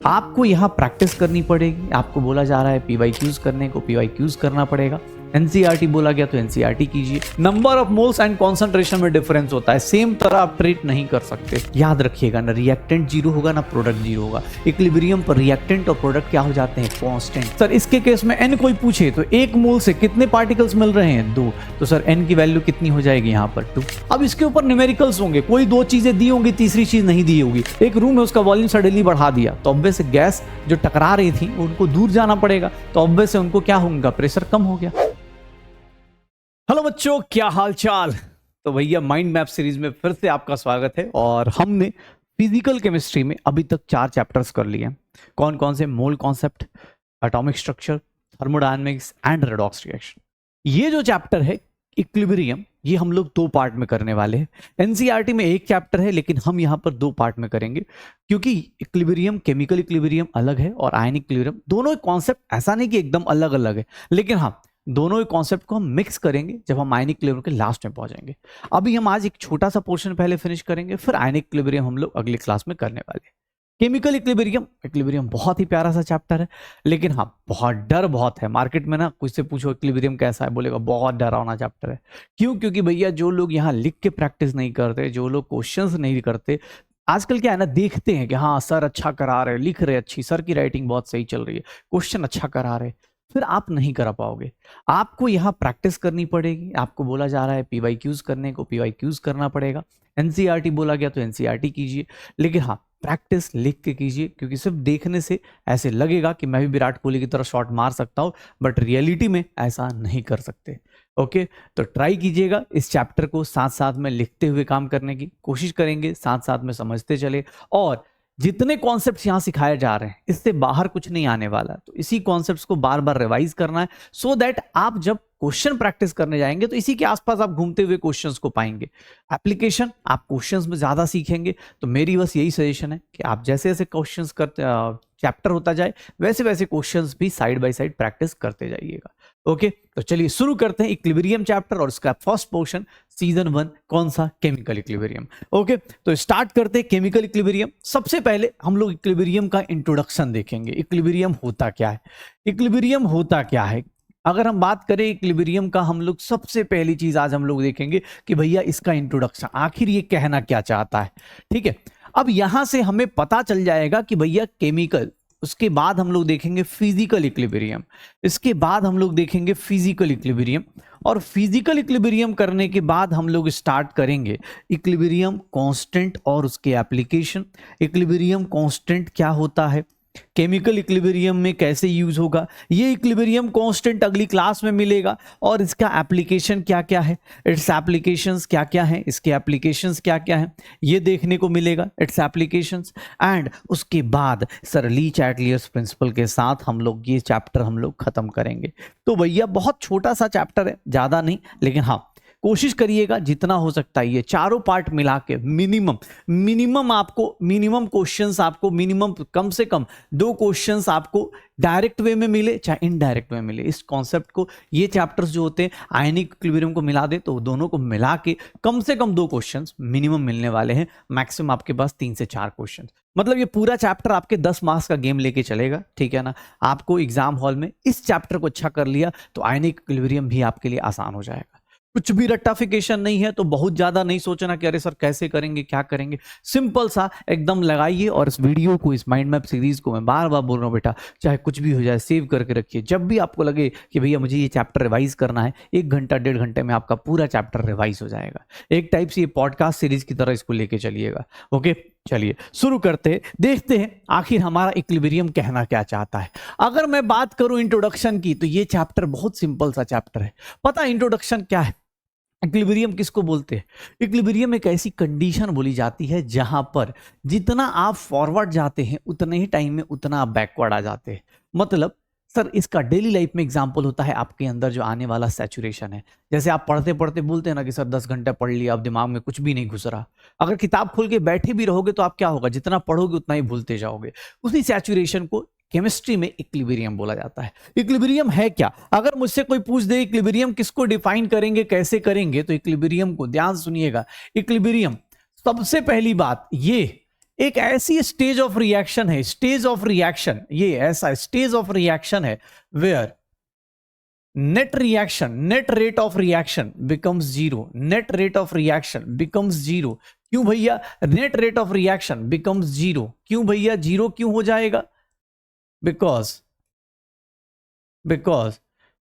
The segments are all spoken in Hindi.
आपको यहाँ प्रैक्टिस करनी पड़ेगी। आपको बोला जा रहा है पीवाईक्यूज करने को, पीवाईक्यूज करना पड़ेगा। एनसीईआरटी बोला गया तो एनसीईआरटी कीजिए। Number of moles and concentration में डिफरेंस होता है, सेम तरह आप ट्रीट नहीं कर सकते। याद रखिएगा, ना रिएक्टेंट जीरो होगा ना प्रोडक्ट जीरो होगा। इक्विलिब्रियम पर रिएक्टेंट और प्रोडक्ट क्या हो जाते हैं? कांस्टेंट। सर इसके केस में एन कोई पूछे तो एक मोल से कितने पार्टिकल्स मिल रहे हैं? 2। तो सर एन की वैल्यू कितनी हो जाएगी यहाँ पर? 2। अब इसके ऊपर न्यूमेरिकल्स होंगे, कोई 2 चीजें दी होंगी, तीसरी चीज नहीं दी होगी। एक रूम है, उसका वॉल्यूम सडनली बढ़ा दिया तो ऑब्वियस गैस जो टकरा रही थी उनको दूर जाना पड़ेगा, तो ऑब्वियस उनको क्या होगा? प्रेशर कम हो गया। हेलो बच्चों, क्या हाल चाल? तो भैया माइंड मैप सीरीज में फिर से आपका स्वागत है। और हमने फिजिकल केमिस्ट्री में अभी तक 4 चैप्टर्स कर लिए हैं। कौन कौन से? Mole concept, atomic structure, thermodynamics and redox reaction. ये जो चैप्टर है इक्विलिब्रियम, ये हम लोग 2 पार्ट में करने वाले हैं। एनसीईआरटी में 1 चैप्टर है, लेकिन हम यहाँ पर 2 पार्ट में करेंगे, क्योंकि इक्विलिब्रियम, केमिकल इक्विलिब्रियम अलग है और आयनिक इक्विलिब्रियम, दोनों कॉन्सेप्ट ऐसा नहीं कि एकदम अलग अलग है, लेकिन हाँ दोनों कॉन्सेप्ट को हम मिक्स करेंगे जब हम आयनिक इक्विलिब्रियम के लास्ट में पहुंचेंगे। अभी हम आज एक छोटा सा पोर्शन पहले फिनिश करेंगे, फिर आयनिक इक्विलिब्रियम हम लोग अगले क्लास में करने वाले हैं। केमिकल इक्विलिब्रियम बहुत ही प्यारा सा चैप्टर है, लेकिन हाँ बहुत डर बहुत है। मार्केट में ना कुछ से पूछो इक्विलिब्रियम कैसा है, बोलेगा बहुत डरावना चैप्टर है। क्यों? क्योंकि भैया जो लोग यहाँ लिख के प्रैक्टिस नहीं करते, जो लोग क्वेश्चंस नहीं करते, आजकल क्या है ना, देखते हैं कि हाँ सर अच्छा करा रहे, लिख रहे अच्छी, सर की राइटिंग बहुत सही चल रही है, क्वेश्चन अच्छा करा रहे, फिर आप नहीं करा पाओगे। आपको यहाँ प्रैक्टिस करनी पड़ेगी। आपको बोला जा रहा है पीवाईक्यूज करने को, पीवाईक्यूज करना पड़ेगा। एनसीईआरटी बोला गया तो एनसीईआरटी कीजिए, लेकिन हाँ प्रैक्टिस लिख के कीजिए, क्योंकि सिर्फ देखने से ऐसे लगेगा कि मैं भी विराट कोहली की तरह शॉट मार सकता हूँ, बट रियलिटी में ऐसा नहीं कर सकते। ओके, तो ट्राई कीजिएगा इस चैप्टर को साथ साथ में लिखते हुए काम करने की कोशिश करेंगे, साथ साथ में समझते चले। और जितने कॉन्सेप्ट्स यहाँ सिखाए जा रहे हैं इससे बाहर कुछ नहीं आने वाला, तो इसी कॉन्सेप्ट्स को बार बार रिवाइज करना है, सो दैट आप जब क्वेश्चन प्रैक्टिस करने जाएंगे तो इसी के आसपास आप घूमते हुए क्वेश्चंस को पाएंगे। एप्लीकेशन आप क्वेश्चंस में ज्यादा सीखेंगे, तो मेरी बस यही सजेशन है कि आप जैसे जैसे क्वेश्चंस करते चैप्टर होता जाए वैसे वैसे क्वेश्चंस भी साइड बाय साइड प्रैक्टिस करते जाइएगा। ओके, तो चलिए शुरू करते हैं इक्विलिब्रियम चैप्टर और इसका फर्स्ट पोर्शन सीजन 1, कौन सा? Chemical equilibrium. ओके, तो स्टार्ट करते हैं केमिकल इक्विलिब्रियम। सबसे पहले हम लोग इक्विलिब्रियम का इंट्रोडक्शन देखेंगे। इक्विलिब्रियम होता क्या है? इक्विलिब्रियम होता क्या है? अगर हम बात करें इक्विलिब्रियम का, हम लोग सबसे पहली चीज आज हम लोग देखेंगे कि भैया इसका इंट्रोडक्शन, आखिर ये कहना क्या चाहता है। ठीक है, अब यहां से हमें पता चल जाएगा कि भैया केमिकल, उसके बाद हम लोग देखेंगे फिजिकल इक्विलिब्रियम, इसके बाद हम लोग देखेंगे फिजिकल इक्विलिब्रियम, और फिजिकल इक्विलिब्रियम करने के बाद हम लोग स्टार्ट करेंगे इक्विलिब्रियम कांस्टेंट और उसके एप्लीकेशन। इक्विलिब्रियम कांस्टेंट क्या होता है, केमिकल इक्विलिब्रियम में कैसे यूज होगा, ये इक्विलिब्रियम कांस्टेंट अगली क्लास में मिलेगा, और इसका एप्लीकेशन क्या क्या है, इट्स एप्लीकेशंस क्या क्या है, इसके एप्लीकेशंस क्या क्या है, ये देखने को मिलेगा, इट्स एप्लीकेशंस। एंड उसके बाद सर ली चैटलियर्स प्रिंसिपल के साथ हम लोग ये चैप्टर हम लोग खत्म करेंगे। तो भैया बहुत छोटा सा चैप्टर है, ज्यादा नहीं, लेकिन हाँ कोशिश करिएगा जितना हो सकता है ये चारों पार्ट मिला के मिनिमम आपको, मिनिमम क्वेश्चंस आपको, मिनिमम कम से कम 2 क्वेश्चंस आपको डायरेक्ट वे में मिले चाहे इनडायरेक्ट वे में मिले। इस कॉन्सेप्ट को, ये चैप्टर्स जो होते हैं आयनिक इक्विलिब्रियम को मिला दे तो दोनों को मिला के कम से कम 2 क्वेश्चंस मिनिमम मिलने वाले हैं। मैक्सिमम आपके पास 3 से 4 क्वेश्चन, मतलब ये पूरा चैप्टर आपके 10 मार्क्स का गेम लेके चलेगा। ठीक है ना, आपको एग्जाम हॉल में इस चैप्टर को अच्छा कर लिया तो आयनिक इक्विलिब्रियम भी आपके लिए आसान हो जाएगा। कुछ भी रट्टाफिकेशन नहीं है, तो बहुत ज्यादा नहीं सोचना कि अरे सर कैसे करेंगे, क्या करेंगे। सिंपल सा एकदम लगाइए, और इस वीडियो को, इस माइंड मैप सीरीज को मैं बार बार बोल रहा हूँ बेटा, चाहे कुछ भी हो जाए सेव करके रखिए। जब भी आपको लगे कि भैया मुझे ये चैप्टर रिवाइज करना है, 1 घंटा 1.5 घंटे में आपका पूरा चैप्टर रिवाइज हो जाएगा। एक टाइप से ये पॉडकास्ट सीरीज की तरह इसको लेके चलिएगा। ओके, चलिए शुरू करते हैं, देखते हैं आखिर हमारा इक्विलिब्रियम कहना क्या चाहता है। अगर मैं बात करूं इंट्रोडक्शन की, तो ये चैप्टर बहुत सिंपल सा चैप्टर है। पता है इंट्रोडक्शन क्या है? इक्विलिब्रियम किसको बोलते हैं? इक्विलिब्रियम एक ऐसी कंडीशन बोली जाती है जहां पर जितना आप फॉरवर्ड जाते हैं उतने ही टाइम में उतना आप बैकवर्ड आ जाते हैं। मतलब सर इसका डेली लाइफ में एग्जांपल होता है आपके अंदर जो आने वाला सैचुरेशन है। जैसे आप पढ़ते पढ़ते बोलते हैं ना कि सर 10 घंटे पढ़ लिया, अब दिमाग में कुछ भी नहीं घुस रहा। अगर किताब खोल के बैठे भी रहोगे तो आप क्या होगा, जितना पढ़ोगे उतना ही भूलते जाओगे। उसी सैचुरेशन को केमिस्ट्री में इक्विलिब्रियम बोला जाता है। इक्विलिब्रियम है क्या? अगर मुझसे कोई पूछ दे इक्विलिब्रियम किसको डिफाइन करेंगे, कैसे करेंगे, तो इक्विलिब्रियम को ध्यान सुनिएगा। इक्विलिब्रियम सबसे पहली बात, ये एक ऐसी स्टेज ऑफ रिएक्शन है, स्टेज ऑफ रिएक्शन, ये ऐसा स्टेज ऑफ रिएक्शन है where net reaction, net rate of reaction becomes zero, net rate of reaction becomes zero. क्यों भैया net rate of reaction becomes zero? क्यों भैया जीरो क्यों हो जाएगा? Because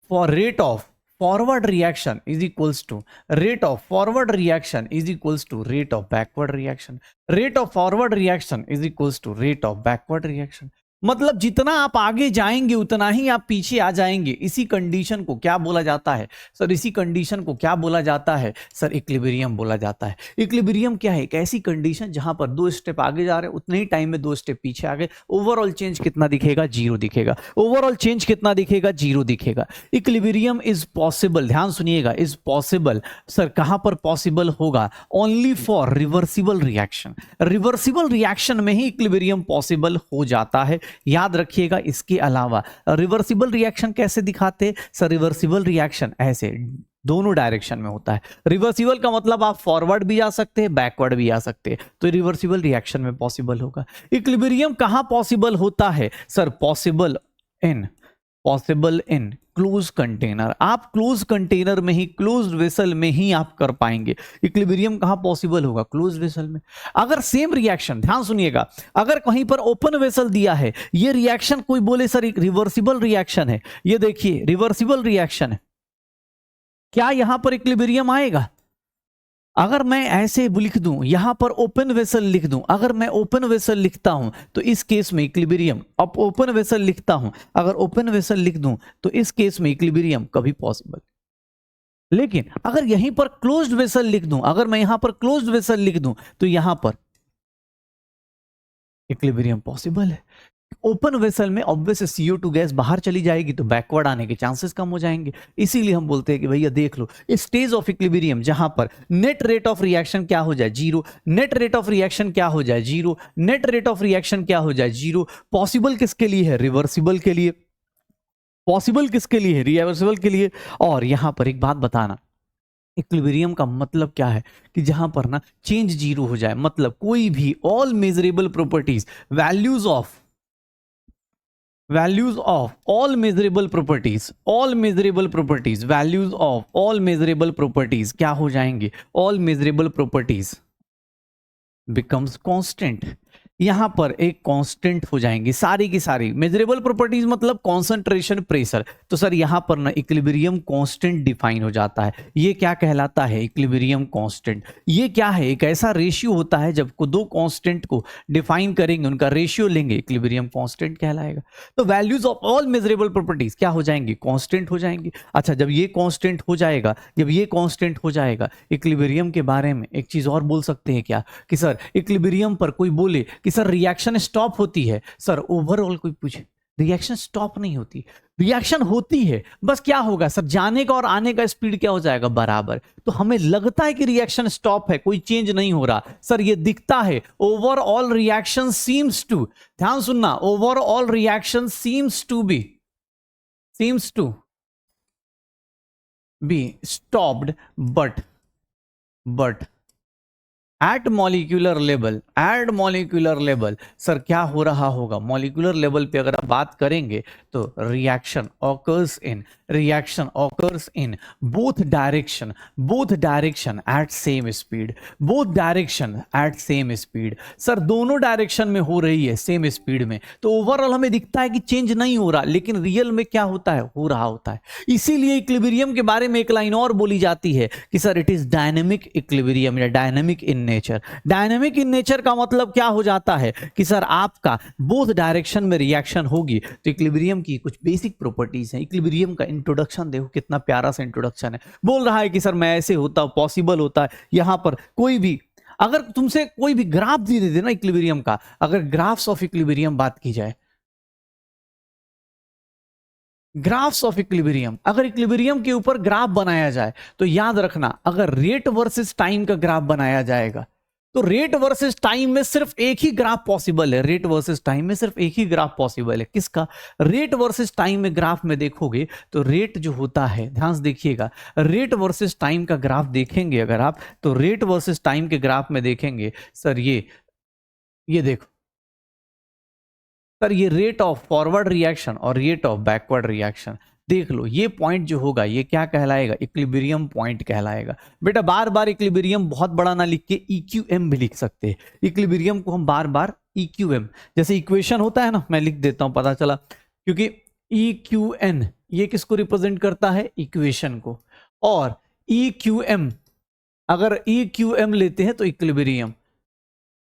for rate of forward reaction is equals to rate of forward reaction is equals to rate of backward reaction, rate of forward reaction is equals to rate of backward reaction। मतलब जितना आप आगे जाएंगे उतना ही आप पीछे आ जाएंगे। इसी कंडीशन को क्या बोला जाता है सर? इसी कंडीशन को क्या बोला जाता है सर? इक्विलिब्रियम बोला जाता है। इक्विलिब्रियम क्या है? एक ऐसी कंडीशन जहां पर 2 स्टेप आगे जा रहे हैं उतने ही टाइम में 2 स्टेप पीछे आ गए, ओवरऑल चेंज कितना दिखेगा? जीरो दिखेगा। ओवरऑल चेंज कितना दिखेगा? जीरो दिखेगा। इक्विलिब्रियम इज पॉसिबल, ध्यान सुनिएगा, इज पॉसिबल सर कहां पर पॉसिबल होगा? Only for reversible reaction. Reversible reaction में ही इक्विलिब्रियम पॉसिबल हो जाता है, याद रखिएगा। इसके अलावा रिवर्सिबल रिएक्शन कैसे दिखाते सर? रिवर्सिबल रिएक्शन ऐसे दोनों डायरेक्शन में होता है। रिवर्सिबल का मतलब आप फॉरवर्ड भी जा सकते हैं, बैकवर्ड भी जा सकते हैं, तो रिवर्सिबल रिएक्शन में पॉसिबल होगा। इक्विलिब्रियम कहां पॉसिबल होता है sir? Possible in close container. आप क्लोज कंटेनर में ही, क्लोज वेसल में ही आप कर पाएंगे। इक्विलिब्रियम कहां पॉसिबल होगा? क्लोज वेसल में। अगर सेम रिएक्शन, ध्यान सुनिएगा, अगर कहीं पर ओपन वेसल दिया है, ये रिएक्शन कोई बोले सर एक रिवर्सिबल रिएक्शन है, ये देखिए रिवर्सिबल रिएक्शन है, क्या यहां पर इक्विलिब्रियम आएगा? अगर मैं ऐसे लिख दूं, यहां पर ओपन वेसल लिख दूं, अगर मैं ओपन वेसल लिखता हूं तो इस केस में इक्विलिब्रियम, अब ओपन वेसल लिखता हूं, अगर ओपन वेसल लिख दूं तो इस केस में इक्विलिब्रियम कभी पॉसिबल। लेकिन अगर यहीं पर क्लोज्ड वेसल लिख दूं, अगर मैं यहां पर क्लोज्ड वेसल लिख दूं तो यहां पर इक्विलिब्रियम पॉसिबल है। ओपन वेसल में ऑब्वियस CO2 गैस बाहर चली जाएगी तो बैकवर्ड आने के चांसेस कम हो जाएंगे। इसीलिए हम बोलते हैं कि भैया देख लो, स्टेज ऑफ इक्विलिब्रियम जहां पर नेट रेट ऑफ रिएक्शन क्या हो जाए? Zero. Net rate of reaction क्या हो जाए? Zero. Net rate of reaction क्या हो जाए? जीरो। पॉसिबल किसके लिए है? रिवर्सिबल के लिए। पॉसिबल किसके लिए है? रिवर्सिबल के लिए। और यहां पर एक बात बताना, इक्विलिब्रियम का मतलब क्या है कि जहां पर ना चेंज जीरो हो जाए, मतलब कोई भी all measurable properties, values of all measurable properties, values of all measurable properties क्या हो जाएंगे? all measurable properties becomes constant। यहां पर एक कांस्टेंट हो जाएंगी सारी की सारी। मेजरेबल प्रॉपर्टीज मतलब कंसंट्रेशन, प्रेशर, तो सर यहां पर ना इक्विलिब्रियम कांस्टेंट डिफाइन हो जाता है। ये क्या कहलाता है? Equilibrium constant. ये क्या है? एक ऐसा रेशियो होता है जब को दो कांस्टेंट को डिफाइन करेंगे, उनका रेशियो लेंगे, इक्विलिब्रियम कांस्टेंट कहलाएगा। तो values of all measurable properties क्या हो जाएंगी? कांस्टेंट हो जाएंगी। अच्छा, जब ये कांस्टेंट हो जाएगा, जब ये कांस्टेंट हो जाएगा, इक्विलिब्रियम के बारे में एक चीज और बोल सकते हैं क्या कि सर इक्विलिब्रियम पर कोई बोले कि सर रिएक्शन स्टॉप होती है, सर ओवरऑल कोई पूछे रिएक्शन स्टॉप नहीं होती, रिएक्शन होती है, बस क्या होगा सर जाने का और आने का स्पीड क्या हो जाएगा? बराबर। तो हमें लगता है कि रिएक्शन स्टॉप है, कोई चेंज नहीं हो रहा, सर ये दिखता है ओवरऑल रिएक्शन सीम्स टू, ध्यान सुनना, overall reaction seems to be stopped but at molecular level sir क्या हो रहा होगा? मॉलिक्यूलर लेवल पे अगर आप बात करेंगे तो reaction occurs in both direction at same speed, sir दोनों डायरेक्शन में हो रही है सेम स्पीड में, तो ओवरऑल हमें दिखता है कि चेंज नहीं हो रहा, लेकिन रियल में क्या होता है? हो रहा होता है। इसीलिए इक्विलिब्रियम के बारे में एक लाइन और बोली जाती है कि sir it is dynamic equilibrium या dynamic in nature. Dynamic in nature का मतलब क्या हो जाता है कि सर आपका बोथ डायरेक्शन में रिएक्शन होगी। तो इक्विलिब्रियम की कुछ बेसिक प्रॉपर्टीज हैं। इक्विलिब्रियम का इंट्रोडक्शन देखो, कितना प्यारा सा इंट्रोडक्शन है। बोल रहा है कि सर मैं ऐसे होता हूं, पॉसिबल होता है। यहां पर कोई भी अगर तुमसे कोई भी ग्राफ दे दे ना इक्विलिब्रियम का, अगर ग्राफ्स ऑफ इक्विलिब्रियम बात की जाए, ग्राफ्स ऑफ इक्विलिब्रियम, अगर इक्विलिब्रियम के ऊपर ग्राफ बनाया जाए तो याद रखना, अगर रेट वर्सेस टाइम का ग्राफ बनाया जाएगा तो रेट वर्सेस टाइम में सिर्फ एक ही ग्राफ पॉसिबल है। रेट वर्सेस टाइम में सिर्फ एक ही ग्राफ पॉसिबल है। किसका? रेट वर्सेस टाइम में ग्राफ में देखोगे तो रेट जो होता है, ध्यान से देखिएगा, रेट वर्सेस टाइम का ग्राफ देखेंगे अगर आप, तो रेट वर्सेस टाइम के ग्राफ में देखेंगे सर ये देखो सर, ये रेट ऑफ फॉरवर्ड रिएक्शन और रेट ऑफ बैकवर्ड रिएक्शन देख लो, ये पॉइंट जो होगा ये क्या कहलाएगा, इक्विलिब्रियम पॉइंट कहलाएगा। बेटा बार बार इक्विलिब्रियम बहुत बड़ा ना लिख के EQM भी लिख सकते हैं। इक्विलिब्रियम को हम बार बार EQM, जैसे इक्वेशन होता है ना, मैं लिख देता हूं, पता चला, क्योंकि EQN ये किसको रिप्रेजेंट करता है, इक्वेशन को, और EQM अगर EQM लेते हैं तो इक्विलिब्रियम,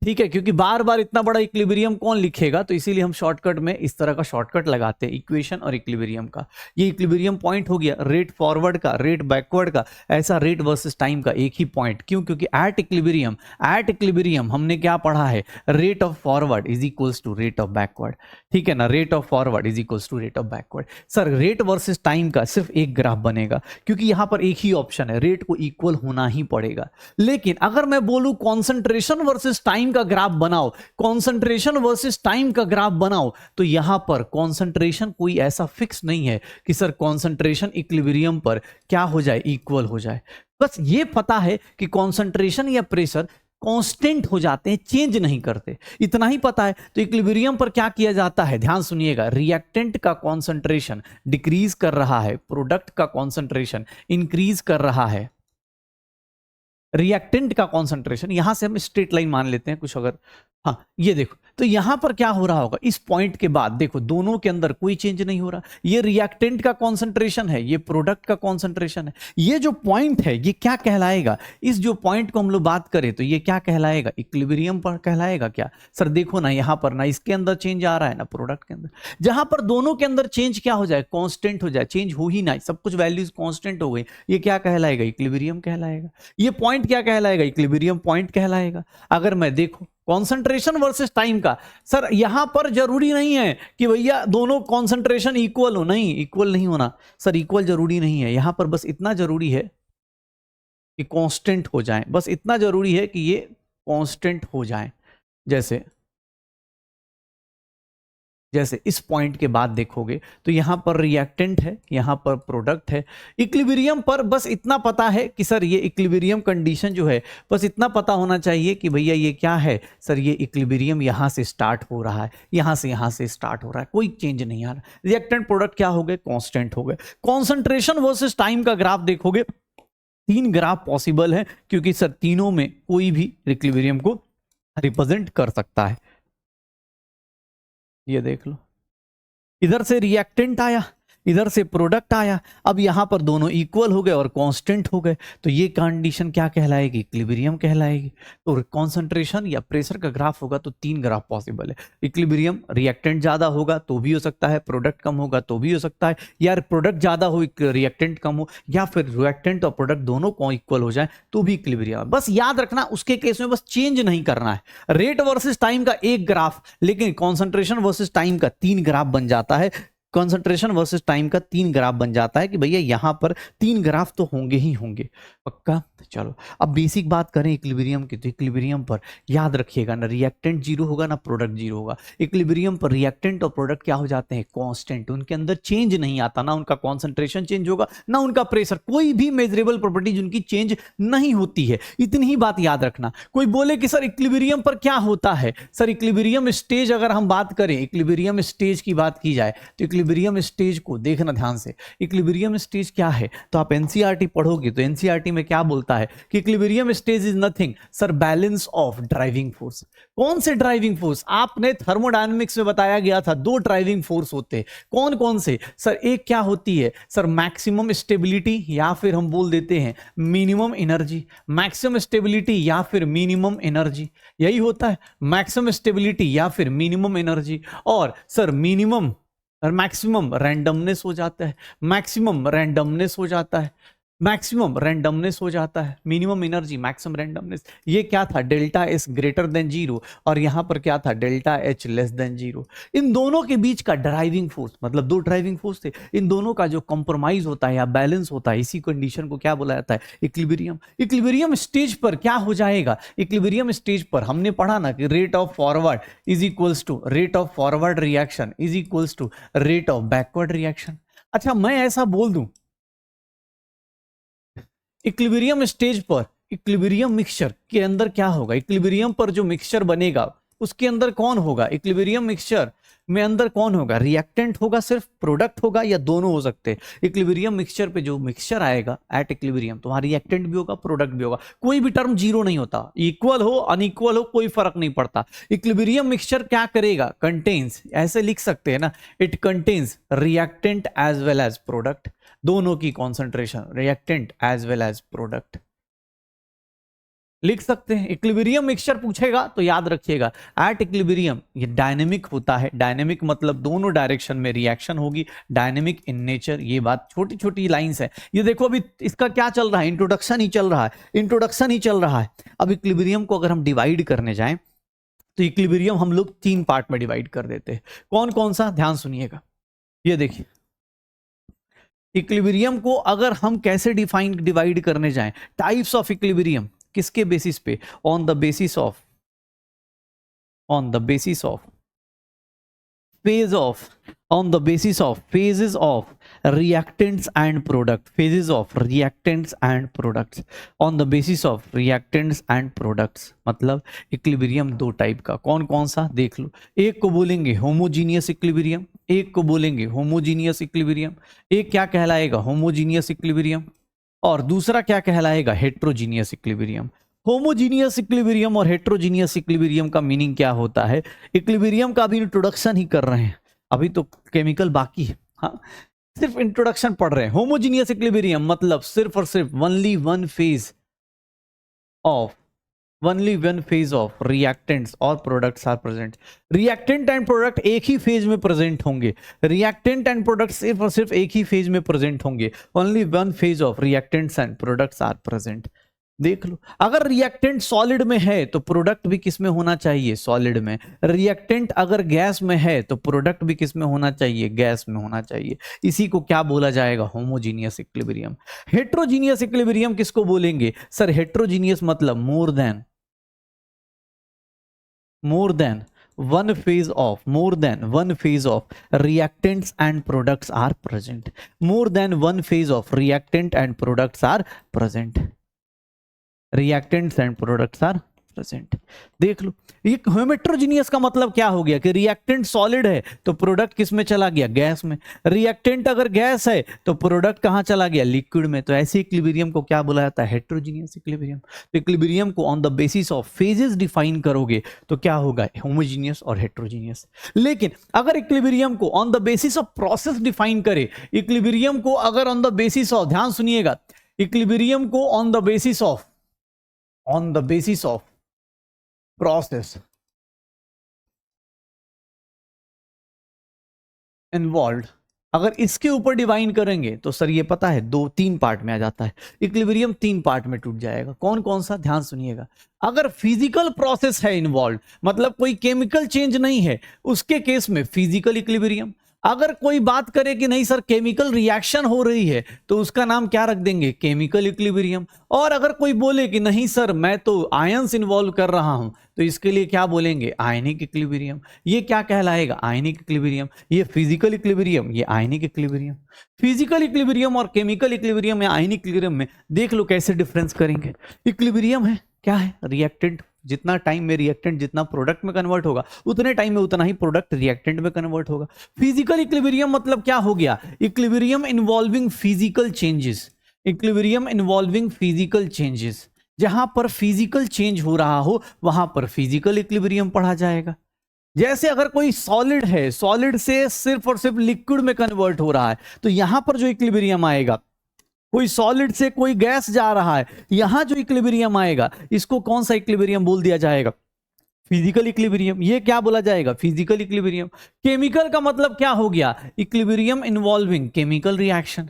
ठीक है, क्योंकि बार बार इतना बड़ा इक्विलिब्रियम कौन लिखेगा, तो इसीलिए हम शॉर्टकट में इस तरह का शॉर्टकट लगाते हैं, इक्वेशन और इक्विलिब्रियम का। ये इक्विलिब्रियम पॉइंट हो गया, रेट फॉरवर्ड का, रेट बैकवर्ड का, ऐसा रेट वर्सेस टाइम का एक ही पॉइंट। क्यों, क्योंकि एट इक्विलिब्रियम हमने क्या पढ़ा है, rate of forward is equals to rate of backward, ठीक है ना, rate of forward is equals to rate of backward. Sir rate versus time का सिर्फ एक ग्राफ बनेगा, क्योंकि यहां पर एक ही ऑप्शन है, रेट को इक्वल होना ही पड़ेगा। लेकिन अगर मैं बोलूं कॉन्सेंट्रेशन वर्सेस टाइम का ग्राफ बनाओ, कॉन्सेंट्रेशन वर्सेस टाइम का ग्राफ बनाओ, तो यहां पर कॉन्सेंट्रेशन कोई ऐसा फिक्स नहीं है कि सर कॉन्सेंट्रेशन इक्विलिब्रियम पर क्या हो जाए, इक्वल हो जाए। बस ये पता है कि कॉन्सेंट्रेशन या प्रेशर कांस्टेंट हो जाते हैं, चेंज नहीं करते, इतना ही पता है। तो इक्विलिब्रियम पर क्या किया जाता है, ध्यान सुनिएगा, रिएक्टेंट का कॉन्सेंट्रेशन डिक्रीज कर रहा है, प्रोडक्ट का कॉन्सेंट्रेशन इंक्रीज कर रहा है। रिएक्टेंट का कॉन्सेंट्रेशन, यहां से हम स्ट्रेट लाइन मान लेते हैं कुछ, अगर हाँ ये देखो, तो यहां पर क्या हो रहा होगा, इस पॉइंट के बाद देखो दोनों के अंदर कोई चेंज नहीं हो रहा, ये रिएक्टेंट का कॉन्सेंट्रेशन है, ये प्रोडक्ट का कॉन्सेंट्रेशन है। ये जो पॉइंट है ये क्या कहलाएगा, इस जो पॉइंट को हम लोग बात करें तो ये क्या कहलाएगा, इक्विलिब्रियम पर कहलाएगा क्या। सर देखो ना, यहां पर ना इसके अंदर चेंज आ रहा है ना प्रोडक्ट के अंदर, जहां पर दोनों के अंदर चेंज क्या हो जाए, कांस्टेंट हो जाए, चेंज हो ही ना, सब कुछ वैल्यूज कांस्टेंट हो गई, ये क्या कहलाएगा, इक्विलिब्रियम कहलाएगा। ये पॉइंट क्या कहलाएगा, इक्विलिब्रियम पॉइंट कहलाएगा। अगर मैं देखो कॉन्सेंट्रेशन वर्सेस टाइम का, सर यहां पर जरूरी नहीं है कि भैया दोनों कॉन्सेंट्रेशन इक्वल हो, नहीं इक्वल नहीं होना सर, इक्वल जरूरी नहीं है, यहां पर बस इतना जरूरी है कि कांस्टेंट हो जाए, बस इतना जरूरी है कि ये कांस्टेंट हो जाए। जैसे जैसे इस पॉइंट के बाद देखोगे तो यहां पर रिएक्टेंट है, यहां पर प्रोडक्ट है। इक्विलिब्रियम पर बस इतना पता है कि सर ये इक्विलिब्रियम कंडीशन जो है, बस इतना पता होना चाहिए कि भैया ये क्या है, सर ये इक्विलिब्रियम यहां से स्टार्ट हो रहा है, यहां से स्टार्ट हो रहा है, कोई चेंज नहीं आ रहा। रिएक्टेंट प्रोडक्ट क्या हो गए, कांस्टेंट हो गए। कॉन्सेंट्रेशन वर्सेस टाइम का ग्राफ देखोगे, 3 ग्राफ पॉसिबल है, क्योंकि सर तीनों में कोई भी इक्विलिब्रियम को रिप्रेजेंट कर सकता है। ये देख लो, इधर से रिएक्टेंट आया, इधर से प्रोडक्ट आया, अब यहां पर दोनों इक्वल हो गए और कांस्टेंट हो गए, तो ये कंडीशन क्या कहलाएगी, इक्विलिब्रियम कहलाएगी। तो कंसंट्रेशन या प्रेशर का ग्राफ होगा तो 3 ग्राफ पॉसिबल है। इक्विलिब्रियम, रिएक्टेंट ज्यादा होगा तो भी हो सकता है, प्रोडक्ट कम होगा तो भी हो सकता है, या प्रोडक्ट ज्यादा हो रिएक्टेंट कम हो, या फिर रिएक्टेंट और प्रोडक्ट दोनों को इक्वल हो जाए तो भी इक्विलिब्रियम। बस याद रखना उसके केस में बस चेंज नहीं करना है, रेट वर्सेस टाइम का एक ग्राफ, लेकिन कॉन्सेंट्रेशन वर्सेस टाइम का 3 ग्राफ बन जाता है। कंसंट्रेशन वर्सेस टाइम का 3 ग्राफ बन जाता है कि भैया यहां पर 3 ग्राफ तो होंगे ही होंगे, पक्का। चलो अब बेसिक बात करें इक्विलिब्रियम की, तो इक्विलिब्रियम पर याद रखिएगा ना रिएक्टेंट जीरो होगा ना प्रोडक्ट जीरो होगा। इक्विलिब्रियम पर रिएक्टेंट और प्रोडक्ट क्या हो जाते हैं, कांस्टेंट, उनके अंदर चेंज नहीं आता, ना उनका कॉन्सेंट्रेशन चेंज होगा ना उनका प्रेशर, कोई भी मेजरेबल प्रॉपर्टीज उनकी चेंज नहीं होती है। इतनी ही बात याद रखना। कोई बोले कि सर इक्विलिब्रियम पर क्या होता है, सर इक्विलिब्रियम स्टेज अगर हम बात करें, इक्विलिब्रियम स्टेज की बात की जाए तो इक्विलिब्रियम स्टेज को देखना ध्यान से, इक्विलिब्रियम स्टेज क्या है, तो आप एनसीईआरटी पढ़ोगे तो एनसीईआरटी में क्या बोलता है कि equilibrium stage is nothing sir, balance of driving force. कौन से ड्राइविंग फोर्स, आपने थर्मोडायनेमिक्स में बताया गया था 2 ड्राइविंग फोर्स होते हैं, कौन कौन से सर, एक क्या होती है सर मैक्सिमम स्टेबिलिटी, या फिर हम बोल देते हैं मिनिमम एनर्जी, मैक्सिमम स्टेबिलिटी या फिर मिनिमम एनर्जी, यही होता है मैक्सिमम स्टेबिलिटी या फिर मिनिमम एनर्जी। और सर मिनिमम और मैक्सिमम रैंडमनेस हो जाता है, मैक्सिमम रैंडमनेस हो जाता है, मैक्सिमम रैंडमनेस हो जाता है, मिनिमम एनर्जी मैक्सिमम रैंडमनेस। ये क्या था, delta S greater than zero, और यहां पर क्या था, delta H less than zero. इन दोनों के बीच का ड्राइविंग फोर्स, मतलब 2 ड्राइविंग फोर्स थे, इन दोनों का जो कंप्रोमाइज होता है या बैलेंस होता है, इसी कंडीशन को क्या बोला जाता है, इक्विलिब्रियम। इक्विलिब्रियम स्टेज पर क्या हो जाएगा, इक्विलिब्रियम स्टेज पर हमने पढ़ा ना कि rate of forward is equals to rate of forward reaction is equals to rate of backward reaction. अच्छा मैं ऐसा बोल दूं, इक्विलिब्रियम स्टेज पर इक्विलिब्रियम मिक्सचर के अंदर क्या होगा, इक्विलिब्रियम पर जो मिक्सचर बनेगा उसके अंदर कौन होगा? इक्विलिब्रियम मिक्सचर में अंदर कौन होगा? रिएक्टेंट होगा, सिर्फ प्रोडक्ट होगा, या दोनों हो सकते हैं? इक्विलिब्रियम मिक्सचर पे जो मिक्सचर आएगा एट इक्विलिब्रियम, तो वहां रिएक्टेंट भी होगा, प्रोडक्ट भी होगा। कोई भी टर्म जीरो नहीं होता, इक्वल हो अनइक्वल हो कोई फर्क नहीं पड़ता। इक्विलिब्रियम मिक्सचर क्या करेगा? कंटेन्स, ऐसे लिख सकते हैं ना, it contains reactant as well as product, दोनों की concentration, reactant as well as product लिख सकते हैं। इक्विलिब्रियम मिक्सचर पूछेगा तो याद रखिएगा एट इक्विलिब्रियम ये डायनेमिक होता है। डायनेमिक मतलब दोनों डायरेक्शन में रिएक्शन होगी, डायनेमिक इन नेचर। ये बात छोटी छोटी लाइंस है। ये देखो अभी इसका क्या चल रहा है? इंट्रोडक्शन ही चल रहा है, इंट्रोडक्शन ही चल रहा है। अब इक्विलिब्रियम को अगर हम डिवाइड करने जाएं तो इक्विलिब्रियम हम लोग 3 पार्ट में डिवाइड कर देते हैं। कौन कौन सा? ध्यान सुनिएगा। ये देखिए इक्विलिब्रियम को अगर हम कैसे डिवाइड करने जाएं, टाइप्स ऑफ इक्विलिब्रियम किसके बेसिस पे? On the basis of phase of on the basis of phases of reactants and product, phases of reactants and products, on the basis of reactants and products। मतलब इक्विलिब्रियम 2 टाइप का। कौन कौन सा? देख लो। एक को बोलेंगे होमोजीनियस इक्विलिब्रियम, एक को बोलेंगे होमोजीनियस इक्विलिब्रियम। एक क्या कहलाएगा? Homogeneous equilibrium. और दूसरा क्या कहलाएगा? Heterogeneous equilibrium. होमोजीनियस इक्विलिब्रियम और हेट्रोजीनियस इक्विलिब्रियम का मीनिंग क्या होता है? इक्विलिब्रियम का अभी इंट्रोडक्शन ही कर रहे हैं, अभी तो केमिकल बाकी है। हाँ, सिर्फ इंट्रोडक्शन पढ़ रहे हैं। होमोजीनियस इक्विलिब्रियम मतलब सिर्फ और सिर्फ only one phase of reactants और products are present. Reactant and product एक ही फेज में प्रेजेंट होंगे। रिएक्टेंट एंड प्रोडक्ट सिर्फ और सिर्फ एक ही फेज में प्रेजेंट होंगे। Only one phase of reactants and products are present. देख लो, अगर रिएक्टेंट सॉलिड में है तो प्रोडक्ट भी किस में होना चाहिए? सॉलिड में। रिएक्टेंट अगर गैस में है तो प्रोडक्ट भी किस में होना चाहिए? गैस में होना चाहिए। इसी को क्या बोला जाएगा? Homogeneous equilibrium. हेट्रोजीनियस इक्विलिब्रियम किसको बोलेंगे? सर हेट्रोजीनियस मतलब more than one phase of reactants and products are present। more than one phase of reactant and products are present। reactants and products are present। देख लो, ये हेट्रोजीनियस का मतलब क्या हो गया कि रिएक्टेंट सॉलिड है तो प्रोडक्ट किस में चला गया? गैस में। रिएक्टेंट अगर गैस है तो प्रोडक्ट कहां चला गया? लिक्विड में। तो ऐसे इक्विलिब्रियम को क्या बोला जाता है? Heterogeneous equilibrium. तो इक्विलिब्रियम को on the basis of phases define करोगे तो क्या होगा? होमोजीनियस और हेट्रोजीनियस। लेकिन अगर इक्विलिब्रियम को on the basis of process define करे, इक्विलिब्रियम को अगर ऑन द बेसिस ऑफ, ध्यान सुनिएगा, इक्विलिब्रियम को on the basis of process involved, अगर इसके ऊपर डिवाइन करेंगे तो सर ये पता है 2-3 पार्ट में आ जाता है। इक्विलिब्रियम 3 पार्ट में टूट जाएगा। कौन कौन सा? ध्यान सुनिएगा। अगर फिजिकल प्रोसेस है इन्वॉल्व, मतलब कोई केमिकल चेंज नहीं है, उसके केस में फिजिकल इक्विलिब्रियम। अगर कोई बात करे कि नहीं सर केमिकल रिएक्शन हो रही है तो उसका नाम क्या रख देंगे? Chemical equilibrium. और अगर कोई बोले कि नहीं सर मैं तो आयंस इन्वॉल्व कर रहा हूं तो इसके लिए क्या बोलेंगे? Ionic equilibrium. ये क्या कहलाएगा? Ionic equilibrium. ये फिजिकल इक्विलिब्रियम, ये आयनिक इक्विलिब्रियम। फिजिकल इक्विलिब्रियम और केमिकल इक्विलिब्रियम या आयनिक इक्विलिब्रियम में देख लो कैसे डिफरेंस करेंगे। इक्विलिब्रियम है क्या है? रिएक्टेंट, जितना टाइम में रिएक्टेंट जितना प्रोडक्ट में कन्वर्ट होगा उतने टाइम में उतना ही प्रोडक्ट रिएक्टेंट में कन्वर्ट होगा। फिजिकल इक्विलिब्रियम मतलब क्या हो गया? Equilibrium involving physical changes. Equilibrium involving physical changes, जहां पर फिजिकल चेंज हो रहा हो वहां पर फिजिकल इक्विलिब्रियम पढ़ा जाएगा। जैसे अगर कोई सॉलिड है, सॉलिड से सिर्फ और सिर्फ लिक्विड में कन्वर्ट हो रहा है तो यहां पर जो इक्विलिब्रियम आएगा, कोई सॉलिड से कोई गैस जा रहा है, यहां जो इक्विलिब्रियम आएगा इसको कौन सा इक्विलिब्रियम बोल दिया जाएगा? Physical equilibrium. ये क्या बोला जाएगा? Physical equilibrium. केमिकल का मतलब क्या हो गया? Equilibrium involving chemical reaction.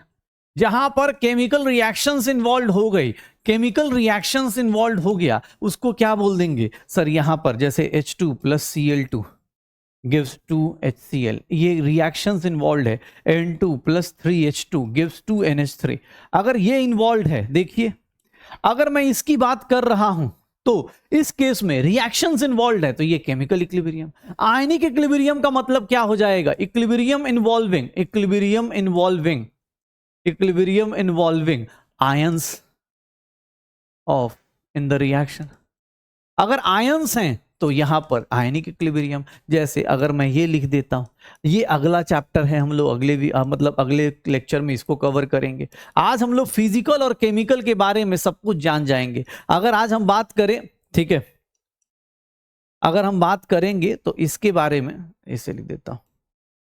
जहां पर केमिकल रिएक्शंस इन्वॉल्व हो गई, केमिकल रिएक्शंस इन्वॉल्व हो गया, उसको क्या बोल देंगे? सर यहां पर जैसे H2 + Cl2 gives 2HCl, ये रिएक्शंस इन्वॉल्व है। N2 + 3H2 gives 2NH3। अगर ये इन्वॉल्व है, देखिए अगर मैं इसकी बात कर रहा हूं तो इस केस में रिएक्शंस इन्वॉल्व है तो ये केमिकल इक्विलिब्रियम। आयनिक इक्विलिब्रियम का मतलब क्या हो जाएगा? Equilibrium involving ions of in the reaction. अगर आयंस हैं तो यहाँ पर आयनिक इक्विलिब्रियम, जैसे अगर मैं ये लिख देता हूँ, ये अगला चैप्टर है, हम लोग अगले लेक्चर में इसको कवर करेंगे। आज हम लोग फिजिकल और केमिकल के बारे में सब कुछ जान जाएंगे। अगर आज हम बात करें, ठीक है, अगर हम बात करेंगे तो इसके बारे में, इसे लिख देता हूं,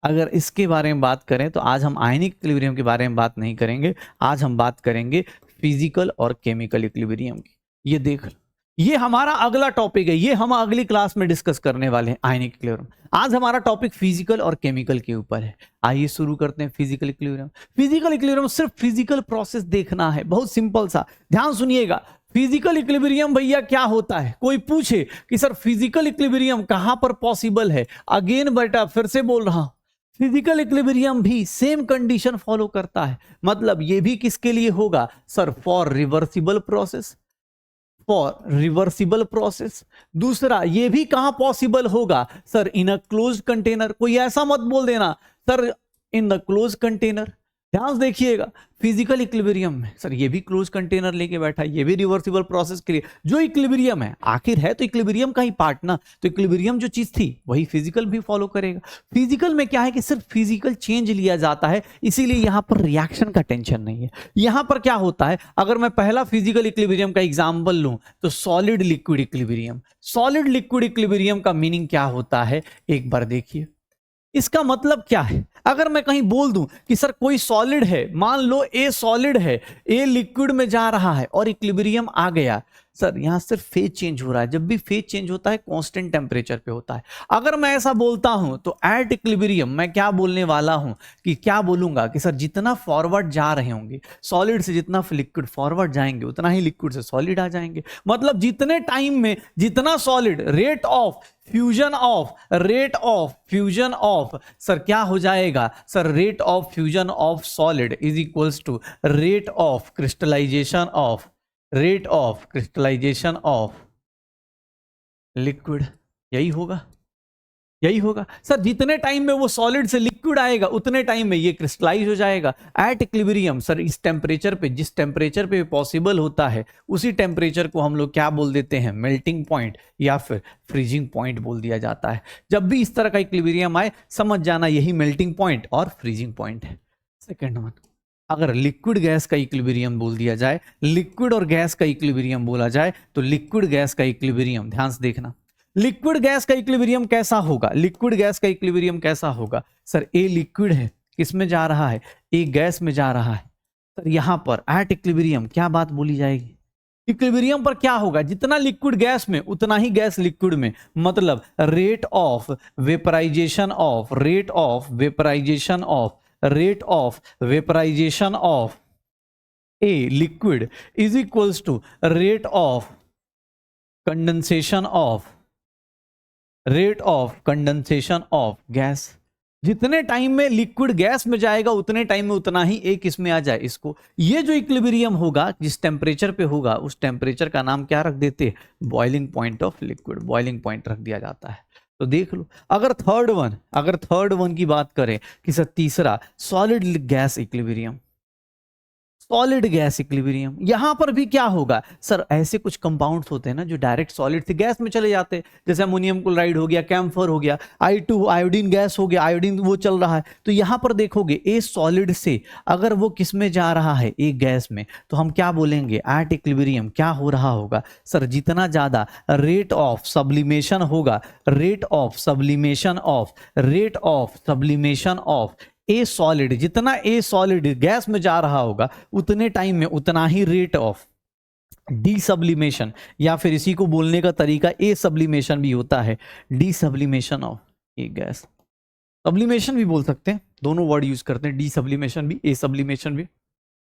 अगर इसके बारे में बात करें तो आज हम आयनिक इक्विलिब्रियम के बारे में बात नहीं करेंगे, आज हम बात करेंगे फिजिकल और केमिकल इक्विलिब्रियम की। ये देख लो, ये हमारा अगला टॉपिक है, ये हम अगली क्लास में डिस्कस करने वाले हैं आयनिक इक्विलिब्रियम। आज हमारा टॉपिक फिजिकल और केमिकल के ऊपर है। आइए शुरू करते हैं फिजिकल इक्विलिब्रियम। फिजिकल इक्विलिब्रियम सिर्फ फिजिकल प्रोसेस देखना है, बहुत सिंपल सा, ध्यान सुनिएगा। फिजिकल इक्विलिब्रियम भैया क्या होता है? कोई पूछे कि सर फिजिकल इक्विलिब्रियम कहां पर पॉसिबल है, अगेन बेटा फिर से बोल रहा हूं, फिजिकल इक्विलिब्रियम भी सेम कंडीशन फॉलो करता है। मतलब ये भी किसके लिए होगा sir? For reversible process, for reversible process. दूसरा, ये भी कहां पॉसिबल होगा sir? In a close container. कोई ऐसा मत बोल देना sir in the close container. ध्यान से देखिएगा, फिजिकल इक्विलिब्रियम में सर ये भी क्लोज कंटेनर लेके बैठा है, ये भी रिवर्सिबल प्रोसेस के लिए। जो इक्विलिब्रियम है आखिर है तो इक्विलिब्रियम का ही पार्ट ना, तो इक्विलिब्रियम जो चीज थी वही फिजिकल भी फॉलो करेगा। फिजिकल में क्या है कि सिर्फ फिजिकल चेंज लिया जाता है, इसीलिए यहां पर रिएक्शन का टेंशन नहीं है। यहां पर क्या होता है, अगर मैं पहला फिजिकल इक्विलिब्रियम का एग्जांपल लूं तो solid liquid equilibrium. Solid liquid equilibrium का मीनिंग क्या होता है एक बार देखिए। इसका मतलब क्या है? अगर मैं कहीं बोल दूं कि सर कोई सॉलिड है, मान लो ए सॉलिड है, ए लिक्विड में जा रहा है और इक्विलिब्रियम आ गया, सर यहां सिर्फ फेज चेंज हो रहा है। जब भी फेज चेंज होता है कांस्टेंट टेम्परेचर पे होता है। अगर मैं ऐसा बोलता हूं तो एट इक्विलिब्रियम मैं क्या बोलने वाला हूं कि क्या बोलूंगा कि सर जितना फॉरवर्ड जा रहे होंगे सॉलिड से, जितना लिक्विड फॉरवर्ड जाएंगे उतना ही लिक्विड से सॉलिड आ जाएंगे। मतलब जितने टाइम में जितना solid, rate of fusion of sir क्या हो जाएगा sir? Rate of fusion of solid is equals to rate of crystallisation of liquid. यही होगा सर। जितने टाइम में वो सॉलिड से लिक्विड आएगा उतने टाइम में ये क्रिस्टलाइज हो जाएगा। एट इक्विलिब्रियम सर इस टेम्परेचर पे, जिस टेम्परेचर पे पॉसिबल होता है उसी टेम्परेचर को हम लोग क्या बोल देते हैं? मेल्टिंग पॉइंट या फिर फ्रीजिंग पॉइंट बोल दिया जाता है। जब भी इस तरह का इक्विलिब्रियम आए समझ जाना यही मेल्टिंग पॉइंट और फ्रीजिंग पॉइंट है। सेकेंड वन, अगर लिक्विड गैस का इक्विलिब्रियम बोल दिया जाए, लिक्विड और गैस का इक्विलिब्रियम बोला जाए तो लिक्विड गैस का इक्विलिब्रियम, ध्यान से देखना, लिक्विड गैस का इक्विलिब्रियम कैसा होगा? लिक्विड गैस का इक्विलिब्रियम कैसा होगा सर? ए लिक्विड है, किस में जा रहा है? ए गैस में जा रहा है। सर यहां पर एट इक्विलिब्रियम क्या बात बोली जाएगी? इक्विलिब्रियम पर क्या होगा? जितना लिक्विड गैस में उतना ही गैस लिक्विड में। मतलब rate of vaporisation of a liquid is equals to rate of condensation of gas. जितने टाइम में लिक्विड गैस में जाएगा उतने टाइम में उतना ही एक इसमें आ जाए इसको। ये जो इक्विलिब्रियम होगा जिस टेम्परेचर पे होगा उस टेम्परेचर का नाम क्या रख देते हैं? Boiling point of liquid, boiling point रख दिया जाता है। तो देख लो, अगर थर्ड वन की बात करें कि सर तीसरा solid gas equilibrium, solid gas equilibrium, यहां पर भी क्या होगा सर? ऐसे कुछ कंपाउंड्स होते हैं ना जो डायरेक्ट सॉलिड से गैस में चले जाते हैं, जैसे अमोनियम क्लोराइड हो गया, कैम्फर हो गया, I2 आयोडीन गैस हो गया, आयोडीन वो चल रहा है। तो यहां पर देखोगे ए सॉलिड से अगर वो किस में जा रहा है? ए गैस में, तो हम क्या बोलेंगे? एट इक्विलिब्रियम क्या हो रहा होगा सर? जितना ज्यादा रेट ऑफ सब्लिमेशन होगा, rate of sublimation of A solid, जितना ए सॉलिड गैस में जा रहा होगा उतने टाइम में उतना ही रेट ऑफ डी सब्लिमेशन, या फिर इसी को बोलने का तरीका ए सब्लिमेशन भी होता है, D sublimation of A gas. Sublimation भी बोल सकते हैं, दोनों वर्ड यूज करते हैं, डी सब्लिमेशन भी, ए सब्लिमेशन भी,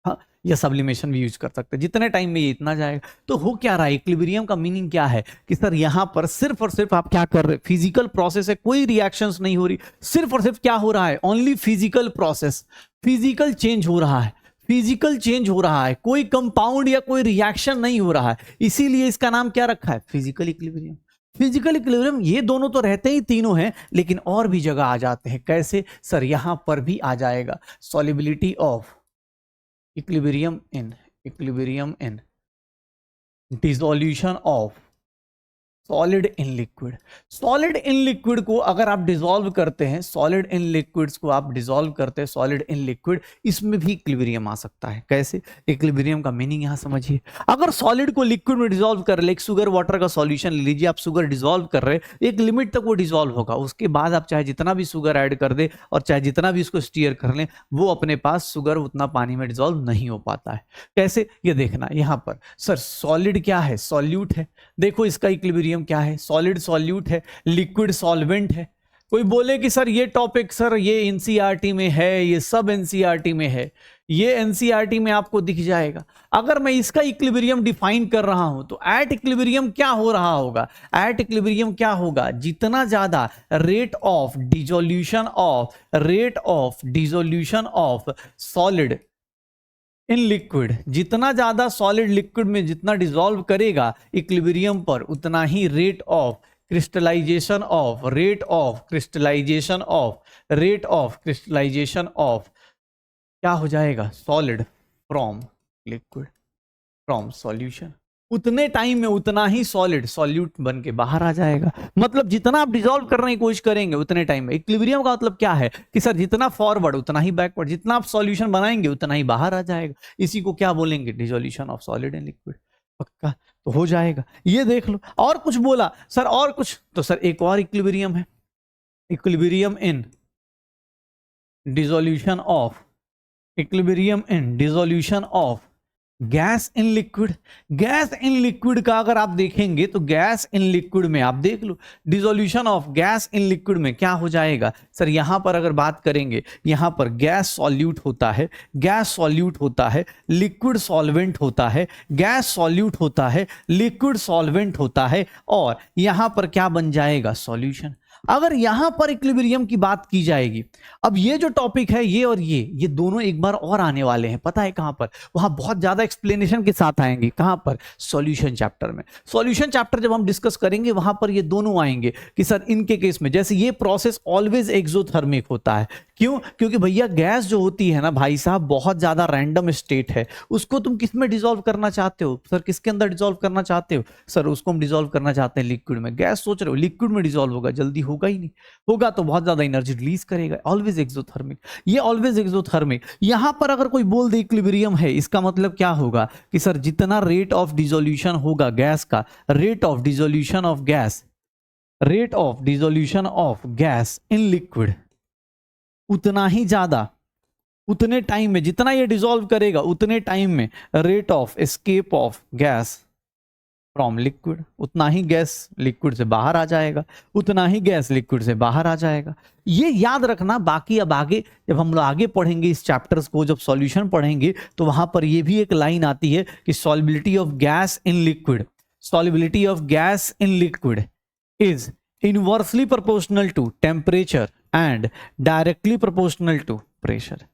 हाँ, या सब्लिमेशन भी यूज कर सकते हैं। जितने टाइम में ये इतना जाएगा। तो हो क्या रहा है? इक्विलिब्रियम का मीनिंग क्या है कि सर यहां पर सिर्फ और सिर्फ आप क्या कर रहे हैं? फिजिकल प्रोसेस है, कोई रिएक्शंस नहीं हो रही, सिर्फ और सिर्फ क्या हो रहा है? Only physical process, physical change हो रहा है, कोई कंपाउंड या कोई रिएक्शन नहीं हो रहा है, इसीलिए इसका नाम क्या रखा है? Physical equilibrium. फिजिकल इक्विलिब्रियम ये दोनों तो रहते ही तीनों हैं, लेकिन और भी जगह आ जाते हैं। कैसे सर? यहां पर भी आ जाएगा solubility of equilibrium in dissolution of solid in liquid. Solid in liquid को अगर आप डिसॉल्व करते हैं, सॉलिड इन लिक्विड्स को आप डिसॉल्व करते हैं, सॉलिड इन लिक्विड, इसमें भी इक्विलिब्रियम आ सकता है। कैसे? इक्विलिब्रियम का मीनिंग यहां समझिए। अगर सॉलिड को लिक्विड में डिसॉल्व कर ले, एक शुगर वाटर का सॉल्यूशन ले लीजिए, आप शुगर डिसॉल्व कर रहे हैं, एक लिमिट तक वो डिसॉल्व होगा, उसके बाद आप चाहे जितना भी शुगर ऐड कर दे और चाहे जितना भी इसको स्टीयर कर लें, वो अपने पास शुगर उतना पानी में डिसॉल्व नहीं हो पाता है। कैसे? ये देखना यहां पर, सर सॉलिड क्या है? सॉल्यूट है। देखो इसका इक्विलिब्रियम क्या है? सॉलिड सॉल्यूट है, लिक्विड सॉल्वेंट है। कोई बोले कि सर ये टॉपिक सर ये एनसीईआरटी में है, ये सब एनसीईआरटी में है, ये एनसीईआरटी में आपको दिख जाएगा। अगर मैं इसका इक्विलिब्रियम डिफाइन कर रहा हूं तो एट इक्विलिब्रियम क्या हो रहा होगा? एट इक्विलिब्रियम क्या होगा? जितना ज्यादा rate of dissolution of solid in liquid, जितना ज्यादा सॉलिड लिक्विड में जितना डिसॉल्व करेगा इक्विलिब्रियम पर, उतना ही रेट ऑफ क्रिस्टलाइजेशन ऑफ क्या हो जाएगा? Solid from liquid, from solution. उतने टाइम में उतना ही सॉलिड सॉल्यूट बन के बाहर आ जाएगा। मतलब जितना आप डिसॉल्व करने की कोशिश करेंगे उतने टाइम में। इक्विलिब्रियम का मतलब क्या है कि सर जितना फॉरवर्ड उतना ही बैकवर्ड, जितना आप सॉल्यूशन बनाएंगे उतना ही बाहर आ जाएगा। इसी को क्या बोलेंगे? Dissolution of solid in liquid. पक्का? तो हो जाएगा। ये देख लो। और कुछ बोला सर? और कुछ? तो सर एक और इक्विलिब्रियम है, equilibrium in dissolution of gas in liquid. Gas in liquid का अगर आप देखेंगे तो गैस इन लिक्विड में आप देख लो, dissolution of gas in liquid में क्या हो जाएगा? सर यहां पर अगर बात करेंगे, यहां पर गैस सॉल्यूट होता है, लिक्विड सॉल्वेंट होता है, गैस सॉल्यूट होता है, लिक्विड सॉल्वेंट होता है, और यहां पर क्या बन जाएगा? सॉल्यूशन। अगर यहां पर इक्विलिब्रियम की बात की जाएगी, अब ये जो टॉपिक है ये और ये दोनों एक बार और आने वाले हैं। पता है कहां पर? वहां बहुत ज्यादा एक्सप्लेनेशन के साथ आएंगे। कहां पर? सॉल्यूशन चैप्टर में। सॉल्यूशन चैप्टर जब हम डिस्कस करेंगे वहां पर ये दोनों आएंगे कि सर इनके केस में जैसे ये प्रोसेस ऑलवेज एक्सोथर्मिक होता है। क्यों? क्योंकि भैया गैस जो होती है ना भाई साहब, बहुत ज्यादा रैंडम स्टेट है। उसको तुम किस में डिसॉल्व करना चाहते हो? सर किसके अंदर डिसॉल्व करना चाहते हो? सर उसको हम डिसॉल्व करना चाहते हैं लिक्विड में। गैस सोच रहे हो लिक्विड में डिसॉल्व होगा, जल्दी होगा ही नहीं, होगा तो बहुत ज्यादा एनर्जी रिलीज करेगा। ऑलवेज एक्सोथर्मिक, ये ऑलवेज एक्सोथर्मिक। यहां पर अगर कोई बोल दे इक्विलिब्रियम है, इसका मतलब क्या होगा कि सर जितना रेट ऑफ डिसोल्यूशन होगा गैस का, rate of dissolution of gas in liquid, उतना ही ज्यादा, उतने टाइम में जितना ये डिसॉल्व करेगा उतने टाइम में rate of escape of gas from liquid, उतना ही गैस लिक्विड से बाहर आ जाएगा, उतना ही गैस लिक्विड से बाहर आ जाएगा। ये याद रखना। बाकी अब आगे जब हम लोग आगे पढ़ेंगे इस चैप्टर्स को, जब सॉल्यूशन पढ़ेंगे तो वहां पर ये भी एक लाइन आती है कि solubility of gas in liquid is inversely proportional to temperature and directly proportional to pressure.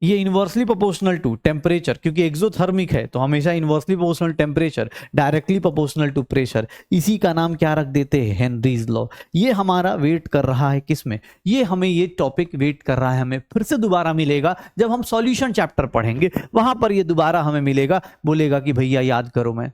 ये इनवर्सली प्रोपोर्शनल टू टेम्परेचर, क्योंकि एक्सोथर्मिक है तो हमेशा inversely proportional temperature, directly proportional to pressure. इसी का नाम क्या रख देते हैं? Henry's law. ये हमारा वेट कर रहा है किसमें? ये हमें ये टॉपिक वेट कर रहा है, हमें फिर से दोबारा मिलेगा जब हम सॉल्यूशन चैप्टर पढ़ेंगे। वहां पर ये दोबारा हमें मिलेगा, बोलेगा कि भैया याद करो, मैं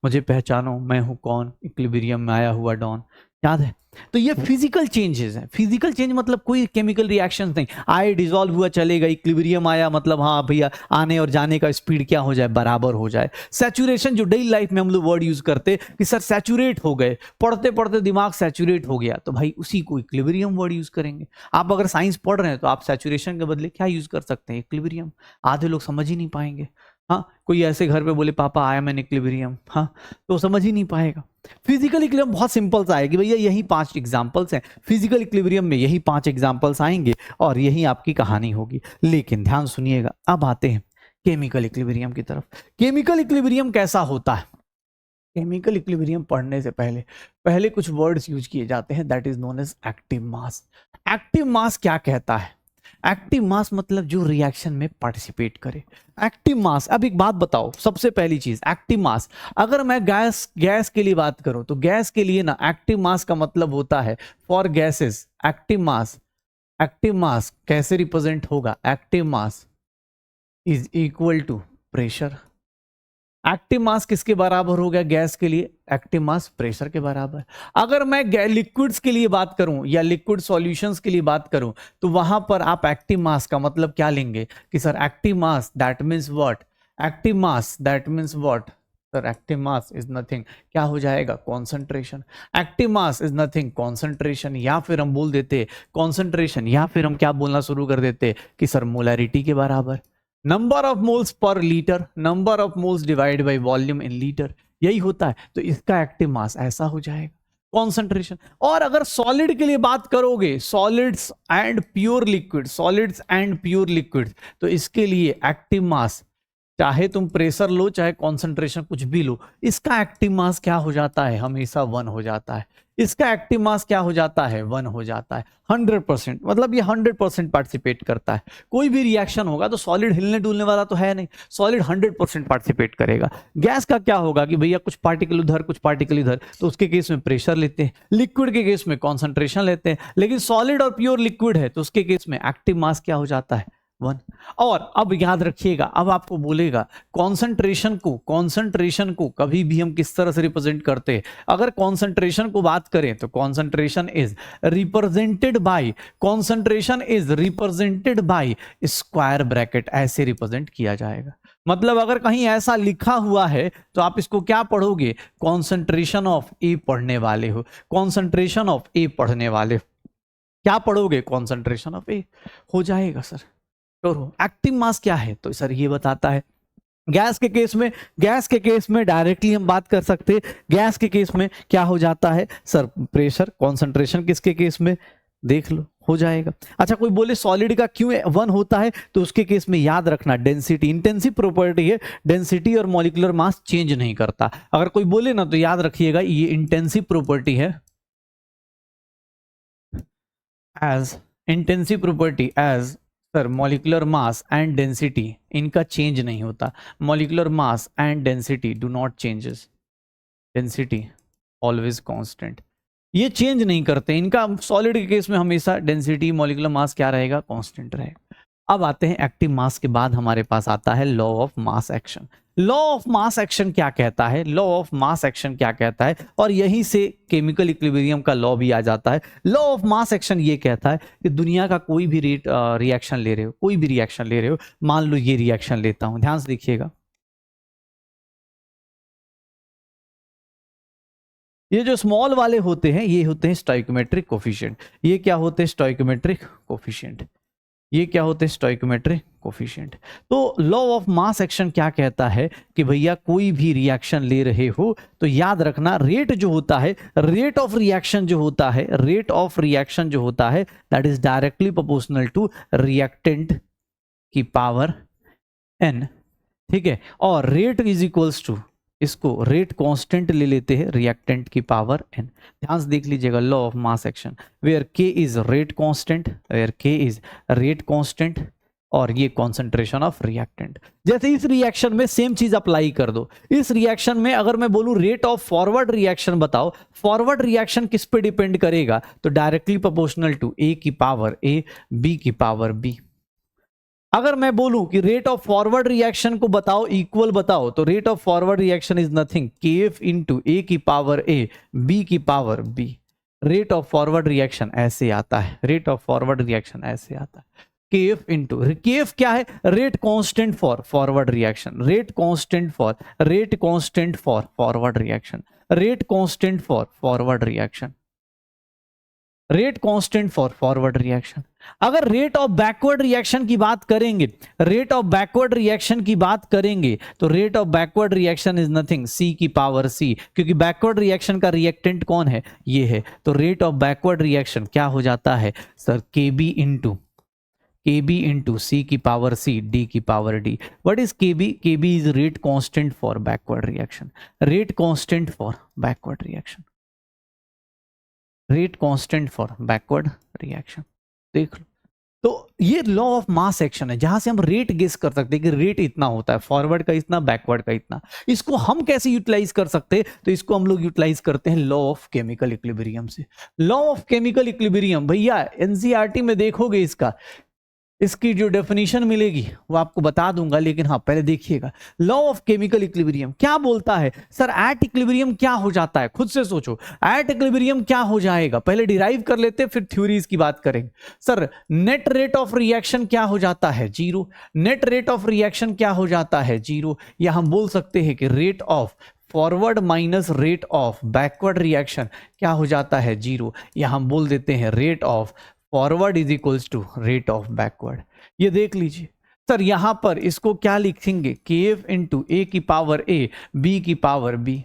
मुझे पहचानो, मैं हूं कौन? इक्विलिब्रियम में आया हुआ डॉन। याद है? तो ये फिजिकल चेंजेस हैं। फिजिकल चेंज मतलब कोई केमिकल रिएक्शंस नहीं, आए डिसॉल्व हुआ चलेगा, इक्विलिब्रियम आया मतलब हाँ भैया आने और जाने का स्पीड क्या हो जाए? बराबर हो जाए। सैचुरेशन जो डेली लाइफ में हम लोग वर्ड यूज करते कि सर सैचुरेट हो गए, पढ़ते पढ़ते दिमाग सैचुरेट हो गया, तो भाई उसी को इक्विलिब्रियम वर्ड यूज करेंगे। आप अगर साइंस पढ़ रहे हैं तो आप सैचुरेशन के बदले क्या यूज कर सकते हैं? इक्विलिब्रियम। आधे लोग समझ ही नहीं पाएंगे। कोई ऐसे घर पे बोले पापा आई एम एन इक्विलिब्रियम, तो समझ ही नहीं पाएगा। फिजिकल इक्विलिब्रियम बहुत सिंपल सा है कि भैया यही 5 एग्जांपल्स हैं, फिजिकल इक्विलिब्रियम में यही 5 एग्जांपल्स आएंगे और यही आपकी कहानी होगी। लेकिन ध्यान सुनिएगा, अब आते हैं केमिकल इक्विलिब्रियम की तरफ। केमिकल इक्विलिब्रियम कैसा होता है? केमिकल इक्विलिब्रियम पढ़ने से पहले कुछ वर्ड्स यूज किए जाते हैं, that is known as active mass. Active mass क्या कहता है? एक्टिव मास मतलब जो रिएक्शन में पार्टिसिपेट करे। एक्टिव मास, अब एक बात बताओ, सबसे पहली चीज एक्टिव मास। अगर मैं गैस के लिए बात करूं तो गैस के लिए ना एक्टिव मास का मतलब होता है फॉर गैसेस एक्टिव मास कैसे रिप्रेजेंट होगा? Active mass is equal to pressure. Active mass किसके बराबर हो गया गैस के लिए? एक्टिव मास प्रेशर के बराबर। अगर मैं लिक्विड्स के लिए बात करूं या लिक्विड सॉल्यूशंस के लिए बात करूं तो वहां पर आप एक्टिव मास का मतलब क्या लेंगे कि sir active mass that means what? Active mass that means what sir? Active mass is nothing, क्या हो जाएगा? Concentration. Active mass is nothing, concentration. या फिर हम बोल देते कॉन्सेंट्रेशन, या फिर हम क्या बोलना शुरू कर देते कि सर मोलैरिटी के बराबर। Number of moles per litre, number of moles divide by volume in litre, यही होता है। तो इसका एक्टिव मास ऐसा हो जाएगा कॉन्सेंट्रेशन। और अगर सॉलिड के लिए बात करोगे, solids and pure liquid, solids and pure liquid, तो इसके लिए एक्टिव मास चाहे तुम प्रेशर लो चाहे कॉन्सेंट्रेशन कुछ भी लो, इसका एक्टिव मास क्या हो जाता है? हमेशा 1 हो जाता है। इसका एक्टिव मास क्या हो जाता है? 1 हो जाता है। 100%, मतलब ये 100% पार्टिसिपेट करता है। कोई भी रिएक्शन होगा तो सॉलिड हिलने डुलने वाला तो है नहीं, सॉलिड 100% पार्टिसिपेट करेगा। गैस का क्या होगा कि भैया कुछ पार्टिकल उधर कुछ पार्टिकल इधर, तो उसके केस में प्रेशर लेते हैं, लिक्विड के केस में कॉन्सेंट्रेशन लेते हैं। लेकिन सॉलिड और प्योर लिक्विड है तो उसके केस में एक्टिव मास क्या हो जाता है? 1। और अब याद रखिएगा, अब आपको बोलेगा कॉन्सेंट्रेशन को कभी भी हम किस तरह से रिप्रेजेंट करते हैं। अगर कॉन्सेंट्रेशन को बात करें तो concentration is represented by square bracket, ऐसे रिप्रेजेंट किया जाएगा। मतलब अगर कहीं ऐसा लिखा हुआ है तो आप इसको क्या पढ़ोगे? कॉन्सेंट्रेशन ऑफ ए पढ़ने वाले हो, कॉन्सेंट्रेशन ऑफ ए पढ़ने वाले हो, क्या पढ़ोगे? कॉन्सेंट्रेशन ऑफ ए हो जाएगा सर। करो एक्टिव मास क्या है तो सर ये बताता है। गैस के केस में डायरेक्टली हम बात कर सकते हैं। गैस के केस में क्या हो जाता है सर? प्रेशर। कॉन्सेंट्रेशन किसके केस में? देख लो, हो जाएगा। अच्छा, कोई बोले सॉलिड का क्यों 1 होता है तो उसके केस में याद रखना डेंसिटी, इंटेंसिव प्रॉपर्टी है, डेंसिटी और मॉलिक्यूलर मास चेंज नहीं करता। अगर कोई बोले ना तो याद रखिएगा ये इंटेंसिव प्रॉपर्टी है, as intensive property as sir molecular mass and density इनका चेंज नहीं होता। Molecular mass and density do not changes, density always constant, ये चेंज नहीं करते इनका। सॉलिड के केस में हमेशा डेंसिटी मॉलिक्यूलर मास क्या रहेगा? कांस्टेंट रहेगा। अब आते हैं एक्टिव मास के बाद हमारे पास आता है law of mass action. Law of mass action क्या कहता है? लॉ ऑफ मास एक्शन क्या कहता है? और यहीं से केमिकल इक्विलिब्रियम का लॉ भी आ जाता है। लॉ ऑफ मास एक्शन ये कहता है कि दुनिया का कोई भी रिएक्शन ले रहे हो, कोई भी रिएक्शन ले रहे हो, मान लो ये रिएक्शन लेता हूं, ध्यान से देखिएगा। ये जो स्मॉल वाले होते हैं ये होते हैं स्टोइकोमेट्रिक कोफिशिएंट। ये क्या होते हैं? Stoichiometric coefficient. ये क्या होते हैं? Stoichiometric coefficient. तो लॉ ऑफ मास एक्शन क्या कहता है कि भैया कोई भी रिएक्शन ले रहे हो तो याद रखना रेट जो होता है, रेट ऑफ रिएक्शन जो होता है, रेट ऑफ रिएक्शन जो होता है that is directly proportional to reactant की पावर n, ठीक है। और रेट इज इक्वल्स टू, इसको रेट कांस्टेंट ले लेते हैं रिएक्टेंट की पावर n। ध्यान से देख लीजिएगा law of mass action, where k is rate constant, where k is rate constant और ये कॉन्सेंट्रेशन ऑफ रिएक्टेंट। जैसे इस रिएक्शन में सेम चीज अप्लाई कर दो। इस रिएक्शन में अगर मैं बोलूं रेट ऑफ फॉरवर्ड रिएक्शन बताओ, फॉरवर्ड रिएक्शन किस पे डिपेंड करेगा? तो डायरेक्टली प्रोपोर्शनल टू a की पावर a, b की पावर b। अगर मैं बोलूं कि रेट ऑफ फॉरवर्ड रिएक्शन को बताओ, इक्वल बताओ, तो rate of forward reaction is nothing kf into A की पावर a, b की power b। Rate of forward reaction ऐसे आता है, रेट ऑफ फॉरवर्ड रिएक्शन ऐसे आता है, kf इंटू, kf क्या है? Rate constant for forward reaction, rate constant for forward reaction, rate constant for forward reaction, rate constant for forward reaction. अगर रेट ऑफ बैकवर्ड रिएक्शन की बात करेंगे, रेट ऑफ बैकवर्ड रिएक्शन की बात करेंगे तो rate of backward reaction is nothing c की पावर c, क्योंकि बैकवर्ड रिएक्शन का रिएक्टेंट कौन है? ये है। तो रेट ऑफ बैकवर्ड रिएक्शन क्या हो जाता है सर? kb इंटू c की पावर c, d की power d। What is kb? kb is rate constant for backward reaction, rate constant for backward reaction, rate constant for backward reaction. देख लो, तो ये लॉ ऑफ मास एक्शन है जहां से हम रेट गेस कर सकते हैं कि रेट इतना होता है, फॉरवर्ड का इतना, बैकवर्ड का इतना। इसको हम कैसे यूटिलाइज कर सकते हैं? तो इसको हम लोग यूटिलाइज करते हैं लॉ ऑफ केमिकल इक्विलिब्रियम से। लॉ ऑफ केमिकल इक्विलिब्रियम भैया एनसीईआरटी में देखोगे इसका, इसकी जो डेफिनेशन मिलेगी वो आपको बता दूंगा, लेकिन हाँ पहले देखिएगा लॉ ऑफ केमिकल इक्विलिब्रियम क्या बोलता है। सर एट इक्विलिब्रियम क्या हो जाता है, खुद से सोचो, एट इक्विलिब्रियम क्या हो जाएगा, पहले डिराइव कर लेते फिर थ्योरीज की बात करेंगे। Sir net rate of reaction क्या हो जाता है, zero. Net rate of reaction क्या हो जाता है, जीरो। या हम बोल सकते हैं कि rate of forward minus rate of backward reaction क्या हो जाता है, जीरो। या हम बोल देते हैं rate of forward is equals to rate of backward. ये देख लीजिए सर, यहां पर इसको क्या लिखेंगे, के एफ इंटू ए की पावर ए बी की पावर बी।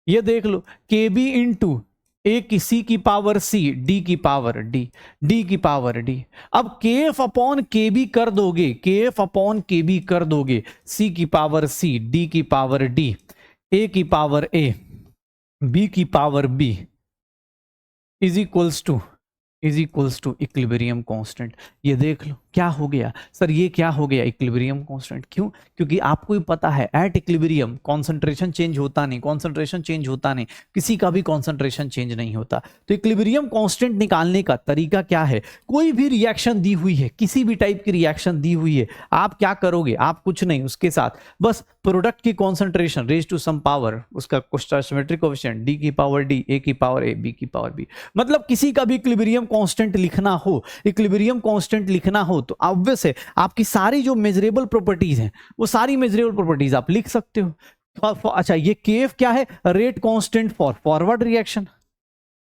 ये देख लो के बी इंटू ए की सी की पावर सी डी की पावर डी, डी की पावर डी। अब के एफ अपॉन के बी कर दोगे, के एफ अपॉन के बी कर दोगे, सी की पावर सी डी की पावर डी, ए की पावर ए बी की power B is equals to equilibrium constant. ये देख लो क्या हो गया सर, ये क्या हो गया, इक्विलिब्रियम कांस्टेंट। क्यों? क्योंकि आपको ही पता है एट इक्विलिब्रियम कॉन्सेंट्रेशन चेंज होता नहीं, कॉन्सेंट्रेशन चेंज होता नहीं, किसी का भी कॉन्सेंट्रेशन चेंज नहीं होता। तो इक्विलिब्रियम कांस्टेंट निकालने का तरीका क्या है, कोई भी रिएक्शन दी हुई है, किसी भी टाइप की रिएक्शन दी हुई है, आप क्या करोगे, आप कुछ नहीं, उसके साथ बस प्रोडक्ट की concentration raise to some power, उसका स्टोइचोमेट्रिक कोएफिशिएंट डी की पावर डी, ए की पावर ए, बी की पावर बी। मतलब किसी का भी इक्विलिब्रियम कांस्टेंट लिखना हो, इक्विलिब्रियम कांस्टेंट लिखना हो तो ऑब्वियस है आपकी सारी जो मेजरेबल प्रॉपर्टीज हैं वो सारी मेजरेबल प्रॉपर्टीज आप लिख सकते हो। अच्छा ये केएफ क्या है, rate constant for forward reaction.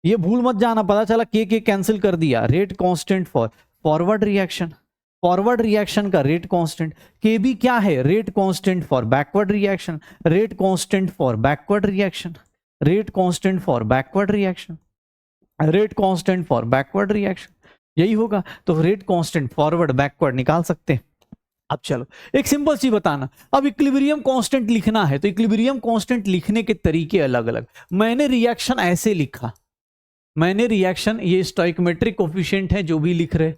ये भूल मत जाना, पता चला के कैंसिल कर दिया, rate constant for forward reaction, forward reaction का रेट कांस्टेंट। के बी क्या है, rate constant for backward reaction, rate constant for backward reaction, rate constant for backward reaction, rate constant for backward reaction, यही होगा। तो रेट कांस्टेंट फॉरवर्ड बैकवर्ड निकाल सकते हैं। अब चलो एक सिंपल चीज बताना, अब इक्विलिब्रियम कांस्टेंट लिखना है तो इक्विलिब्रियम कांस्टेंट लिखने के तरीके अलग अलग। मैंने रिएक्शन ऐसे लिखा, मैंने रिएक्शन, ये स्टोइकोमेट्रिक कोएफिशिएंट है जो भी लिख रहे।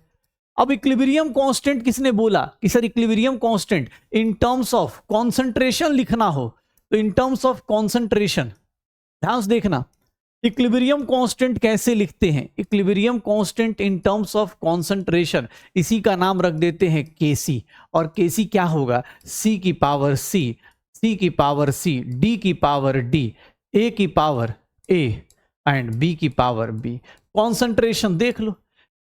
अब इक्विलिब्रियम कांस्टेंट किसने बोला कि sir equilibrium constant in terms of concentration लिखना हो तो इन टर्म्स ऑफ कॉन्सेंट्रेशन, ध्यान से देखना इक्विलिब्रियम कांस्टेंट कैसे लिखते हैं, equilibrium constant in terms of concentration, इसी का नाम रख देते हैं केसी। और केसी क्या होगा, सी की पावर सी, सी की पावर सी, डी की पावर डी, ए की पावर ए एंड बी की पावर बी। कॉन्सेंट्रेशन देख लो,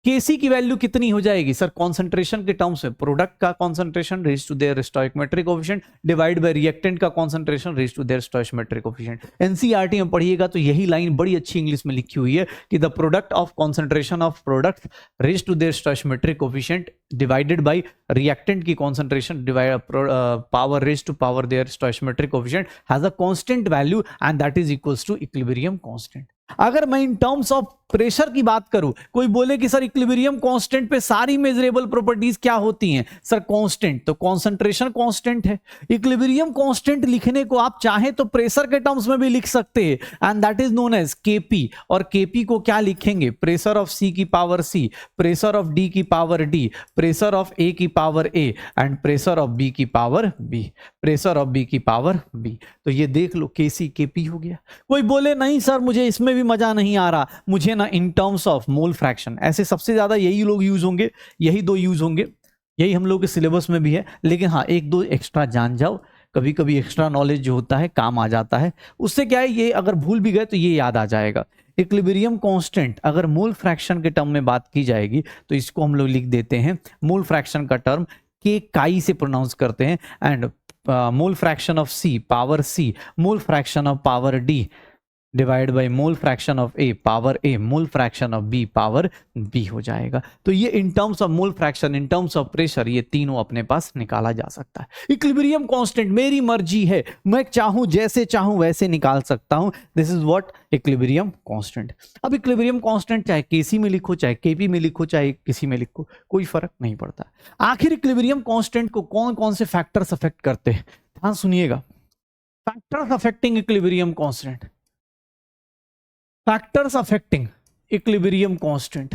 केसी की वैल्यू कितनी हो जाएगी सर, कॉन्सेंट्रेशन के टर्म्स में प्रोडक्ट का concentration raise to their stoichiometric coefficient divide by reactant का concentration raise to their stoichiometric coefficient. NCERT में पढ़िएगा तो यही लाइन बड़ी अच्छी इंग्लिश में लिखी हुई है कि the product of concentration of product raise to their stoichiometric coefficient divided by reactant की concentration divide power raise to power their stoichiometric coefficient has a constant value and that is equals to equilibrium constant. अगर मैं इन टर्म्स ऑफ प्रेशर की बात करूं, कोई बोले कि सर इक्विलिब्रियम कांस्टेंट पे सारी मेजरेबल प्रॉपर्टीज क्या होती हैं, सर कांस्टेंट, तो कंसंट्रेशन कांस्टेंट है। इक्विलिब्रियम कांस्टेंट लिखने को आप चाहें तो प्रेशर के टर्म्स में भी लिख सकते हैं and that is known as KP. और केपी को क्या लिखेंगे, प्रेशर ऑफ सी की power C, pressure of D की power D, pressure of A की power A and pressure of B की power B, pressure of B की पावर बी। तो ये देख लो केसी केपी हो गया। कोई बोले नहीं सर मुझे इसमें भी मजा नहीं आ रहा, मुझे ना इन टर्म्स ऑफ मोल फ्रैक्शन, ऐसे सबसे ज्यादा यही लोग यूज होंगे, यही दो यूज होंगे, यही हम लोग के सिलेबस में भी है। लेकिन हाँ एक दो एक्स्ट्रा जान जाओ, कभी कभी एक्स्ट्रा नॉलेज जो होता है काम आ जाता है, उससे क्या है ये अगर भूल भी गए तो ये याद आ जाएगा। इक्विलिब्रियम कांस्टेंट अगर मोल फ्रैक्शन के टर्म में बात की जाएगी तो इसको हम लोग लिख देते हैं, मोल फ्रैक्शन का टर्म के काई से प्रोनाउंस करते हैं and mole fraction of C power C, mole fraction of power D divide by mole fraction of A power A, mole fraction of B power B हो जाएगा। तो ये in terms of mole fraction, in terms of pressure, ये तीनों अपने पास निकाला जा सकता है। इक्विलिब्रियम कांस्टेंट मेरी मर्जी है, मैं चाहूं जैसे चाहूं वैसे निकाल सकता हूं, this is what equilibrium constant. अब इक्विलिब्रियम कांस्टेंट चाहे केसी में लिखो, चाहे केपी में लिखो, चाहे किसी में लिखो, कोई फर्क नहीं पड़ता। आखिर इक्विलिब्रियम कांस्टेंट को कौन कौन से फैक्टर्स अफेक्ट करते हैं, ध्यान सुनिएगा। Factors affecting equilibrium constant, factors affecting equilibrium constant.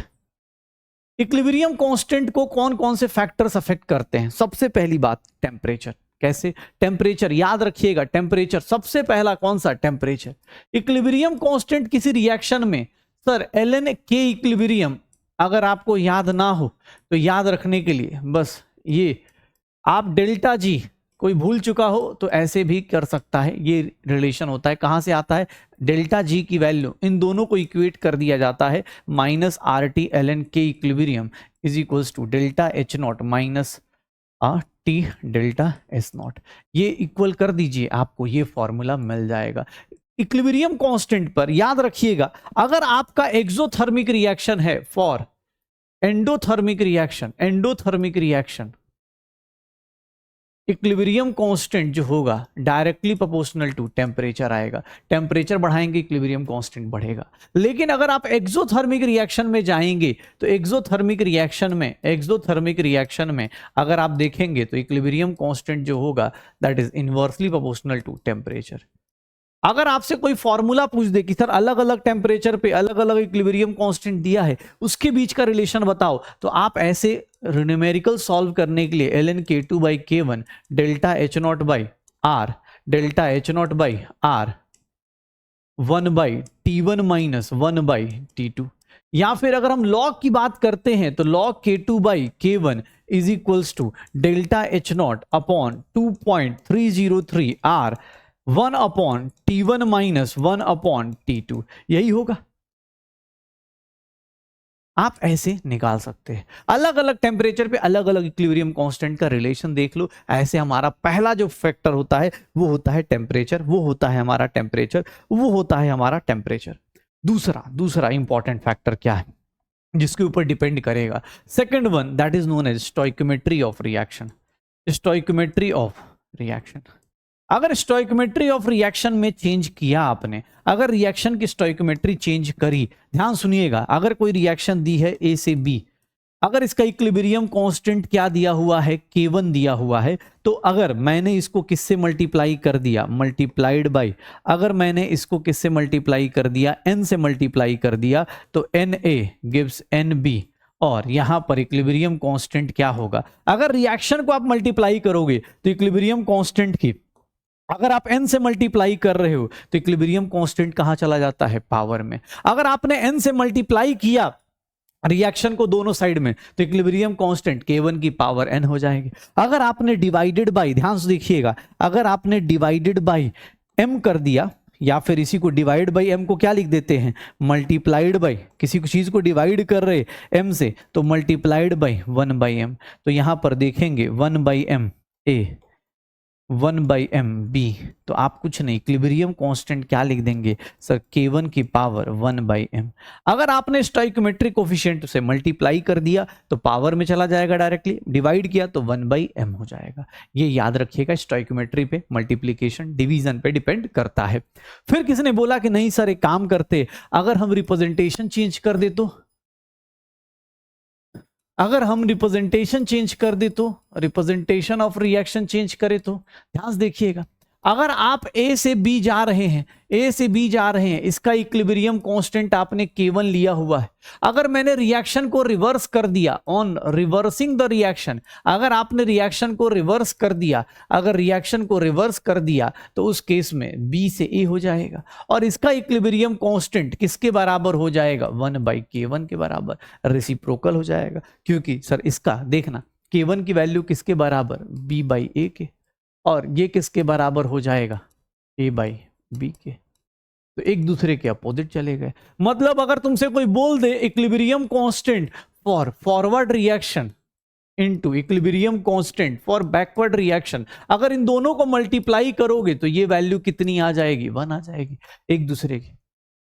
Equilibrium constant को कौन कौन से फैक्टर्स अफेक्ट करते हैं? सबसे पहली बात टेम्परेचर। कैसे? टेम्परेचर, याद रखिएगा टेम्परेचर सबसे पहला, कौन सा? टेम्परेचर। इक्विलिब्रियम कांस्टेंट किसी रिएक्शन में, सर ln के इक्विलिब्रियम अगर आपको याद ना हो तो याद रखने के लिए बस ये, आप डेल्टा जी कोई भूल चुका हो तो ऐसे भी कर सकता है। ये रिलेशन होता है, कहां से आता है, डेल्टा जी की वैल्यू इन दोनों को इक्वेट कर दिया जाता है, minus R T L N K equilibrium is equals to delta H not minus T delta S not. ये इक्वल कर दीजिए, आपको ये फॉर्मूला मिल जाएगा। इक्विलिब्रियम कांस्टेंट पर याद रखिएगा, अगर आपका एक्सोथर्मिक रिएक्शन है for endothermic reaction, equilibrium constant जो होगा डायरेक्टली प्रोपोर्शनल टू टेम्परेचर आएगा। टेम्परेचर बढ़ाएंगे इक्विलिब्रियम कांस्टेंट बढ़ेगा। लेकिन अगर आप एक्सोथर्मिक रिएक्शन में जाएंगे तो एक्सोथर्मिक रिएक्शन में अगर आप देखेंगे तो इक्विलिब्रियम कांस्टेंट जो होगा that is inversely proportional to temperature. अगर आपसे कोई फॉर्मूला पूछ दे कि सर अलग अलग टेम्परेचर पे अलग अलग इक्विलिब्रियम कांस्टेंट दिया है, उसके बीच का रिलेशन बताओ, तो आप ऐसे न्यूमेरिकल सॉल्व करने के लिए ln k2 by k1 delta H not by R 1 by t1 minus 1 by t2, या फिर अगर हम लॉग की बात करते हैं तो log k2 by k1 is equals to delta H not upon 2.303 r 1 upon t1 minus 1 upon t2, यही होगा। आप ऐसे निकाल सकते हैं, अलग अलग टेम्परेचर पे अलग अलग इक्विलिब्रियम कांस्टेंट का रिलेशन देख लो। ऐसे हमारा पहला जो फैक्टर होता है वो होता है टेम्परेचर, वो होता है हमारा टेम्परेचर। दूसरा इंपॉर्टेंट फैक्टर क्या है जिसके ऊपर डिपेंड करेगा, second one that is known as stoichiometry of reaction. अगर स्टोइकोमेट्री ऑफ रिएक्शन में चेंज किया आपने, अगर रिएक्शन की स्टोइकोमेट्री चेंज करी, ध्यान सुनिएगा, अगर कोई रिएक्शन दी है ए से बी, अगर इसका इक्विलिब्रियम कांस्टेंट क्या दिया हुआ है, K1 दिया हुआ है, तो अगर मैंने इसको किससे मल्टीप्लाई कर दिया, मल्टीप्लाइड बाय, अगर मैंने इसको किससे मल्टीप्लाई कर दिया, n से मल्टीप्लाई कर दिया, तो Na गिव्स Nb, और यहां पर इक्विलिब्रियम कांस्टेंट क्या होगा, अगर रिएक्शन को आप मल्टीप्लाई करोगे तो इक्विलिब्रियम कांस्टेंट की अगर आप n से मल्टीप्लाई कर रहे हो तो इक्विलिब्रियम कांस्टेंट कहां चला जाता है, पावर में। अगर आपने n से मल्टीप्लाई किया रिएक्शन को दोनों साइड में तो इक्विलिब्रियम कांस्टेंट K1 की पावर n हो जाएगी। अगर आपने डिवाइडेड बाय, ध्यान से देखिएगा, अगर आपने डिवाइडेड बाय m कर दिया, या फिर इसी को डिवाइड बाय m को क्या लिख देते हैं, मल्टीप्लाइड बाय, किसी चीज को डिवाइड कर रहे m से तो मल्टीप्लाइड बाय 1 बाय m, तो यहां पर देखेंगे 1 by m a 1 by M B, तो आप कुछ नहीं, इक्विलिब्रियम कांस्टेंट क्या लिख देंगे सर, K1 की पावर 1 बाई एम। अगर आपने स्टोइकोमेट्रिक कोफिशिएंट से मल्टीप्लाई कर दिया तो पावर में चला जाएगा डायरेक्टली, डिवाइड किया तो 1 बाई एम हो जाएगा। ये याद रखिएगा, स्टोइकोमेट्री पे मल्टीप्लीकेशन डिवीजन पे डिपेंड करता है। फिर किसने बोला कि नहीं सर एक काम करते, अगर हम रिप्रेजेंटेशन चेंज कर दे तो, अगर हम रिप्रेजेंटेशन चेंज कर दे तो, रिप्रेजेंटेशन ऑफ रिएक्शन चेंज करे तो, ध्यान से देखिएगा, अगर आप ए से बी जा रहे हैं, इसका इक्विलिब्रियम कांस्टेंट आपने K1 लिया हुआ है। अगर मैंने रिएक्शन को रिवर्स कर दिया, ऑन रिवर्सिंग द रिएक्शन, अगर आपने रिएक्शन को रिवर्स कर दिया, तो उस केस में B से A हो जाएगा और इसका इक्विलिब्रियम कांस्टेंट किसके बराबर हो जाएगा, 1 बाई K1 के बराबर, रेसिप्रोकल हो जाएगा। क्योंकि सर इसका देखना, K1 की वैल्यू किसके बराबर, B बाई A के, और ये किसके बराबर हो जाएगा, A बाई B के, तो एक दूसरे के अपोजिट चले गए। मतलब अगर तुमसे कोई बोल दे equilibrium constant for forward reaction into equilibrium constant for backward reaction, अगर इन दोनों को मल्टीप्लाई करोगे तो ये वैल्यू कितनी आ जाएगी, 1 आ जाएगी, एक दूसरे की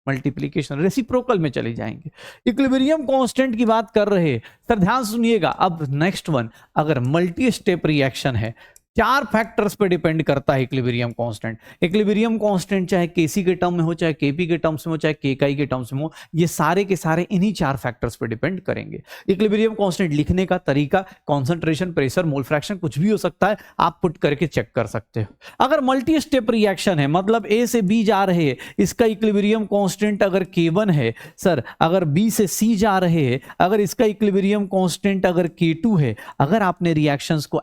मल्टीप्लीकेशन रेसिप्रोकल में चले जाएंगे। इक्विलिब्रियम कांस्टेंट की बात कर रहे हैं सर, ध्यान सुनिएगा। अब नेक्स्ट वन, अगर मल्टी स्टेप रिएक्शन है, 4 फैक्टर्स पे डिपेंड करता है इक्विलिब्रियम कांस्टेंट। इक्विलिब्रियम कांस्टेंट चाहे Kc के टर्म में हो, चाहे Kp के टर्म्स में हो, चाहे Kki के टर्म्स में हो, ये सारे के सारे इन्हीं 4 फैक्टर्स पे डिपेंड करेंगे। इक्विलिब्रियम कांस्टेंट लिखने का तरीका, कंसंट्रेशन, प्रेशर, मोल फ्रैक्शन कुछ भी हो सकता है, आप पुट करके चेक कर सकते हो। अगर मल्टी स्टेप रिएक्शन है, मतलब A से B जा रहे हैं, इसका इक्विलिब्रियम कांस्टेंट अगर K1 है सर, अगर B से C जा रहे हैं, अगर इसका इक्विलिब्रियम कांस्टेंट अगर K2 है, अगर आपने रिएक्शंस को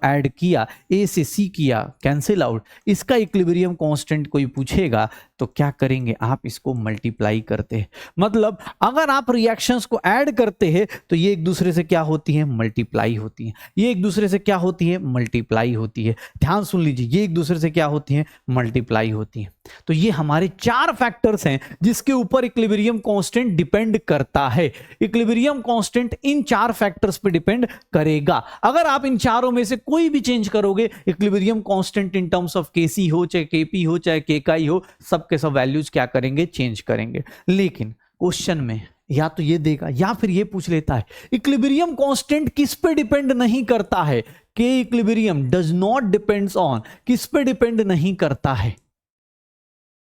ऐड किया, A से C किया, कैंसिल आउट, इसका इक्विलिब्रियम कांस्टेंट कोई पूछेगा तो क्या करेंगे, आप इसको मल्टीप्लाई करते हैं। मतलब अगर आप रिएक्शंस को ऐड करते हैं तो ये एक दूसरे से क्या होती है, मल्टीप्लाई होती है। ये एक दूसरे से क्या होती है, मल्टीप्लाई होती है। ध्यान सुन लीजिए, ये एक दूसरे से क्या होती है, मल्टीप्लाई होती है। तो ये हमारे 4 फैक्टर्स हैं जिसके ऊपर इक्विलिब्रियम कांस्टेंट डिपेंड करता है। इक्विलिब्रियम कांस्टेंट इन 4 फैक्टर्स पे डिपेंड करेगा। अगर आप इन चारों में से कोई भी चेंज करोगे, equilibrium constant in terms of KC हो, चाहे केपी हो, चाहे केकाई हो, सब के सब वैल्यूज क्या करेंगे, चेंज करेंगे। लेकिन क्वेश्चन में या तो ये देगा या फिर ये पूछ लेता है इक्विलिब्रियम कांस्टेंट किस पे डिपेंड नहीं करता है। के equilibrium does not depends on, किस पे डिपेंड नहीं करता है,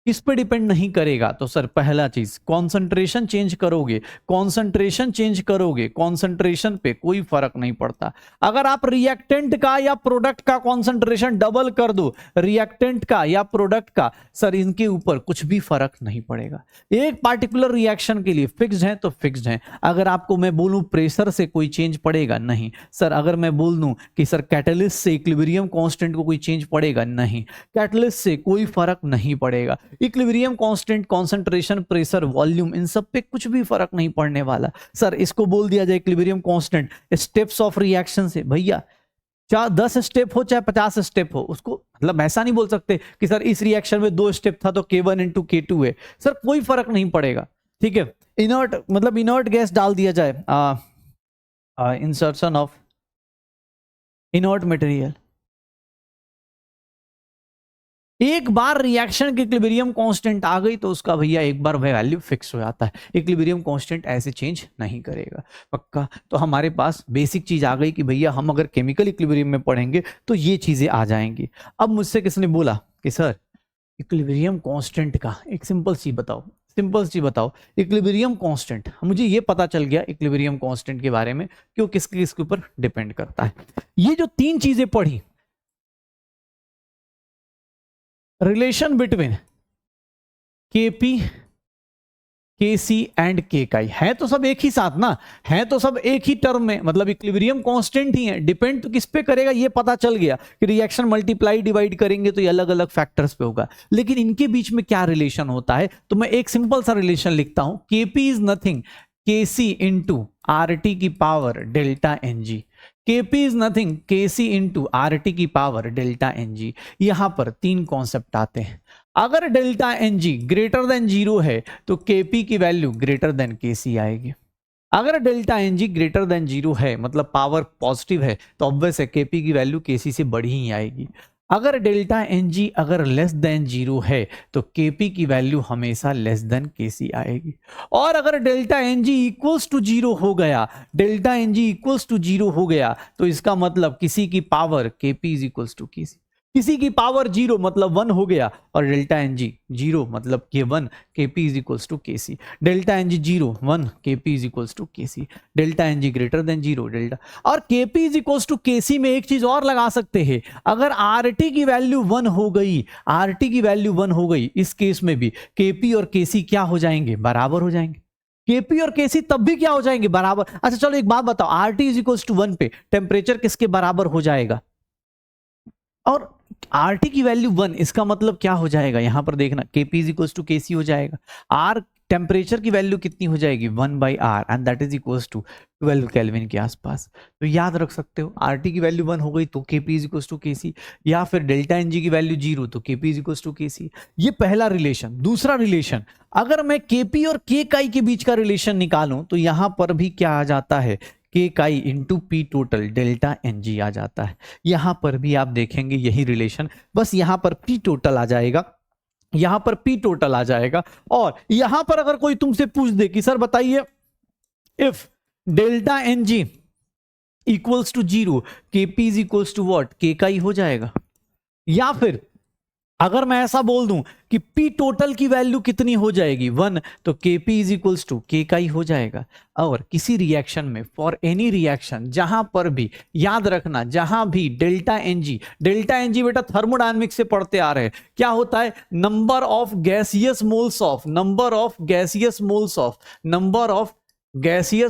किस पे डिपेंड नहीं करेगा। तो सर पहला चीज कॉन्सेंट्रेशन चेंज करोगे, कॉन्सेंट्रेशन चेंज करोगे, कॉन्सेंट्रेशन पे कोई फर्क नहीं पड़ता। अगर आप रिएक्टेंट का या प्रोडक्ट का कॉन्सेंट्रेशन डबल कर दो, रिएक्टेंट का या प्रोडक्ट का, सर इनके ऊपर कुछ भी फर्क नहीं पड़ेगा। एक पार्टिकुलर रिएक्शन के लिए फिक्स्ड है तो फिक्स्ड है। अगर आपको मैं बोलूं प्रेशर से कोई चेंज पड़ेगा, नहीं। सर अगर मैं बोल दूं कि सर कैटलिस्ट से इक्विलिब्रियम कांस्टेंट को कोई चेंज पड़ेगा, नहीं। कैटलिस्ट से कोई फर्क नहीं पड़ेगा। Equilibrium constant, concentration, pressure, volume, इन सब पे कुछ भी फर्क नहीं पड़ने वाला। सर इसको बोल दिया जाए equilibrium constant steps of reaction से, भैया चाहे 10 स्टेप हो चाहे 50 स्टेप हो, उसको मतलब ऐसा नहीं बोल सकते कि सर इस रिएक्शन में 2 स्टेप था तो K1 इंटू K2 है। सर कोई फर्क नहीं पड़ेगा, ठीक है। इनर्ट मतलब इनर्ट गैस डाल दिया जाए, इंसर्शन ऑफ इनर्ट मटेरियल, एक बार रिएक्शन की इक्विलिब्रियम कांस्टेंट आ गई तो उसका भैया एक बार वैल्यू फिक्स हो जाता है। इक्विलिब्रियम कांस्टेंट ऐसे चेंज नहीं करेगा, पक्का। तो हमारे पास बेसिक चीज आ गई कि भैया हम अगर केमिकल इक्विलिब्रियम में पढ़ेंगे तो ये चीजें आ जाएंगी। अब मुझसे किसने बोला कि सर इक्विलिब्रियम कांस्टेंट का एक सिंपल चीज बताओ, सिंपल चीज बताओ इक्विलिब्रियम कांस्टेंट। मुझे ये पता चल गया इक्विलिब्रियम कांस्टेंट के बारे में कि वो किसके किसके ऊपर डिपेंड करता है। ये जो 3 चीजें पढ़ी, relation between KP, KC and K chi, है तो सब एक ही साथ ना, है तो सब एक ही टर्म में, मतलब इक्विलिब्रियम कांस्टेंट ही है। डिपेंड तो किस पे करेगा ये पता चल गया कि रिएक्शन मल्टीप्लाई डिवाइड करेंगे तो ये अलग अलग फैक्टर्स पे होगा। लेकिन इनके बीच में क्या रिलेशन होता है, तो मैं एक सिंपल सा रिलेशन लिखता हूं, KP is nothing KC into RT की power delta NG. KP is nothing KC into RT की पावर डेल्टा एनजी। यहां पर 3 कॉन्सेप्ट आते हैं। अगर डेल्टा एनजी ग्रेटर देन 0 है तो केपी की वैल्यू ग्रेटर देन केसी आएगी। अगर डेल्टा एनजी ग्रेटर देन 0 है मतलब पावर पॉजिटिव है तो ऑब्वियस है केपी की वैल्यू केसी से बड़ी ही आएगी। अगर डेल्टा एनजी अगर लेस देन 0 है तो केपी की वैल्यू हमेशा लेस देन केसी आएगी। और अगर डेल्टा एनजी इक्वल्स टू 0 हो गया, डेल्टा एनजी इक्वल्स टू 0 हो गया तो इसका मतलब किसी की power KP is equals to KC. किसी की पावर 0 मतलब 1 हो गया और डेल्टा एनजी 0 मतलब K1 KP is equals to KC. Delta NG 0 1 KP is equals to KC. Delta NG greater than 0 delta, और KP is equals to KC में एक चीज और लगा सकते हैं, अगर आरटी की वैल्यू 1 हो गई, आरटी की वैल्यू 1 हो गई, इस केस में भी केपी और केसी क्या हो जाएंगे, बराबर हो जाएंगे। केपी और केसी तब भी क्या हो जाएंगे, बराबर। अच्छा चलो एक बात बताओ, आरटी इज इक्वल्स टू 1 पे टेम्परेचर किसके बराबर हो जाएगा, और आरटी की वैल्यू 1, इसका मतलब क्या हो जाएगा, यहां पर देखना केपी इज इक्वल्स टू केसी हो जाएगा। आर टेम्परेचर की वैल्यू कितनी हो जाएगी 1/r and that is equals to 12 kelvin के आसपास। तो याद रख सकते हो आरटी की वैल्यू 1 हो गई तो केपी इज इक्वल्स टू केसी, या फिर डेल्टा एनजी की वैल्यू 0 तो केपी इज इक्वल्स टू केसी। ये पहला रिलेशन। दूसरा रिलेशन, अगर मैं केपी और के काई के बीच का रिलेशन निकालूं तो यहां पर भी क्या आ जाता है, K chi into P total delta NG आ जाता है। यहां पर भी आप देखेंगे यही रिलेशन, बस यहां पर पी टोटल आ जाएगा, यहां पर पी टोटल आ जाएगा। और यहां पर अगर कोई तुमसे पूछ दे कि सर बताइए if delta NG equals to 0 KP is equals to what, के काई हो जाएगा। या फिर अगर मैं ऐसा बोल दूं कि P टोटल की वैल्यू कितनी हो जाएगी 1 तो Kp इज इक्वल्स टू के काई हो जाएगा। और किसी रिएक्शन में फॉर एनी रिएक्शन जहां पर भी याद रखना, जहां भी डेल्टा एनजी बेटा थर्मोडायनेमिक्स से पढ़ते आ रहे हैं, क्या होता है, number of gaseous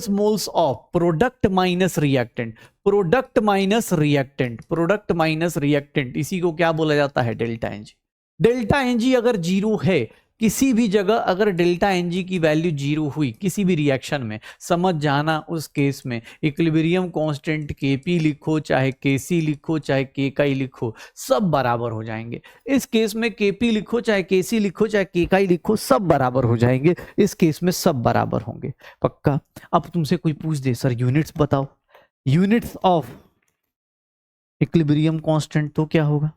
moles of product minus reactant, इसी को क्या बोला जाता है, डेल्टा एनजी। डेल्टा एनजी अगर 0 है किसी भी जगह अगर डेल्टा एन जी की वैल्यू 0 हुई किसी भी रिएक्शन में, समझ जाना उस केस में इक्विलिब्रियम कांस्टेंट Kp लिखो चाहे Kc लिखो चाहे Kki लिखो, सब बराबर हो जाएंगे। इस केस में Kp लिखो चाहे Kc लिखो चाहे Kki लिखो, सब बराबर हो जाएंगे। इस केस में सब बराबर होंगे, पक्का। अब तुमसे कोई पूछ दे सर यूनिट्स बताओ, यूनिट्स ऑफ इक्विलिब्रियम कांस्टेंट, तो क्या होगा?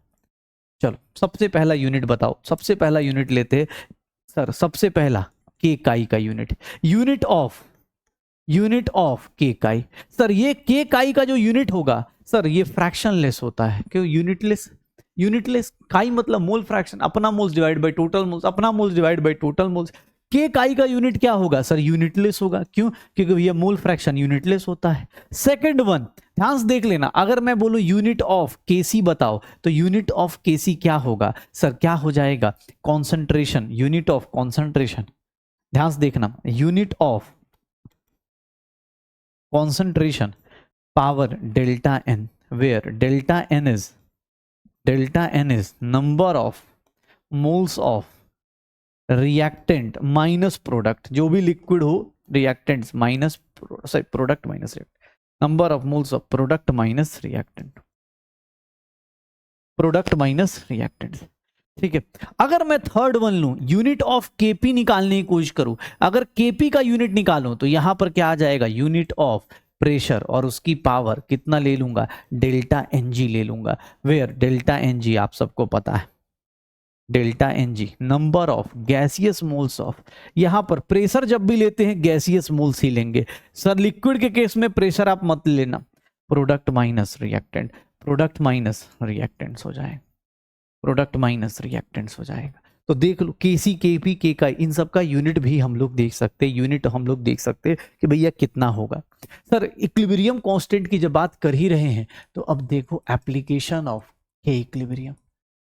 चलो सबसे पहला यूनिट बताओ, सबसे पहला यूनिट लेते हैं सर, सबसे पहला Kki का unit, unit of Kki। Sir ये Kki का जो यूनिट होगा सर ये फ्रैक्शनलेस होता है, क्यों? यूनिटलेस काई मतलब मोल फ्रैक्शन, अपना moles divide by total moles, अपना moles divide by total moles. Kki का यूनिट क्या होगा सर? यूनिटलेस होगा, क्यों? क्योंकि ये मोल फ्रैक्शन यूनिटलेस होता है। सेकंड वन ध्यान से देख लेना, अगर मैं बोलूं यूनिट ऑफ Kc बताओ, तो यूनिट ऑफ Kc क्या होगा सर? क्या हो जाएगा? Concentration, unit of concentration. ध्यान से देखना, unit of concentration power delta N, where delta N is number of moles of reactant minus product, जो भी लिक्विड हो reactants minus product minus reactant, number of moles of product minus reactant, product minus reactants. ठीक है, अगर मैं थर्ड वन लूं, यूनिट ऑफ Kp निकालने की कोशिश करूं, अगर Kp का यूनिट निकालूं तो यहां पर क्या आ जाएगा? यूनिट ऑफ प्रेशर, और उसकी पावर कितना ले लूंगा? डेल्टा Ng ले लूंगा, वेयर डेल्टा Ng आप सबको पता है, delta Ng number of gaseous moles of, यहां पर प्रेशर जब भी लेते हैं गैसियस मोल्स ही लेंगे सर, लिक्विड के केस में प्रेशर आप मत लेना, product minus reactant, product minus reactants हो जाएगा, प्रोडक्ट माइनस रिएक्टेंट्स हो जाएगा। तो देख लो Kc Kp Kki इन सब का यूनिट भी हम लोग देख सकते हैं, यूनिट हम लोग देख सकते हैं कि भैया कितना होगा। सर इक्विलिब्रियम कांस्टेंट की जब बात कर ही रहे हैं तो अब देखो application of K equilibrium,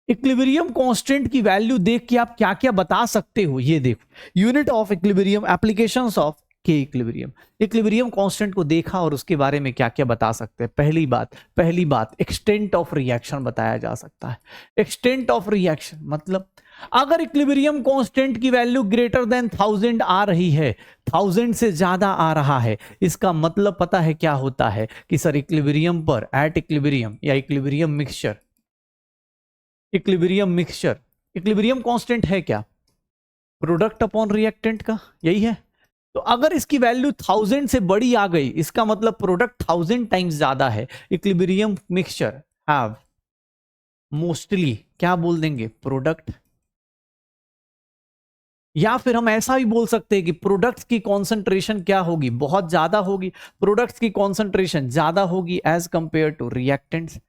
equilibrium constant की वैल्यू देख के आप क्या क्या बता सकते हो, ये देखो unit of equilibrium, applications of K equilibrium, equilibrium constant को देखा और उसके बारे में क्या क्या बता सकते हैं। पहली बात एक्सटेंट ऑफ रिएक्शन बताया जा सकता है। एक्सटेंट ऑफ रिएक्शन मतलब अगर इक्विलिब्रियम कांस्टेंट की वैल्यू ग्रेटर देन 1000 आ रही है, 1000 से ज्यादा आ रहा है, इसका मतलब पता है क्या होता है कि सर इक्विलिब्रियम पर, एट इक्विलिब्रियम या इक्विलिब्रियम मिक्सचर, इक्विलिब्रियम कांस्टेंट है क्या? प्रोडक्ट अपॉन रिएक्टेंट का, यही है। तो अगर इसकी वैल्यू 1000 से बड़ी आ गई, इसका मतलब प्रोडक्ट 1000 टाइम्स ज्यादा है। इक्विलिब्रियम मिक्सचर हैव मोस्टली क्या बोल देंगे? प्रोडक्ट, या फिर हम ऐसा भी बोल सकते हैं कि प्रोडक्ट्स की कॉन्सेंट्रेशन क्या होगी? बहुत ज्यादा होगी, प्रोडक्ट्स की कॉन्सेंट्रेशन ज्यादा होगी एज कंपेयर टू रिएक्टेंट्स।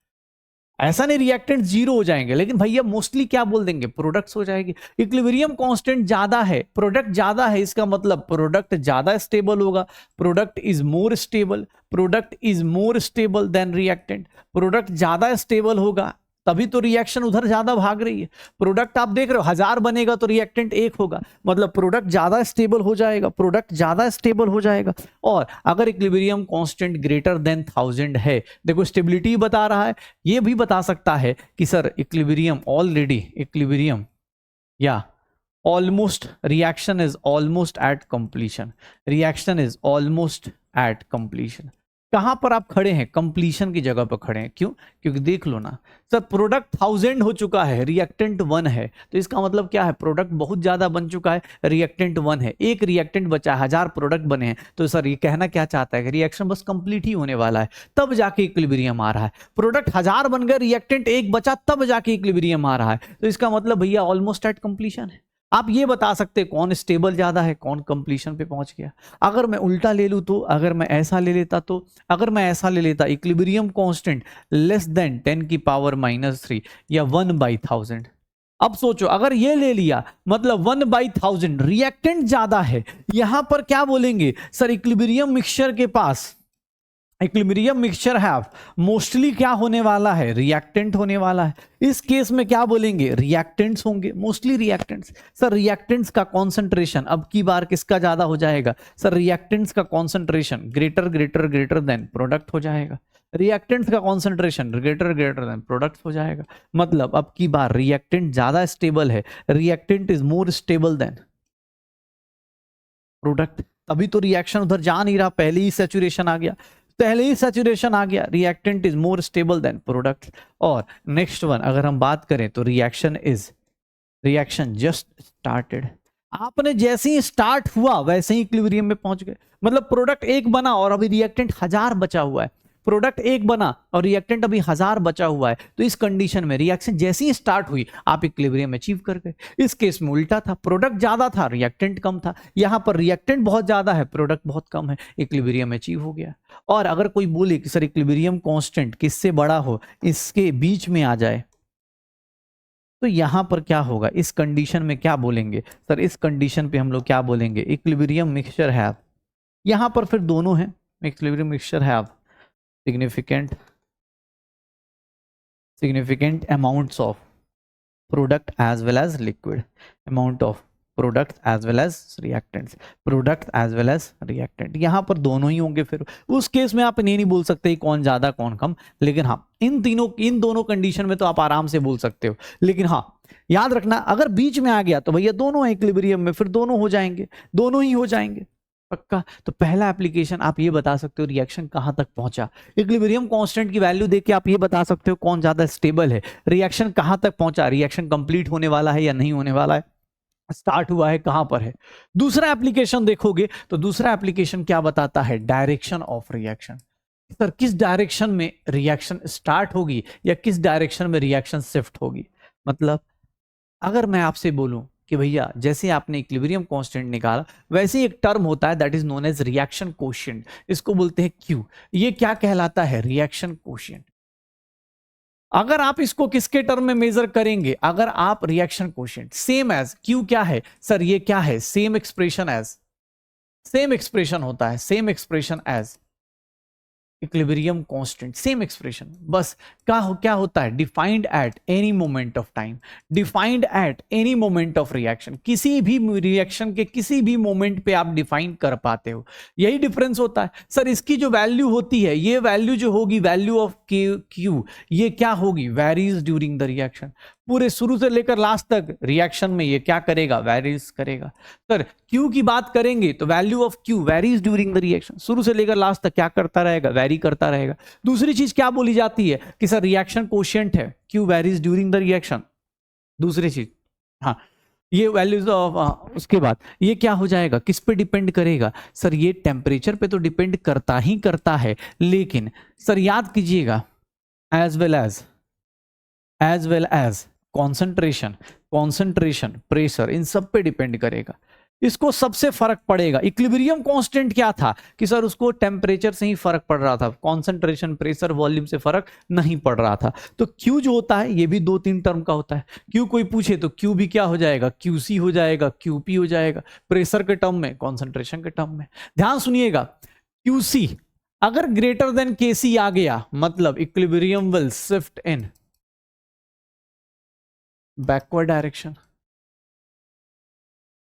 ऐसा नहीं रिएक्टेंट जीरो हो जाएंगे, लेकिन भैया मोस्टली क्या बोल देंगे? प्रोडक्ट्स हो जाएगी। इक्विलिब्रियम कांस्टेंट ज्यादा है, प्रोडक्ट ज्यादा है, इसका मतलब प्रोडक्ट ज्यादा स्टेबल होगा, product is more stable, product is more stable then reactant. Product ज्यादा स्टेबल होगा तभी तो रिएक्शन उधर ज्यादा भाग रही है। प्रोडक्ट आप देख रहे हो 1000 बनेगा तो रिएक्टेंट 1 होगा, मतलब प्रोडक्ट ज्यादा स्टेबल हो जाएगा, प्रोडक्ट ज्यादा स्टेबल हो जाएगा। और अगर इक्विलिब्रियम कांस्टेंट ग्रेटर देन 1000 है, देखो स्टेबिलिटी बता रहा है, ये भी बता सकता है कि सर इक्विलिब्रियम ऑलरेडी, इक्विलिब्रियम या almost, reaction is almost at completion, reaction is almost at completion. कहां पर आप खड़े हैं? कंप्लीशन की जगह पर खड़े हैं। क्यों? क्योंकि देख लो ना सर, प्रोडक्ट 1000 हो चुका है, रिएक्टेंट 1 है, तो इसका मतलब क्या है? प्रोडक्ट बहुत ज्यादा बन चुका है, रिएक्टेंट 1 है, एक रिएक्टेंट बचा है, 1000 प्रोडक्ट बने हैं, तो सर ये कहना क्या चाहता है कि रिएक्शन बस कंप्लीट ही होने वाला है, तब जाके इक्विलिब्रियम आ रहा है। प्रोडक्ट 1000 बन गए, रिएक्टेंट 1 बचा, तब जाके इक्विलिब्रियम आ रहा है, तो इसका मतलब भैया ऑलमोस्ट एट कंप्लीशन है। आप ये बता सकते हैं कौन स्टेबल ज्यादा है, कौन कंप्लीशन पे पहुंच गया। अगर मैं उल्टा ले लूं तो, अगर मैं ऐसा ले लेता तो, अगर मैं ऐसा ले लेता इक्विलिब्रियम कांस्टेंट लेस देन 10 की पावर -3 या 1/1000। अब सोचो अगर ये ले लिया मतलब 1/1000, रिएक्टेंट ज्यादा है, यहां पर क्या बोलेंगे? सर इक्विलिब्रियम मिक्सचर के पास, इक्विलिब्रियम मिक्सचर हैव मोस्टली क्या होने वाला है? रिएक्टेंट होने वाला है। इस केस में क्या बोलेंगे? रिएक्टेंट्स होंगे, मोस्टली रिएक्टेंट्स। सर रिएक्टेंट्स का कॉन्सेंट्रेशन अब की बार किसका ज्यादा हो जाएगा? सर रिएक्टेंट्स का कॉन्सेंट्रेशन ग्रेटर देन प्रोडक्ट हो जाएगा। रिएक्टेंट्स का कॉन्सेंट्रेशन ग्रेटर देन प्रोडक्ट हो जाएगा। मतलब अब की बार रिएक्टेंट ज्यादा स्टेबल है, reactant is more stable then product, तभी तो रिएक्शन उधर जा नहीं रहा, पहले ही सैचुरेशन आ गया, reactant is more stable then product. और नेक्स्ट वन अगर हम बात करें तो रिएक्शन जस्ट स्टार्टेड, आपने जैसे ही स्टार्ट हुआ वैसे ही इक्विलिब्रियम में पहुंच गए। मतलब प्रोडक्ट एक बना और अभी रिएक्टेंट 1000 बचा हुआ है, प्रोडक्ट एक बना और रिएक्टेंट अभी 1000 बचा हुआ है, तो इस कंडीशन में रिएक्शन जैसे ही स्टार्ट हुई आप इक्विलिब्रियम अचीव कर गए। इस केस में उल्टा था, प्रोडक्ट ज्यादा था रिएक्टेंट कम था, यहां पर रिएक्टेंट बहुत ज्यादा है प्रोडक्ट बहुत कम है, इक्विलिब्रियम अचीव हो गया। और अगर कोई बोले कि सर इक्विलिब्रियम कांस्टेंट किससे बड़ा हो, इसके बीच में आ जाए, तो यहां पर क्या होगा, इस कंडीशन में क्या बोलेंगे सर, इस कंडीशन पे हम लोग क्या बोलेंगे, इक्विलिब्रियम मिक्सचर हैव, यहां पर फिर दोनों है, equilibrium mixture have significant amounts of product as well as liquid, amount of product as well as reactant, यहां पर दोनों ही होंगे। फिर उस केस में आप नहीं बोल सकते कौन ज्यादा कौन कम, लेकिन हाँ इन दोनों कंडीशन में तो आप आराम से बोल सकते हो। लेकिन हाँ याद रखना अगर बीच में आ गया तो भैया दोनों इक्विलिब्रियम में, फिर दोनों हो जाएंगे, दोनों ही हो जाएंगे पक्का। तो पहला एप्लीकेशन आप ये बता सकते हो रिएक्शन कहां तक पहुंचा, इक्विलिब्रियम कांस्टेंट की वैल्यू देख के आप ये बता सकते हो कौन ज्यादा स्टेबल है, रिएक्शन कहां तक पहुंचा, रिएक्शन कंप्लीट होने वाला है या नहीं होने वाला है, स्टार्ट हुआ है कहां पर है। दूसरा एप्लीकेशन देखोगे तो दूसरा एप्लीकेशन क्या बताता है, डायरेक्शन ऑफ रिएक्शन, सर किस डायरेक्शन में रिएक्शन स्टार्ट होगी या किस डायरेक्शन में रिएक्शन शिफ्ट होगी। मतलब अगर मैं आपसे बोलूं कि भैया जैसे आपने इक्विलिब्रियम कांस्टेंट निकाला वैसे ही एक टर्म होता है that is known as reaction quotient, इसको बोलते हैं क्यू, ये क्या कहलाता है, रिएक्शन कोशिएंट। अगर आप इसको किसके टर्म में मेजर करेंगे, अगर आप reaction quotient same as Q क्या है सर, ये क्या है, सेम एक्सप्रेशन होता है, same expression as equilibrium constant, same expression, बस क्या होता है, defined at any moment of time, defined at any moment of reaction, किसी भी रिएक्शन के किसी भी मोमेंट पे आप डिफाइन कर पाते हो, यही डिफरेंस होता है। सर इसकी जो वैल्यू होती है, ये वैल्यू जो होगी वैल्यू ऑफ क्यू, ये क्या होगी, वेरीज ड्यूरिंग द रिएक्शन, पूरे शुरू से लेकर लास्ट तक रिएक्शन में ये क्या करेगा, वेरीज करेगा। सर क्यू की बात करेंगे तो value of Q varies during the reaction, शुरू से लेकर लास्ट तक क्या करता रहेगा, वेरी करता रहेगा। दूसरी चीज क्या बोली जाती है कि सर रिएक्शन कोशिएंट है, Q varies during the reaction, दूसरी चीज हाँ ये वैल्यूज ऑफ, उसके बाद ये क्या हो जाएगा, किस पे डिपेंड करेगा, सर ये टेम्परेचर पे तो डिपेंड करता ही करता है, लेकिन सर याद कीजिएगा as well as concentration pressure, इन सब पे डिपेंड करेगा। इसको सबसे फर्क पड़ेगा, इक्विलिब्रियम कांस्टेंट क्या था कि सर उसको टेम्परेचर से ही फर्क पड़ रहा था, कॉन्सेंट्रेशन प्रेशर वॉल्यूम से फर्क नहीं पड़ रहा था। तो क्यू जो होता है ये भी 2-3 टर्म का होता है, क्यू कोई पूछे तो क्यू भी क्या हो जाएगा, क्यूसी हो जाएगा, क्यूपी हो जाएगा, प्रेशर के टर्म में, कॉन्सेंट्रेशन के टर्म में। ध्यान सुनिएगा, क्यूसी अगर ग्रेटर देन केसी आ गया मतलब equilibrium will shift in backward direction.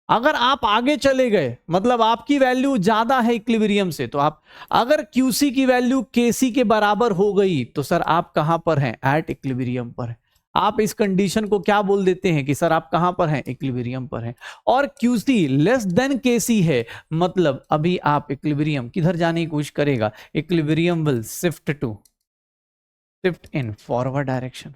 अगर आप आगे चले गए मतलब आपकी वैल्यू ज्यादा है इक्विलिब्रियम से, तो आप अगर क्यूसी की वैल्यू केसी के बराबर हो गई तो सर आप कहां पर हैं, एट इक्विलिब्रियम पर है। आप इस कंडीशन को क्या बोल देते हैं कि सर आप कहां पर हैं, इक्विलिब्रियम पर हैं। और क्यूसी लेस देन केसी है मतलब अभी आप इक्विलिब्रियम किधर जाने की कोशिश करेगा, equilibrium will shift in forward direction.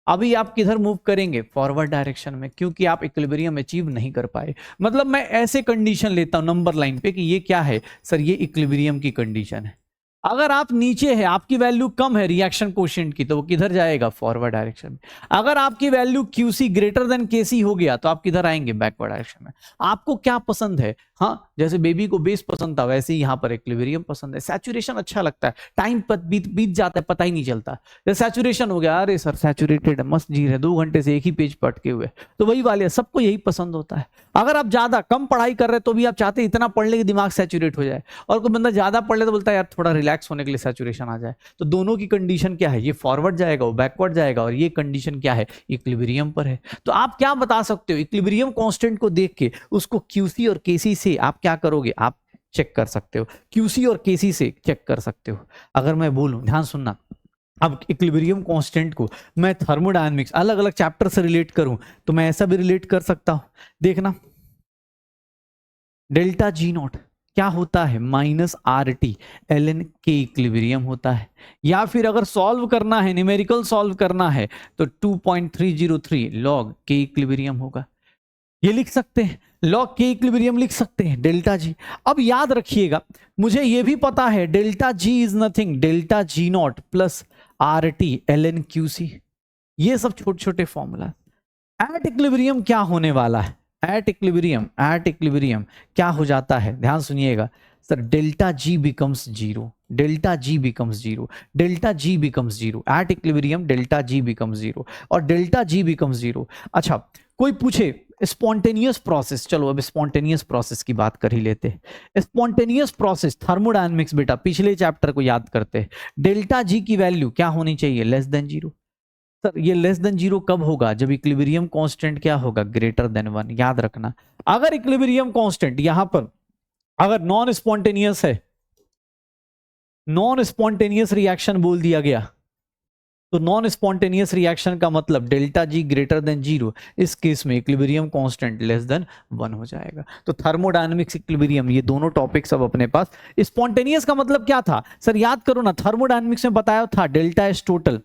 अभी आप किधर मूव करेंगे, फॉरवर्ड डायरेक्शन में, क्योंकि आप इक्विलिब्रियम अचीव नहीं कर पाए। मतलब मैं ऐसे कंडीशन लेता हूं नंबर लाइन पे कि ये क्या है सर, ये इक्विलिब्रियम की कंडीशन है। अगर आप नीचे है, आपकी वैल्यू कम है रिएक्शन कोशिएंट की, तो वो किधर जाएगा, फॉरवर्ड डायरेक्शन में। अगर आपकी वैल्यू क्यूसी ग्रेटर देन केसी हो गया तो आप किधर आएंगे, बैकवर्ड डायरेक्शन में। आपको क्या पसंद है, हाँ जैसे बेबी को बेस पसंद था वैसे ही यहाँ पर इक्विलिब्रियम पसंद है। सैचुरेशन अच्छा लगता है, टाइम बीत जाता है, पता ही नहीं चलता। जैसे सैचुरेशन हो गया, अरे सर सैचुरेटेड मस्त जी रहे, 2 घंटे से एक ही पेज पर अटके हुए, तो वही वाले सबको यही पसंद होता है। अगर आप ज्यादा कम पढ़ाई कर रहे तो भी आप चाहते इतना पढ़ ले कि दिमाग सैचुरेट हो जाए, और कोई बंदा ज्यादा पढ़ ले तो बोलता है यार थोड़ा रिलैक्स होने के लिए सैचुरेशन आ जाए। तो दोनों की कंडीशन क्या है, ये फॉरवर्ड जाएगा वो बैकवर्ड जाएगा, और ये कंडीशन क्या है, इक्विलिब्रियम पर है। तो आप क्या बता सकते हो, इक्विलिब्रियम कांस्टेंट को देख के उसको क्यूसी और केसी से आप क्या करोगे, आप चेक कर सकते हो, क्यूसी और केसी से चेक कर सकते हो। अगर मैं बोलूं, ध्यान सुनना, अब इक्विलिब्रियम कांस्टेंट को मैं थर्मोडायनेमिक्स अलग अलग चैप्टर से रिलेट करूं तो मैं ऐसा भी रिलेट कर सकता हूं। देखना, डेल्टा जी नॉट क्या होता है, minus R T L N K equilibrium होता है। या फिर अगर सॉल्व करना है, न्यूमेरिकल सॉल्व करना है, तो 2.303 लॉग के इक्विलिब्रियम होगा। ये लिख सकते हैं, लॉग के इक्विलिब्रियम लिख सकते हैं, डेल्टा जी। अब याद रखिएगा, मुझे ये भी पता है delta G is nothing delta G not plus R T L N Q C. ये सब छोटे छोटे फॉर्मूला। एट इक्विलिब्रियम क्या होने वाला है, एट इक्विलिब्रियम क्या हो जाता है, ध्यान सुनिएगा sir, delta G becomes zero, delta G becomes zero, delta G becomes zero at equilibrium, delta G becomes zero और डेल्टा जी बिकम्स जीरो। अच्छा, कोई पूछे स्पॉन्टेनियस प्रोसेस, चलो अब स्पॉन्टेनियस प्रोसेस की बात कर ही लेते हैं। स्पॉन्टेनियस प्रोसेस थर्मोडायनेमिक्स, बेटा पिछले चैप्टर को याद करते हैं। डेल्टा जी की वैल्यू क्या होनी चाहिए, लेस देन जीरो। सर ये लेस देन जीरो कब होगा, जब इक्विलिब्रियम कांस्टेंट क्या होगा, ग्रेटर देन 1। याद रखना, अगर इक्विलिब्रियम कांस्टेंट यहां पर अगर नॉन स्पॉन्टेनियस है, नॉन स्पॉन्टेनियस रिएक्शन बोल दिया गया, तो नॉन स्पॉन्टेनियस रिएक्शन का मतलब delta G greater than zero, इस केस में इक्विलिब्रियम कांस्टेंट लेस देन 1 हो जाएगा। तो थर्मोडायनेमिक्स, इक्विलिब्रियम, ये दोनों टॉपिक्स अब अपने पास। स्पॉन्टेनियस का मतलब क्या था सर, याद करो ना, थर्मोडायनेमिक्स में बताया था delta S total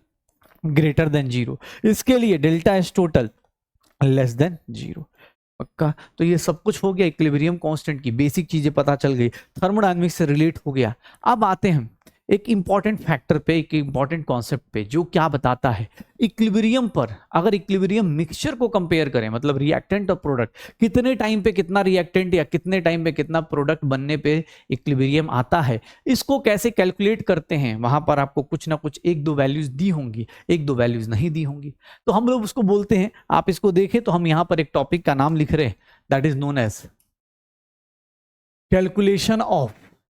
greater than zero, इसके लिए delta S total less than zero. पक्का, तो ये सब कुछ हो गया, इक्विलिब्रियम कांस्टेंट की बेसिक चीजें पता चल गई, थर्मोडायनेमिक्स से रिलेट हो गया। अब आते हैं एक इंपॉर्टेंट फैक्टर पे, एक इंपॉर्टेंट कॉन्सेप्ट पे, जो क्या बताता है इक्विलिब्रियम पर, अगर इक्विलिब्रियम मिक्सचर को कंपेयर करें, मतलब रिएक्टेंट और प्रोडक्ट, कितने टाइम पे कितना रिएक्टेंट या कितने टाइम पे कितना प्रोडक्ट बनने पे इक्विलिब्रियम आता है, इसको कैसे कैलकुलेट करते हैं, वहां पर आपको कुछ ना कुछ एक दो वैल्यूज दी होंगी, एक दो वैल्यूज नहीं दी होंगी, तो हम लोग उसको बोलते हैं, आप इसको देखें तो हम यहां पर एक टॉपिक का नाम लिख रहे हैं, that is known as calculation of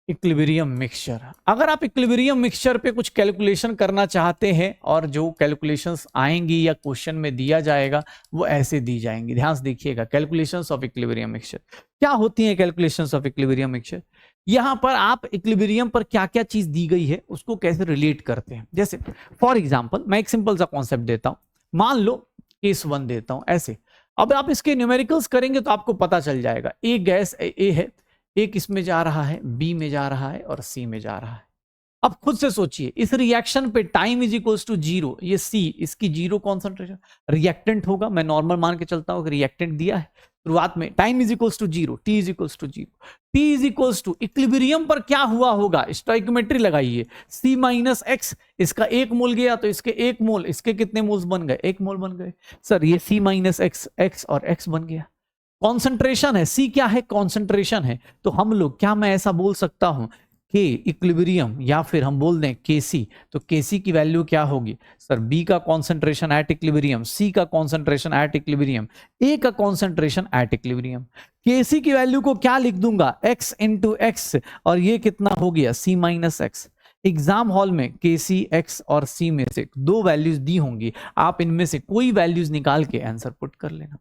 equilibrium mixture. अगर आप इक्विलिब्रियम मिक्सचर पे कुछ कैलकुलेशन करना चाहते हैं, और जो कैलकुलेशंस आएंगी या क्वेश्चन में दिया जाएगा वो ऐसे दी जाएंगी, ध्यान से देखिएगा। कैलकुलेशंस ऑफ इक्विलिब्रियम मिक्सचर क्या होती है, कैलकुलेशंस ऑफ इक्विलिब्रियम मिक्सचर, यहां पर आप इक्विलिब्रियम पर क्या क्या चीज दी गई है उसको कैसे रिलेट करते हैं। जैसे फॉर एग्जाम्पल मैं एक सिंपल सा कॉन्सेप्ट देता हूं, मान लो केस 1 देता हूं ऐसे। अब आप इसके न्यूमेरिकल्स करेंगे तो आपको पता चल जाएगा, एक गैस ए है, एक इसमें जा रहा है, बी में जा रहा है और सी में जा रहा है। अब खुद से सोचिए, इस रिएक्शन पे time is equals to zero, ये सी इसकी जीरो कॉन्सेंट्रेशन, रिएक्टेंट होगा, मैं नॉर्मल मान के चलता हूं, रिएक्टेंट दिया है शुरुआत में, time is equals to zero, T is equals to zero, T is equals to equilibrium पर क्या हुआ होगा, स्टोइकोमेट्री लगाइए, सी माइनस एक्स, इसका एक मोल गया तो इसके एक मोल, इसके कितने मोल्स बन गए, एक मोल बन गए। सर ये सी माइनस एक्स, एक्स और एक्स बन गया, कॉन्सेंट्रेशन है, सी क्या है, कॉन्सेंट्रेशन है। तो हम लोग, क्या मैं ऐसा बोल सकता हूं कि इक्विलिब्रियम, या फिर हम बोल दें केसी, तो केसी की वैल्यू क्या होगी सर, बी का कॉन्सेंट्रेशन एट इक्विलिब्रियम, सी का कॉन्सेंट्रेशन एट इक्विलिब्रियम, ए का कॉन्सेंट्रेशन एट इक्विलिब्रियम। केसी की वैल्यू को क्या लिख दूंगा, एक्स इंटू एक्स, और ये कितना हो गया, सी माइनस एक्स। एग्जाम हॉल में केसी, एक्स और सी में से दो वैल्यूज दी होंगी, आप इनमें से कोई वैल्यूज निकाल के आंसर पुट कर लेना।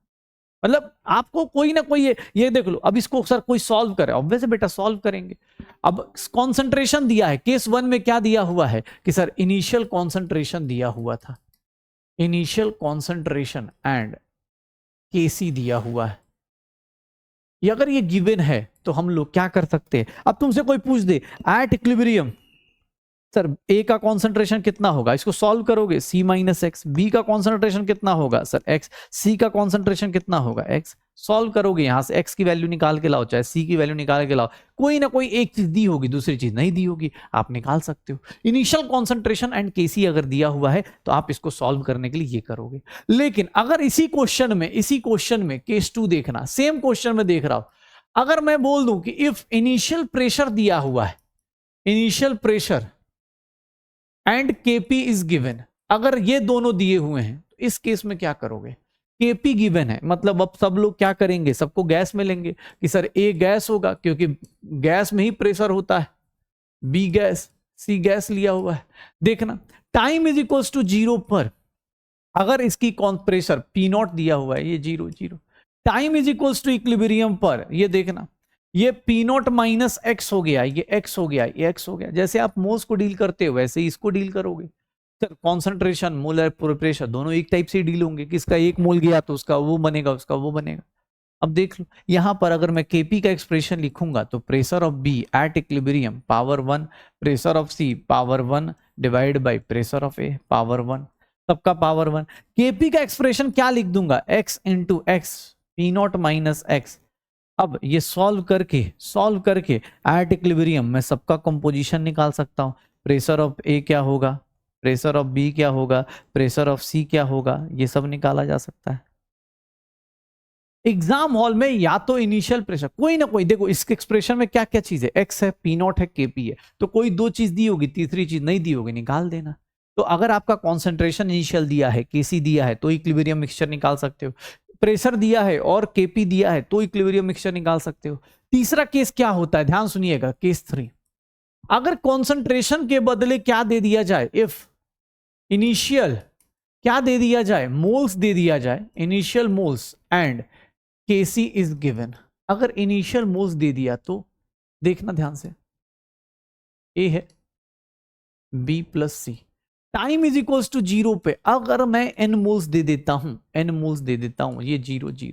मतलब आपको कोई ना कोई, ये देख लो, अब इसको सर कोई सॉल्व करे, ऑब्वियस बेटा सॉल्व करेंगे। अब कंसंट्रेशन दिया है, केस 1 में क्या दिया हुआ है कि सर इनिशियल कंसंट्रेशन दिया हुआ था, इनिशियल कंसंट्रेशन एंड केसी दिया हुआ है। ये अगर ये गिवन है तो हम लोग क्या कर सकते हैं, अब तुमसे कोई पूछ दे एट इक्विलिब्रियम सर ए का कॉन्सेंट्रेशन कितना होगा, इसको सॉल्व करोगे, सी माइनस एक्स, बी का कॉन्सेंट्रेशन कितना होगा सर एक्स, सी का कॉन्सेंट्रेशन कितना होगा एक्स, सॉल्व करोगे, यहां से एक्स की वैल्यू निकाल के लाओ, चाहे सी की वैल्यू निकाल के लाओ, कोई ना कोई एक चीज दी होगी, दूसरी चीज नहीं दी होगी, आप निकाल सकते हो। इनिशियल कॉन्सेंट्रेशन एंड केसी अगर दिया हुआ है तो आप इसको सॉल्व करने के लिए ये करोगे। लेकिन अगर इसी क्वेश्चन में केस 2 देखना, सेम क्वेश्चन में देख रहा हूं, अगर मैं बोल दूं कि इफ इनिशियल प्रेशर दिया हुआ है, initial pressure and KP is given, अगर ये दोनों दिए हुए हैं तो इस केस में क्या करोगे, केपी गिवन है, मतलब अब सब लोग क्या करेंगे, सबको गैस में लेंगे कि सर ए गैस होगा क्योंकि गैस में ही प्रेशर होता है, बी गैस, सी गैस लिया हुआ है। देखना time is equals to zero पर अगर इसकी प्रेशर पी नॉट दिया हुआ है, ये zero zero, time is equals to equilibrium पर, ये देखना ये पी नॉट माइनस एक्स हो गया, ये एक्स हो गया, ये एक्स हो गया। जैसे आप मोल्स को डील करते हो वैसे ही इसको डील करोगे। सर कॉन्सेंट्रेशन, मोलर प्रेशर दोनों एक टाइप से डील होंगे, किसका एक मोल गया तो उसका वो बनेगा, उसका वो बनेगा। अब देख लो यहां पर अगर मैं केपी का एक्सप्रेशन लिखूंगा तो pressure of B at equilibrium power 1, pressure of C power 1 divide by pressure of A power 1, सबका पावर 1। केपी का एक्सप्रेशन क्या लिख दूंगा, x into x P not minus x. अब ये सॉल्व करके एट इक्विलिब्रियम मैं सबका कंपोजिशन निकाल सकता हूं। प्रेशर ऑफ ए क्या होगा, प्रेशर ऑफ बी क्या होगा, प्रेशर ऑफ सी क्या होगा, ये सब निकाला जा सकता है। एग्जाम हॉल में या तो इनिशियल प्रेशर कोई ना कोई, देखो इसके एक्सप्रेशन में क्या क्या चीज है, एक्स है, पी नॉट है, केपी है, तो कोई दो चीज दी होगी, तीसरी चीज नहीं दी होगी, निकाल देना। तो अगर आपका कॉन्सेंट्रेशन इनिशियल दिया है, केसी दिया है, तो इक्विलिब्रियम मिक्सचर निकाल सकते हो। प्रेशर दिया है और केपी दिया है तो इक्विलिब्रियम मिक्सचर निकाल सकते हो। तीसरा केस क्या होता है, ध्यान सुनिएगा, केस 3, अगर कॉन्सेंट्रेशन के बदले क्या दे दिया जाए, इफ इनिशियल क्या दे दिया जाए, मोल्स दे दिया जाए, initial moles and KC is given. अगर इनिशियल मोल्स दे दिया तो देखना ध्यान से, ए है B plus C, time is equals to 0 पे अगर मैं एन मोल्स दे देता हूं, एन मोल्स दे देता हूं, ये 0 0,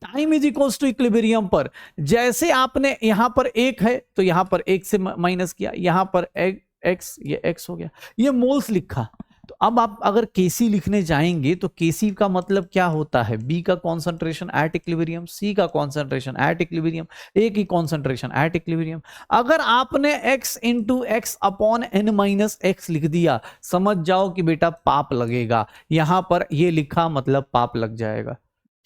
time is equals to equilibrium पर जैसे आपने यहां पर एक है तो यहां पर एक से माइनस किया, यहां पर एक्स, ये एक्स हो गया, ये मोल्स लिखा। तो अब आप अगर केसी लिखने जाएंगे तो केसी का मतलब क्या होता है, बी का कॉन्सेंट्रेशन एट इक्विलिब्रियम, सी का कॉन्सेंट्रेशन एट इक्विलिब्रियम, ए की कॉन्सेंट्रेशन एट इक्विलिब्रियम। अगर आपने x into X upon N minus X लिख दिया, समझ जाओ कि बेटा पाप लगेगा। यहां पर ये लिखा मतलब पाप लग जाएगा।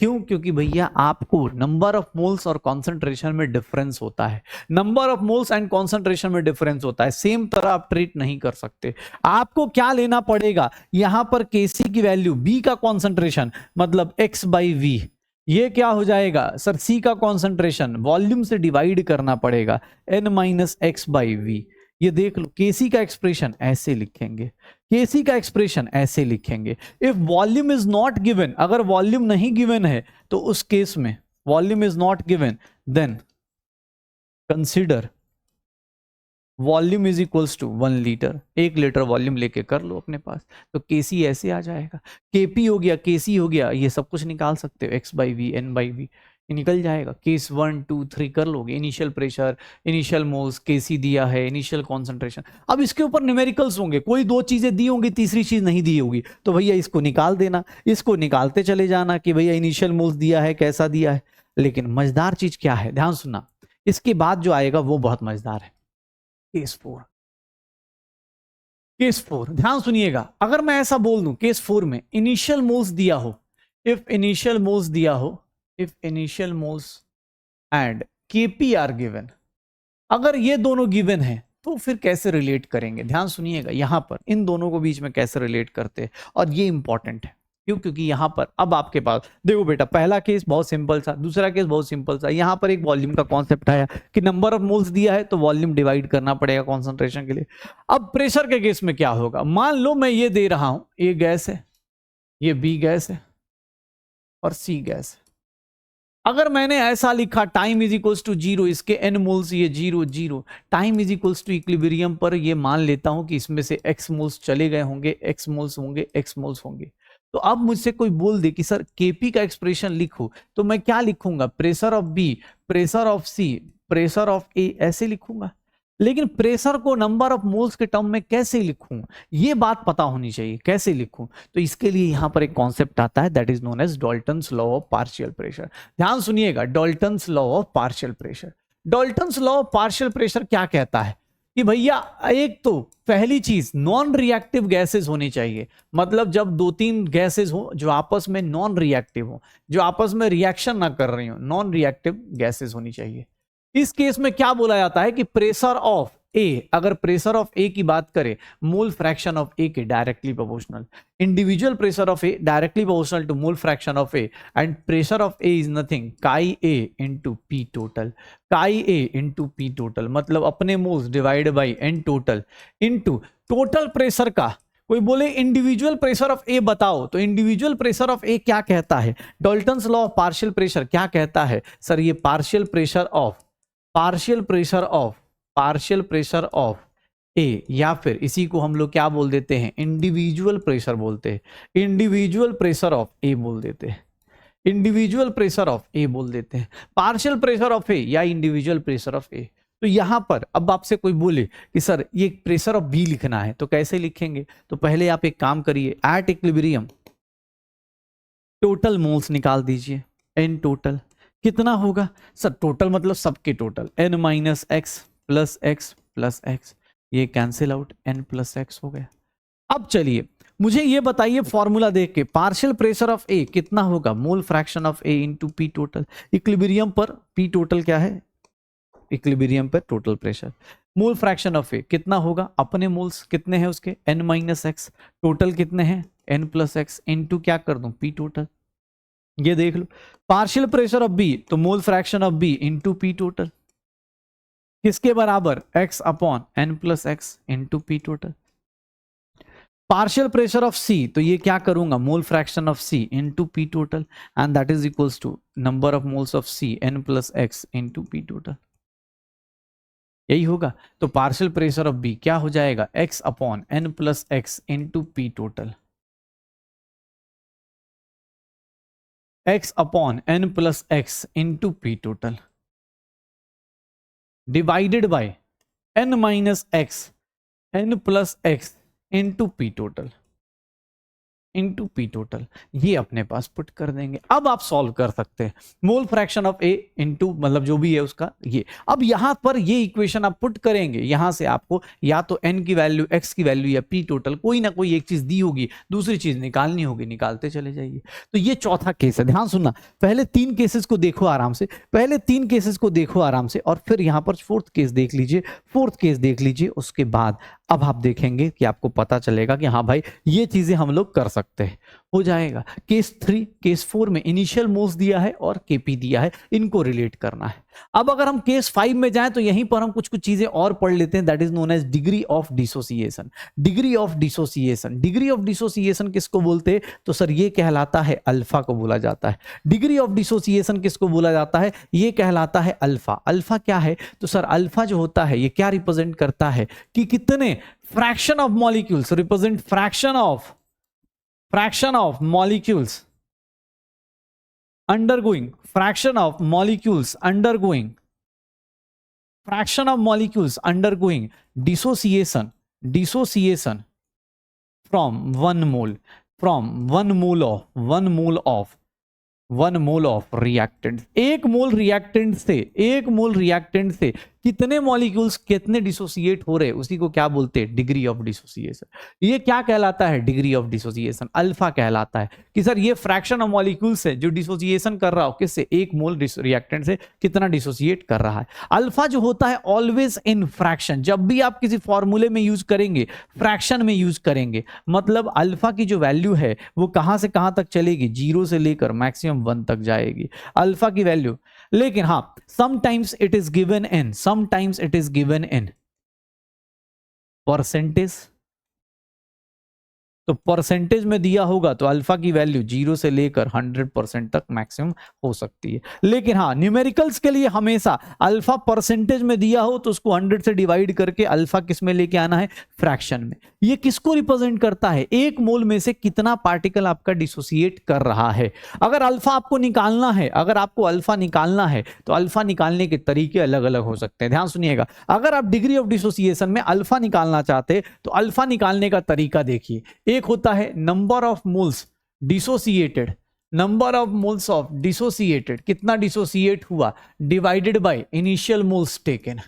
क्यों, क्योंकि भैया आपको नंबर ऑफ मोल्स और कॉन्सेंट्रेशन में डिफरेंस होता है, number of moles and concentration में डिफरेंस होता है, सेम तरह आप ट्रीट नहीं कर सकते। आपको क्या लेना पड़ेगा, यहां पर केसी की वैल्यू, बी का कॉन्सेंट्रेशन मतलब एक्स बाई वी, ये क्या हो जाएगा सर, सी का कॉन्सेंट्रेशन वॉल्यूम से डिवाइड करना पड़ेगा, N minus X by V. ये देख लो केसी का एक्सप्रेशन ऐसे लिखेंगे, केसी का एक्सप्रेशन ऐसे लिखेंगे। If volume is not given, अगर वॉल्यूम नहीं गिवन है तो उस केस में volume is not given, then consider volume is equals to 1 litre, 1 litre volume लेके कर लो अपने पास, तो केसी ऐसे आ जाएगा। केपी हो गया, केसी हो गया, ये सब कुछ निकाल सकते हो, X by V, N by V, निकल जाएगा। केस 1 2 3 कर लोगे, initial pressure, initial moles, KC दिया है, इनिशियल कॉन्सेंट्रेशन। अब इसके ऊपर न्यूमेरिकल्स होंगे, कोई दो चीजें दी होंगी, तीसरी चीज नहीं दी होगी, तो भैया इसको निकाल देना, इसको निकालते चले जाना कि भैया इनिशियल मोल्स दिया है, कैसा दिया है। लेकिन मजेदार चीज क्या है, ध्यान सुनना, इसके बाद जो आएगा वो बहुत मजेदार है। केस 4, केस 4 ध्यान सुनिएगा, अगर मैं ऐसा बोल दूं केस 4 में इनिशियल मोल्स दिया हो, इफ इनिशियल मोल्स दिया हो, if initial moles and KP are given, अगर ये दोनों गिवन है तो फिर कैसे रिलेट करेंगे, ध्यान सुनिएगा, यहां पर इन दोनों को बीच में कैसे रिलेट करते हैं, और ये इंपॉर्टेंट है। क्यों, क्योंकि यहां पर अब आपके पास देखो बेटा, पहला केस बहुत सिंपल था, दूसरा केस बहुत सिंपल था, यहां पर एक वॉल्यूम का कॉन्सेप्ट आया कि नंबर ऑफ मोल्स दिया है तो वॉल्यूम डिवाइड करना पड़ेगा कॉन्सेंट्रेशन के लिए। अब प्रेशर के केस में क्या होगा, मान लो मैं ये दे रहा हूं, ये गैस है, ये बी गैस है और सी गैस है। अगर मैंने ऐसा लिखा टाइम इज इक्वल्स टू 0, इसके एन मोल्स ये 0 0, time is equals to equilibrium पर ये मान लेता हूं कि इसमें से एक्स मोल्स चले गए होंगे, एक्स मोल्स होंगे, एक्स मोल्स होंगे। तो अब मुझसे कोई बोल दे कि सर केपी का एक्सप्रेशन लिखो, तो मैं क्या लिखूंगा, pressure of B, pressure of C, pressure of A, ऐसे लिखूंगा। लेकिन प्रेशर को नंबर ऑफ मोल्स के टर्म में कैसे लिखूं, ये बात पता होनी चाहिए, कैसे लिखूं। तो इसके लिए यहां पर एक कॉन्सेप्ट आता है, that is known as Dalton's law of partial pressure. ध्यान सुनिएगा, Dalton's law of partial pressure. Dalton's law of partial pressure क्या कहता है कि भैया एक तो पहली चीज नॉन रिएक्टिव गैसेस होनी चाहिए, मतलब जब 2-3 गैसेस हो जो आपस में नॉन रिएक्टिव हो, जो आपस में रिएक्शन ना कर रही हो, नॉन रिएक्टिव गैसेस होनी चाहिए। इस केस में क्या बोला जाता है कि प्रेशर ऑफ ए, अगर प्रेशर ऑफ ए की बात करें, मोल फ्रैक्शन ऑफ ए के directly proportional, individual pressure of A directly proportional to mole fraction of A, and pressure of A is nothing chi A into P total, काई ए इंटू पी टोटल, मतलब अपने moles divide by N total into total pressure का। कोई बोले इंडिविजुअल प्रेशर ऑफ ए बताओ, तो इंडिविजुअल प्रेशर ऑफ ए क्या कहता है, Dalton's law of partial pressure क्या कहता है, सर ये partial pressure of partial pressure of A, या फिर इसी को हम लोग क्या बोल देते हैं, इंडिविजुअल प्रेशर बोलते हैं, इंडिविजुअल प्रेशर ऑफ ए बोल देते हैं, इंडिविजुअल प्रेशर ऑफ ए बोल देते हैं, पार्शियल प्रेशर ऑफ ए या इंडिविजुअल प्रेशर ऑफ ए। तो यहां पर अब आपसे कोई बोले कि सर ये प्रेशर ऑफ बी लिखना है तो कैसे लिखेंगे, तो पहले आप एक काम करिए, एट इक्विलिब्रियम टोटल मोल्स निकाल दीजिए, एन टोटल कितना होगा सर, टोटल मतलब सबके total, N minus X plus X plus X, ये cancel out, N plus X हो गया। अब चलिए मुझे ये बताइए फॉर्मूला देख के, पार्शियल प्रेशर ऑफ ए कितना होगा, mole fraction of A into P total, equilibrium पर पी टोटल क्या है, इक्विलिब्रियम पर total pressure, mole fraction of A कितना होगा, अपने मोल्स कितने हैं उसके, एन माइनस एक्स, टोटल कितने हैं, एन प्लस एक्स, इंटू क्या कर दूं, पी टोटल। ये देख लो, पार्शियल प्रेशर ऑफ बी तो mole fraction of B into P total किसके बराबर, x upon N plus X into P total. Partial pressure of C तो ये क्या करूंगा, mole fraction of C into P total, and that is equals to number of moles of C N plus X into P total, यही होगा। तो पार्शियल प्रेशर ऑफ बी क्या हो जाएगा, x upon N plus X into P total, x upon N plus X into P total divided by n minus X n plus X into P total, into P total, ये अपने पास पुट कर देंगे। अब आप सॉल्व कर सकते हैं, मोल फ्रैक्शन ऑफ ए इंटू मतलब जो भी है उसका ये। अब यहां पर ये इक्वेशन आप पुट करेंगे, यहां से आपको या तो n की वैल्यू, x की वैल्यू या पी टोटल कोई ना कोई एक चीज दी होगी, दूसरी चीज निकालनी होगी, निकालते चले जाइए। तो ये चौथा केस है, ध्यान सुनना, पहले तीन केसेस को देखो आराम से, पहले तीन केसेस को देखो आराम से, और फिर यहां पर फोर्थ केस देख लीजिए, फोर्थ केस देख लीजिए, उसके बाद अब आप देखेंगे कि आपको पता चलेगा कि हाँ भाई ये चीजें हम लोग कर सकते हैं, हो जाएगा। केस 3 केस 4 में इनिशियल मोल्स दिया है और केपी दिया है, इनको रिलेट करना है। अब अगर हम केस 5 में जाएं तो यहीं पर हम कुछ कुछ चीजें और पढ़ लेते हैं, that is known as degree of dissociation. Degree of dissociation, degree of dissociation किसको बोलते हैं, तो सर ये कहलाता है अल्फा को बोला जाता है। डिग्री ऑफ डिसोसिएशन किसको बोला जाता है, ये कहलाता है अल्फा। अल्फा क्या है, तो सर अल्फा जो होता है ये क्या रिप्रेजेंट करता है कि कितने fraction of molecules, represent fraction of molecules undergoing, fraction of molecules undergoing dissociation from 1 mole of reactant। एक मोल रिएक्टेंट से कितने मॉलिक्यूल्स कितने डिसोसिएट हो रहे हैं, उसी को क्या बोलते हैं, डिग्री ऑफ डिसोसिएशन। ये क्या कहलाता है, डिग्री ऑफ डिसोसिएशन, अल्फा कहलाता है कि सर ये फ्रैक्शन ऑफ मॉलिक्यूल्स है जो डिसोसिएशन कर रहा हो, किससे, एक मोल रिएक्टेंट से कितना डिसोसिएट कर रहा है। अल्फा जो होता है ऑलवेज इन फ्रैक्शन, जब भी आप किसी फॉर्मूले में यूज करेंगे फ्रैक्शन में यूज करेंगे, मतलब अल्फा की जो वैल्यू है वो कहां से कहां तक चलेगी, 0 से लेकर मैक्सिमम 1 तक जाएगी अल्फा की वैल्यू। लेकिन हाँ, sometimes it is given in percentage, तो परसेंटेज में दिया होगा तो अल्फा की वैल्यू 0 से लेकर 100% तक मैक्सिमम हो सकती है। लेकिन हाँ, न्यूमेरिकल्स के लिए हमेशा अल्फा परसेंटेज में दिया हो तो उसको 100 से डिवाइड करके अल्फा किस में लेके आना है, फ्रैक्शन में। ये किसको रिप्रेजेंट करता है, एक मोल में से कितना पार्टिकल आपका डिसोसिएट कर रहा है। अगर अल्फा आपको निकालना है, तो अल्फा निकालने के तरीके अलग अलग हो सकते हैं, ध्यान सुनिएगा। अगर आप डिग्री ऑफ डिसोसिएशन में अल्फा निकालना चाहते तो अल्फा निकालने का तरीका देखिए, एक होता है नंबर ऑफ मोल्स डिसोसिएटेड, कितना डिसोसिएट हुआ, divided by initial moles taken,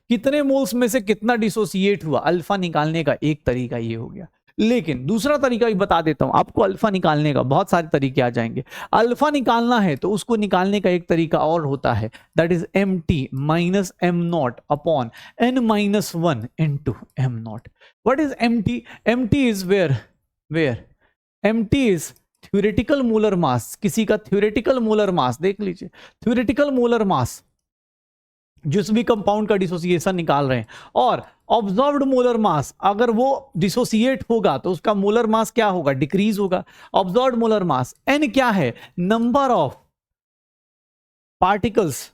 कितने मोल्स में से कितना डिसोसिएट हुआ, अल्फा निकालने का एक तरीका ये हो गया। लेकिन दूसरा तरीका भी बता देता हूं आपको, अल्फा निकालने का बहुत सारे तरीके आ जाएंगे। अल्फा निकालना है तो उसको निकालने का एक तरीका और होता है, that is mt minus M not upon n minus 1 into M not. What is mt? mt is where mt is theoretical molar mass. किसी का थ्योरेटिकल मोलर मास देख लीजिए, थ्योरेटिकल मोलर मास जिस भी कंपाउंड का डिसोसिएशन निकाल रहे हैं, और ऑब्जर्व्ड मोलर मास, अगर वो डिसोसिएट होगा तो उसका मोलर मास क्या होगा, डिक्रीज होगा। ऑब्जर्व्ड मोलर मास n क्या है, number of particles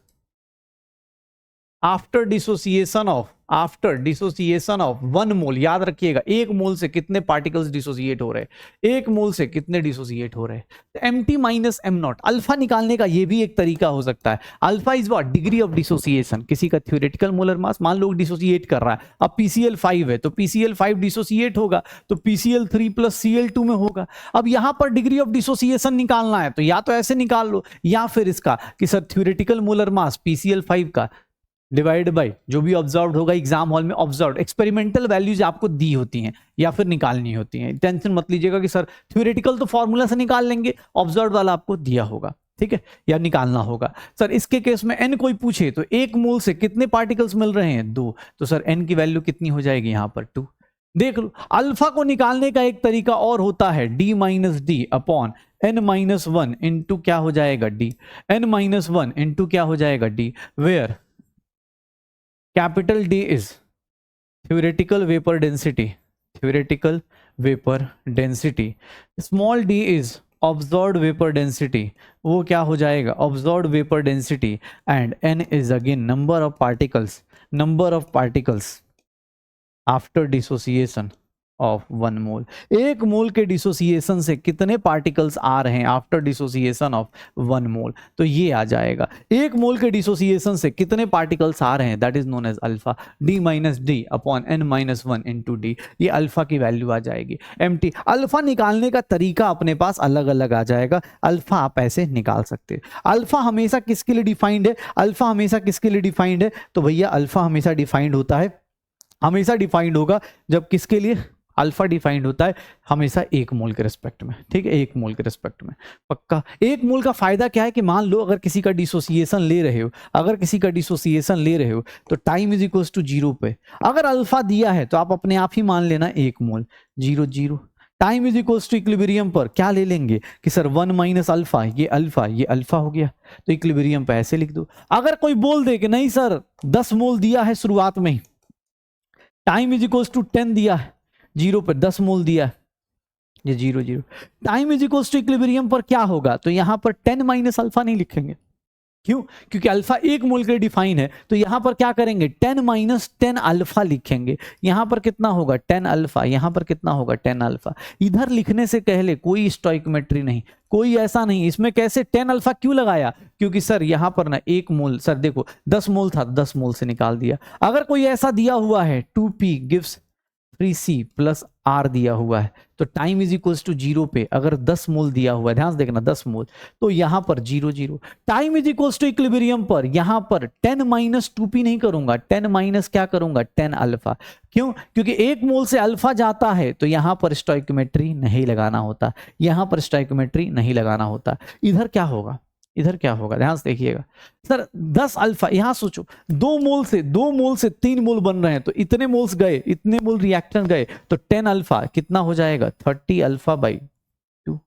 after dissociation of 1 मोल, याद रखिएगा 1 मोल से कितने पार्टिकल्स डिसोसिएट हो रहे हैं, 1 मोल से कितने डिसोसिएट हो रहे हैं। तो mt minus M not, alpha निकालने का ये भी एक तरीका हो सकता है। Alpha is what, degree of dissociation, किसी का थ्योरेटिकल मोलर मास, मान लो डिसोसिएट कर रहा है, अब PCl5 है तो PCl5 डिसोसिएट होगा तो PCl3 प्लस Cl2 में होगा। अब यहां पर डिग्री ऑफ डिसोसिएशन निकालना है तो या तो ऐसे निकाल लो या फिर इसका कि सर थ्योरेटिकल मोलर मास PCl5 का डिवाइड बाय जो भी ऑब्जर्व्ड होगा एग्जाम हॉल में, ऑब्जर्व्ड एक्सपेरिमेंटल वैल्यूज आपको दी होती हैं या फिर निकालनी होती हैं। टेंशन मत लीजिएगा कि सर थ्योरेटिकल तो फॉर्मूला से निकाल लेंगे, ऑब्जर्व्ड वाला आपको दिया होगा, ठीक है, या निकालना होगा। सर इसके केस में n कोई पूछे तो 1 मोल से कितने पार्टिकल्स मिल रहे हैं, 2, तो सर n की वैल्यू कितनी हो जाएगी यहां पर 2। देख लो, अल्फा को निकालने का एक तरीका और होता है d minus D upon n minus 1 into क्या हो जाएगा d, n माइनस 1 इंटू क्या हो जाएगा d, where capital D is theoretical vapor density, small d is observed vapor density, वो क्या हो जाएगा observed vapor density, and n is again number of particles after dissociation of 1 मोल। 1 मोल के डिसोसिएशन से कितने पार्टिकल्स आ रहे हैं आफ्टर डिसोसिएशन ऑफ 1 मोल, तो ये आ जाएगा 1 मोल के डिसोसिएशन से कितने पार्टिकल्स आ रहे हैं, that is known as alpha, d minus D upon n minus 1 into D, ये अल्फा की वैल्यू आ जाएगी। mt अल्फा निकालने का तरीका अपने पास अलग अलग आ जाएगा, अल्फा आप ऐसे निकाल सकते हैं। अल्फा हमेशा किसके लिए डिफाइंड है, अल्फा हमेशा किसके लिए डिफाइंड है, तो भैया अल्फा हमेशा डिफाइंड होता है, हमेशा डिफाइंड होगा जब किसके लिए, अल्फा डिफाइंड होता है हमेशा 1 मोल के रिस्पेक्ट में, ठीक है, 1 मोल के रिस्पेक्ट में पक्का। 1 मोल का फायदा क्या है कि मान लो अगर किसी का डिसोसिएशन ले रहे हो, तो टाइम इज इक्वल्स टू 0 पे, अगर अल्फा दिया है तो आप अपने आप ही मान लेना 1 mole 0 0, time is equals to equilibrium पर क्या ले लेंगे कि सर 1 माइनस अल्फा, ये अल्फा हो गया, तो इक्विलिब्रियम पे ऐसे लिख दो। अगर कोई बोल दे कि नहीं सर 10 मोल दिया है शुरुआत में ही, टाइम इज इक्वल्स टू 10 दिया है, 0 पर 10 मोल दिया है, ये 0 0, time is equals to equilibrium पर क्या होगा, तो यहां पर 10 माइनस अल्फा नहीं लिखेंगे, क्यों, क्योंकि अल्फा 1 मोल के डिफाइन है, तो यहां पर क्या करेंगे 10 माइनस 10 अल्फा लिखेंगे। यहां पर कितना होगा 10 अल्फा, यहां पर कितना होगा 10 अल्फा। इधर लिखने से पहले कोई स्टोइकोमेट्री नहीं, कोई ऐसा नहीं, इसमें कैसे 10 अल्फा क्यों लगाया, क्योंकि सर यहां पर ना 1 मोल, सर देखो 10 मोल था 10 मोल से निकाल दिया। अगर कोई ऐसा दिया हुआ है 2p gives 3c plus r दिया हुआ है, तो टाइम इज इक्वल्स टू 0 पे अगर 10 मोल दिया हुआ है, ध्यान से देखना 10 मोल, तो यहां पर 0 0, time is equals to equilibrium पर यहां पर 10 माइनस 2p नहीं करूंगा, 10 माइनस क्या करूंगा 10 अल्फा, क्यों, क्योंकि 1 मोल से अल्फा जाता है तो यहां पर स्टोइकोमेट्री नहीं लगाना होता, यहां पर स्टोइकोमेट्री नहीं लगाना होता। इधर क्या होगा, इधर क्या होगा, ध्यान से देखिएगा सर 10 अल्फा, यहां सोचो 2 मोल से 3 मोल बन रहे हैं, तो इतने मोल्स गए, इतने मोल रिएक्शन गए, तो 10 अल्फा कितना हो जाएगा 30 अल्फा बाई 2।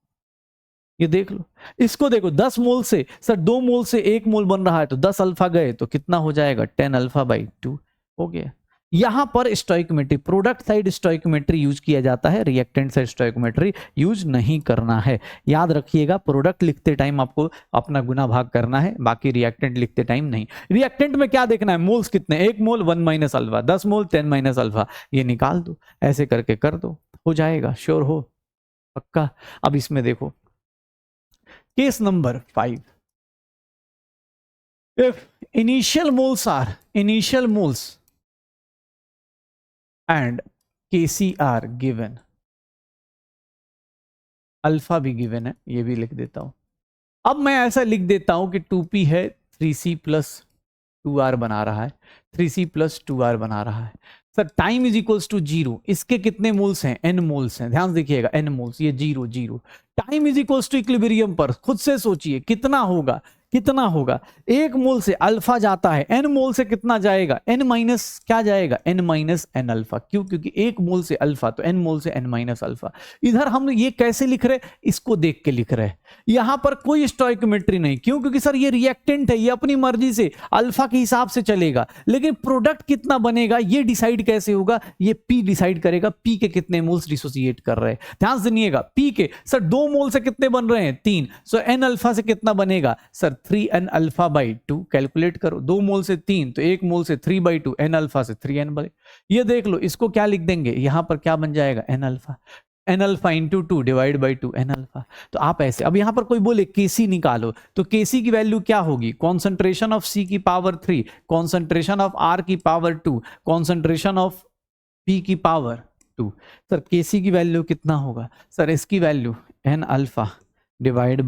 ये देख लो, इसको देखो 10 मोल से सर 2 मोल से 1 मोल बन रहा है, तो 10 अल्फा गए तो कितना हो जाएगा 10 अल्फा बाई 2 हो गया। यहां पर stoichiometry, product side stoichiometry use किया जाता है, रिएक्टेंट साइड स्टोइकोमेट्री यूज नहीं करना है। याद रखिएगा प्रोडक्ट लिखते टाइम आपको अपना गुना भाग करना है, बाकी रिएक्टेंट लिखते टाइम नहीं। रिएक्टेंट में क्या देखना है, मोल्स कितने, 1 मोल 1 माइनस अल्फा, 10 मोल 10 माइनस अल्फा, ये निकाल दो, ऐसे करके कर दो, हो जाएगा, श्योर हो पक्का। अब इसमें देखो case number 5, if initial moles and Kc are given, alpha भी गिवन है, ये भी लिख देता हूं। अब मैं ऐसा लिख देता हूं कि 2p है 3c प्लस 2r बना रहा है, 3c प्लस 2r बना रहा है। Sir time is equals to 0, इसके कितने मोल्स हैं, n मोल्स हैं, ध्यान देखिएगा n मोल्स, ये 0 0, time is equals to equilibrium पर खुद से सोचिए कितना होगा, 1 मोल से अल्फा जाता है, n मोल से कितना जाएगा, n माइनस क्या जाएगा, n माइनस n अल्फा, क्यों, क्योंकि 1 मोल से अल्फा तो n मोल से n माइनस अल्फा। इधर हम ये कैसे लिख रहे, इसको देख के लिख रहे, यहां पर कोई स्टोइकोमेट्री नहीं, क्यों, क्योंकि सर ये रिएक्टेंट है, ये अपनी मर्जी से अल्फा के हिसाब से चलेगा, लेकिन प्रोडक्ट कितना बनेगा ये डिसाइड कैसे होगा, ये p डिसाइड करेगा, p के कितने मोल्स डिसोसिएट कर रहे हैं। ध्यान से सुनिएगा, p के सर 2 मोल से कितने बन रहे हैं 3, सो n अल्फा से कितना बनेगा sir 3n alpha by 2, calculate करो, 2 मोल से 3 तो 1 मोल से 3/2, n अल्फा से 3n बाई, ये देख लो, इसको क्या लिख देंगे, यहां पर क्या बन जाएगा, n alpha into 2 divide by 2 n alpha. तो आप ऐसे, अब यहां पर कोई बोले केसी निकालो, तो केसी की वैल्यू क्या होगी, कॉन्सेंट्रेशन ऑफ सी की पावर 3, कॉन्सेंट्रेशन ऑफ आर की पावर 2, कॉन्सेंट्रेशन ऑफ पी की पावर 2। सर केसी की वैल्यू कितना होगा, सर इसकी value n alpha divide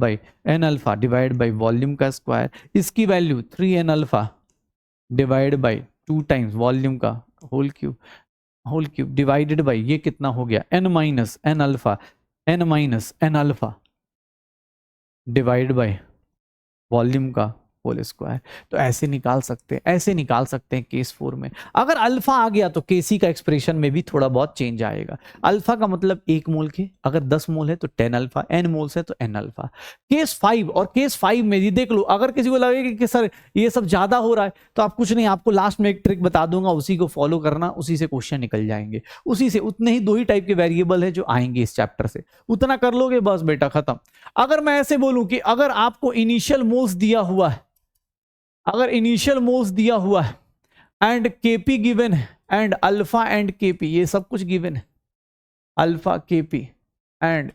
by volume का स्क्वायर, इसकी value 3n alpha divide by 2 times volume का होल क्यूब डिवाइडेड बाई, ये कितना हो गया, n minus n alpha divide by volume का होल स्क्वायर। तो ऐसे निकाल सकते हैं केस 4 में। अगर अल्फा आ गया तो केसी का एक्सप्रेशन में भी थोड़ा बहुत चेंज आएगा। अल्फा का मतलब 1 मोल के, अगर 10 मोल है तो 10 अल्फा, n मोल्स है तो n अल्फा। केस 5, और केस 5 में ये देख लो, अगर किसी को लगे कि सर ये सब ज्यादा हो रहा है, तो आप कुछ नहीं, आपको लास्ट में एक ट्रिक बता दूंगा, उसी को फॉलो करना, उसी से क्वेश्चन निकल जाएंगे। उसी से उतने ही 2 ही टाइप के वेरिएबल है जो आएंगे इस चैप्टर से, उतना कर लोगे बस बेटा खत्म। अगर मैं ऐसे बोलूं कि अगर आपको इनिशियल मोल्स दिया हुआ है, एंड केपी गिवन है, एंड अल्फा एंड केपी, ये सब कुछ गिवन है, alpha KP and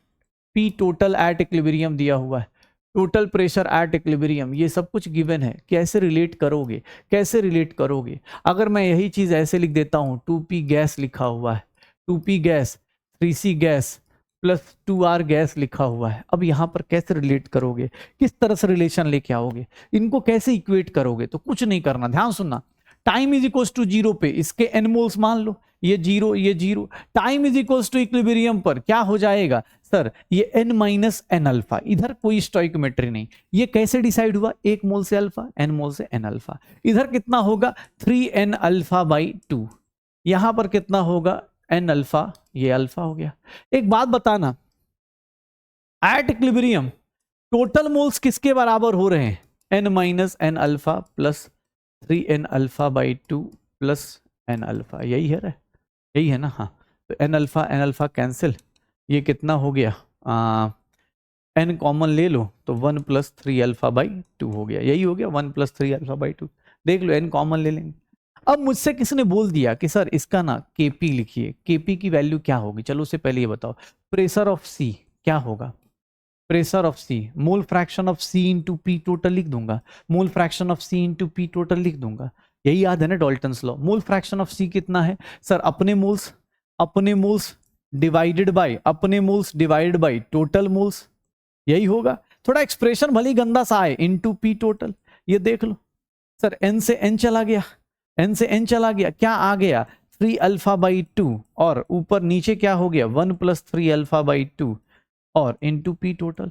P total at equilibrium दिया हुआ है, टोटल प्रेशर एट इक्विलिब्रियम, ये सब कुछ गिवन है, कैसे रिलेट करोगे? अगर मैं यही चीज ऐसे लिख देता हूं, 2p गैस लिखा हुआ है, 2p gas 3c gas plus 2r gas लिखा हुआ है, अब यहां पर कैसे रिलेट करोगे, किस तरह से रिलेशन लेके आओगे, इनको कैसे इक्वेट करोगे? तो कुछ नहीं करना, ध्यान सुनना, टाइम इज इक्वल्स टू 0 पे इसके n मोल्स मान लो, ये 0, time is equals to equilibrium पर क्या हो जाएगा सर, ये n माइनस n अल्फा, इधर कोई स्टोइकोमेट्री नहीं, ये कैसे डिसाइड हुआ, 1 मोल से अल्फा, n मोल से n अल्फा, इधर कितना होगा 3n अल्फा बाई 2, यहां पर कितना होगा n अल्फा, ये अल्फा हो गया। एक बात बताना, एट इक्विलिब्रियम टोटल मोल्स किसके बराबर हो रहे हैं, n minus n alpha plus 3n alpha by 2 plus n alpha, यही है ना, हाँ। तो n अल्फा कैंसिल, ये कितना हो गया, n कॉमन ले लो तो 1 प्लस 3 अल्फा बाई 2 हो गया, यही हो गया 1 प्लस 3 अल्फा बाई 2, देख लो n कॉमन ले लेंगे। अब मुझसे किसने बोल दिया कि सर इसका ना केपी लिखिए, केपी की वैल्यू क्या होगी, चलो उससे पहले ये बताओ, प्रेशर ऑफ सी क्या होगा, pressure of C, mole fraction of C into P total लिख दूंगा, mole fraction of C into P total लिख दूंगा, यही याद है ना Dalton's law. Mole fraction of C कितना है सर, अपने moles divided by total moles, यही होगा। थोड़ा एक्सप्रेशन भले गंदा सा आए, इंटू पी टोटल, ये देख लो सर, n से n चला गया, क्या आ गया 3 अल्फा बाई 2, और ऊपर नीचे क्या हो गया 1 प्लस 3 अल्फा बाई 2 और इंटू पी टोटल।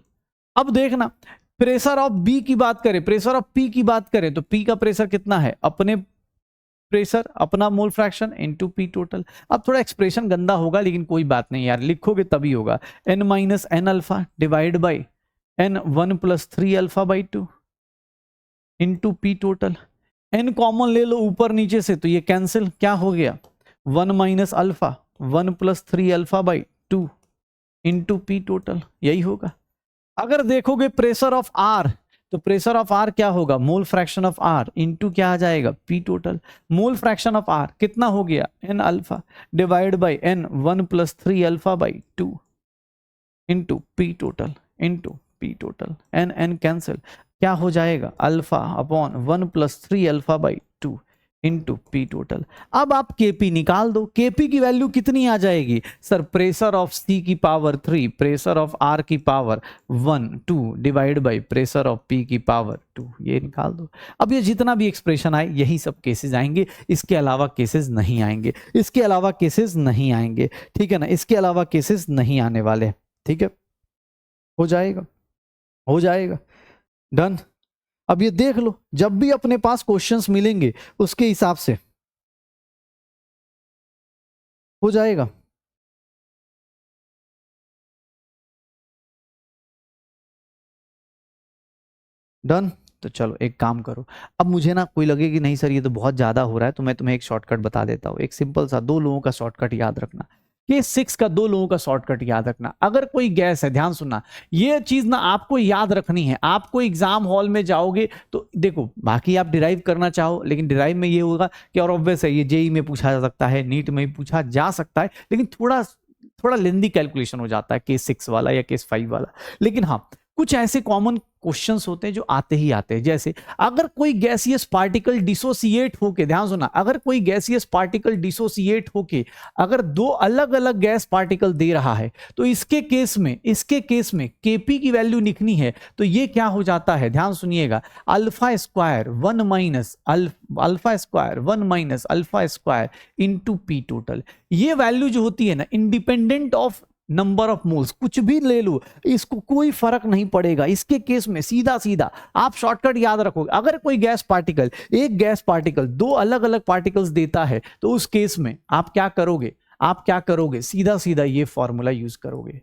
अब देखना, प्रेशर ऑफ बी की बात करें, प्रेशर ऑफ पी की बात करें, तो पी का प्रेशर कितना है, अपने प्रेशर अपना mole fraction into P total. अब थोड़ा एक्सप्रेशन गंदा होगा लेकिन कोई बात नहीं यार, लिखोगे तभी होगा, n minus n alpha divide by n 1 plus 3 alpha by 2 into P total. n common ले लो ऊपर नीचे से, तो ये कैंसिल, क्या हो गया 1 minus alpha 1 plus 3 alpha by 2 into P total, यही होगा। अगर देखोगे प्रेशर ऑफ आर, तो प्रेशर ऑफ आर क्या होगा, mole fraction of R into क्या आ जाएगा P total. Mole fraction of R कितना हो गया n alpha divide by n 1 plus 3 alpha by 2 into P total, n cancel, क्या हो जाएगा alpha upon 1 plus 3 alpha by 2 into P total. अब आप केपी निकाल दो, केपी की वैल्यू कितनी आ जाएगी सर, प्रेशर ऑफ सी की पावर 3 प्रेशर ऑफ आर की power 1 2 divide by pressure of P की पावर 2, ये निकाल दो। अब ये जितना भी एक्सप्रेशन आए यही सब केसेस आएंगे, इसके अलावा केसेस नहीं आएंगे, ठीक है ना, इसके अलावा केसेस नहीं आने वाले, ठीक है, हो जाएगा डन। अब ये देख लो, जब भी अपने पास क्वेश्चंस मिलेंगे उसके हिसाब से हो जाएगा। डन। तो चलो एक काम करो, अब मुझे ना कोई लगे कि नहीं सर ये तो बहुत ज्यादा हो रहा है, तो मैं तुम्हें एक शॉर्टकट बता देता हूँ, एक सिंपल सा 2 लोगों का शॉर्टकट याद रखना। केस 6 का 2 लोगों का शॉर्टकट याद रखना। अगर कोई गैस है, ध्यान सुनना, ये चीज ना आपको याद रखनी है। आपको एग्जाम हॉल में जाओगे तो देखो, बाकी आप डिराइव करना चाहो, लेकिन डिराइव में ये होगा कि, और ऑब्वियस है ये जेई में पूछा जा सकता है, नीट में भी पूछा जा सकता है, लेकिन थोड़ा लेंदी कैलकुलेशन हो जाता है केस 6 वाला या केस 5 वाला। लेकिन हाँ, कुछ ऐसे कॉमन क्वेश्चंस होते हैं जो आते ही आते हैं। जैसे अगर कोई गैसियस पार्टिकल डिसोसिएट होके, ध्यान सुना, अगर कोई गैसियस पार्टिकल डिसोसिएट होके अगर 2 अलग अलग गैस पार्टिकल दे रहा है, तो इसके केस में केपी की वैल्यू लिखनी है, तो ये क्या हो जाता है, ध्यान सुनिएगा, alpha square 1 minus alpha square into P total. ये वैल्यू जो होती है ना, independent of number of moles, कुछ भी ले लो, इसको कोई फर्क नहीं पड़ेगा। इसके केस में सीधा सीधा आप शॉर्टकट याद रखोगे, अगर कोई गैस पार्टिकल, एक गैस पार्टिकल 2 अलग अलग पार्टिकल्स देता है, तो उस केस में आप क्या करोगे, सीधा सीधा ये फॉर्मूला यूज करोगे।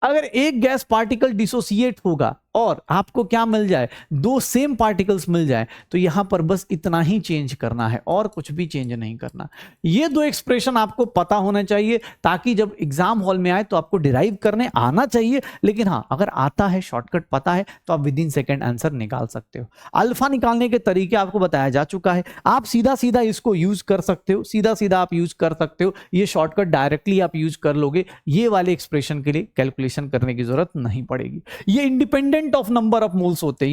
अगर एक गैस पार्टिकल डिसोसिएट होगा और आपको क्या मिल जाए, 2 सेम पार्टिकल्स मिल जाए, तो यहां पर बस इतना ही चेंज करना है और कुछ भी चेंज नहीं करना। ये 2 एक्सप्रेशन आपको पता होना चाहिए, ताकि जब एग्जाम हॉल में आए तो आपको डिराइव करने आना चाहिए। लेकिन हाँ, अगर आता है, शॉर्टकट पता है, तो आप विद इन सेकेंड आंसर निकाल सकते हो। अल्फा निकालने के तरीके आपको बताया जा चुका है, आप सीधा सीधा इसको यूज कर सकते हो, सीधा सीधा आप यूज कर सकते हो। ये शॉर्टकट डायरेक्टली आप यूज कर लोगे, ये वाले एक्सप्रेशन के लिए कैलकुलेशन करने की जरूरत नहीं पड़ेगी। ये independent of number of moles होते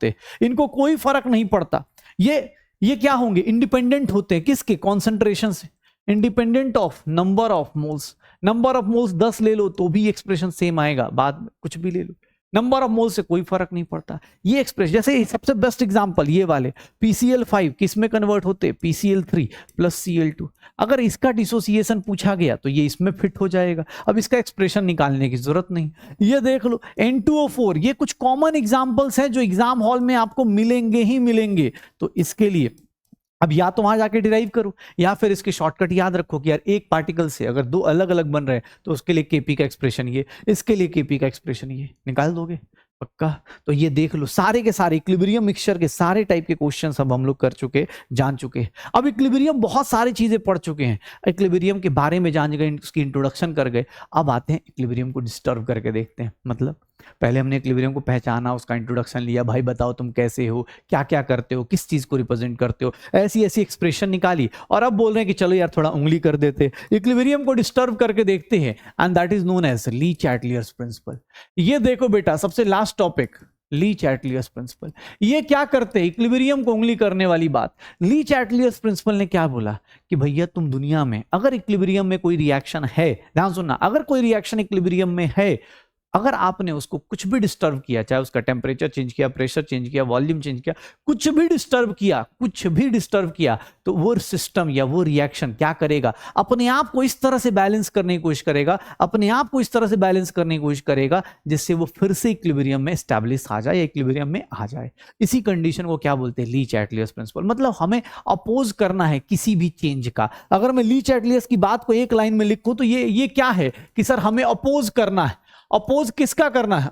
हैं, इनको कोई फर्क नहीं पड़ता। ये क्या होंगे, इंडिपेंडेंट होते हैं किसके, कॉन्सेंट्रेशन से, independent of number of moles. Number of moles 10 ले लो तो भी एक्सप्रेशन सेम आएगा, बाद में कुछ भी ले लो, नंबर ऑफ मोल्स से कोई फर्क नहीं पड़ता। ये एक्सप्रेशन, जैसे सबसे बेस्ट एग्जांपल ये वाले PCl5 किस में कन्वर्ट होते, PCl3 प्लस Cl2। अगर इसका डिसोसिएशन पूछा गया तो ये इसमें फिट हो जाएगा, अब इसका एक्सप्रेशन निकालने की जरूरत नहीं। ये देख लो N2O4, ये कुछ कॉमन एग्जांपल्स हैं जो एग्जाम हॉल में आपको मिलेंगे ही मिलेंगे। तो इसके लिए अब या तो वहां जाके डिराइव करो, या फिर इसके शॉर्टकट याद रखो कि यार एक पार्टिकल से अगर 2 अलग अलग बन रहे हैं, तो उसके लिए केपी का एक्सप्रेशन ये, इसके लिए केपी का एक्सप्रेशन ये, निकाल दोगे पक्का। तो ये देख लो, सारे के सारे इक्विलिब्रियम मिक्सचर के सारे टाइप के क्वेश्चन अब हम लोग कर चुके, जान चुके। अब इक्विलिब्रियम बहुत सारी चीजें पढ़ चुके हैं, इक्विलिब्रियम के बारे में जान गए, उसकी इंट्रोडक्शन कर गए। अब आते हैं इक्विलिब्रियम को डिस्टर्ब करके देखते हैं। मतलब पहले हमने इक्विलिब्रियम को पहचाना, उसका इंट्रोडक्शन लिया, भाई बताओ तुम कैसे हो, क्या क्या करते हो, किस चीज को रिप्रेजेंट करते हो, ऐसी ऐसी एक्सप्रेशन निकाली, और अब बोल रहे हैं कि चलो यार थोड़ा उंगली कर देते, इक्विलिब्रियम को डिस्टर्ब करके देखते हैं। And that is known as Le Chatelier's principle. ये देखो बेटा, सबसे last topic, Le Chatelier's principle. ये क्या करते हैं, इक्विलिब्रियम को उंगली करने वाली बात। ली चैटलियर्स प्रिंसिपल ने क्या बोला कि भैया तुम दुनिया में अगर इक्विलिब्रियम में कोई रिएक्शन है, ध्यान सुनना, अगर कोई रिएक्शन इक्विलिब्रियम में है, अगर आपने उसको कुछ भी डिस्टर्ब किया, चाहे उसका टेम्परेचर चेंज किया, प्रेशर चेंज किया, वॉल्यूम चेंज किया, कुछ भी डिस्टर्ब किया, तो वो सिस्टम या वो रिएक्शन क्या करेगा, अपने आप को इस तरह से बैलेंस करने की कोशिश करेगा, जिससे वो फिर से इक्विलिब्रियम में एस्टैब्लिश आ जाए या इक्विलिब्रियम में आ जाए। इसी कंडीशन को क्या बोलते हैं, ली चैटलियर्स प्रिंसिपल। मतलब हमें अपोज करना है किसी भी चेंज का। अगर मैं ली चैटलियर्स की बात को एक लाइन में लिखूं तो ये क्या है कि सर हमें अपोज करना है। अपोज किसका करना है,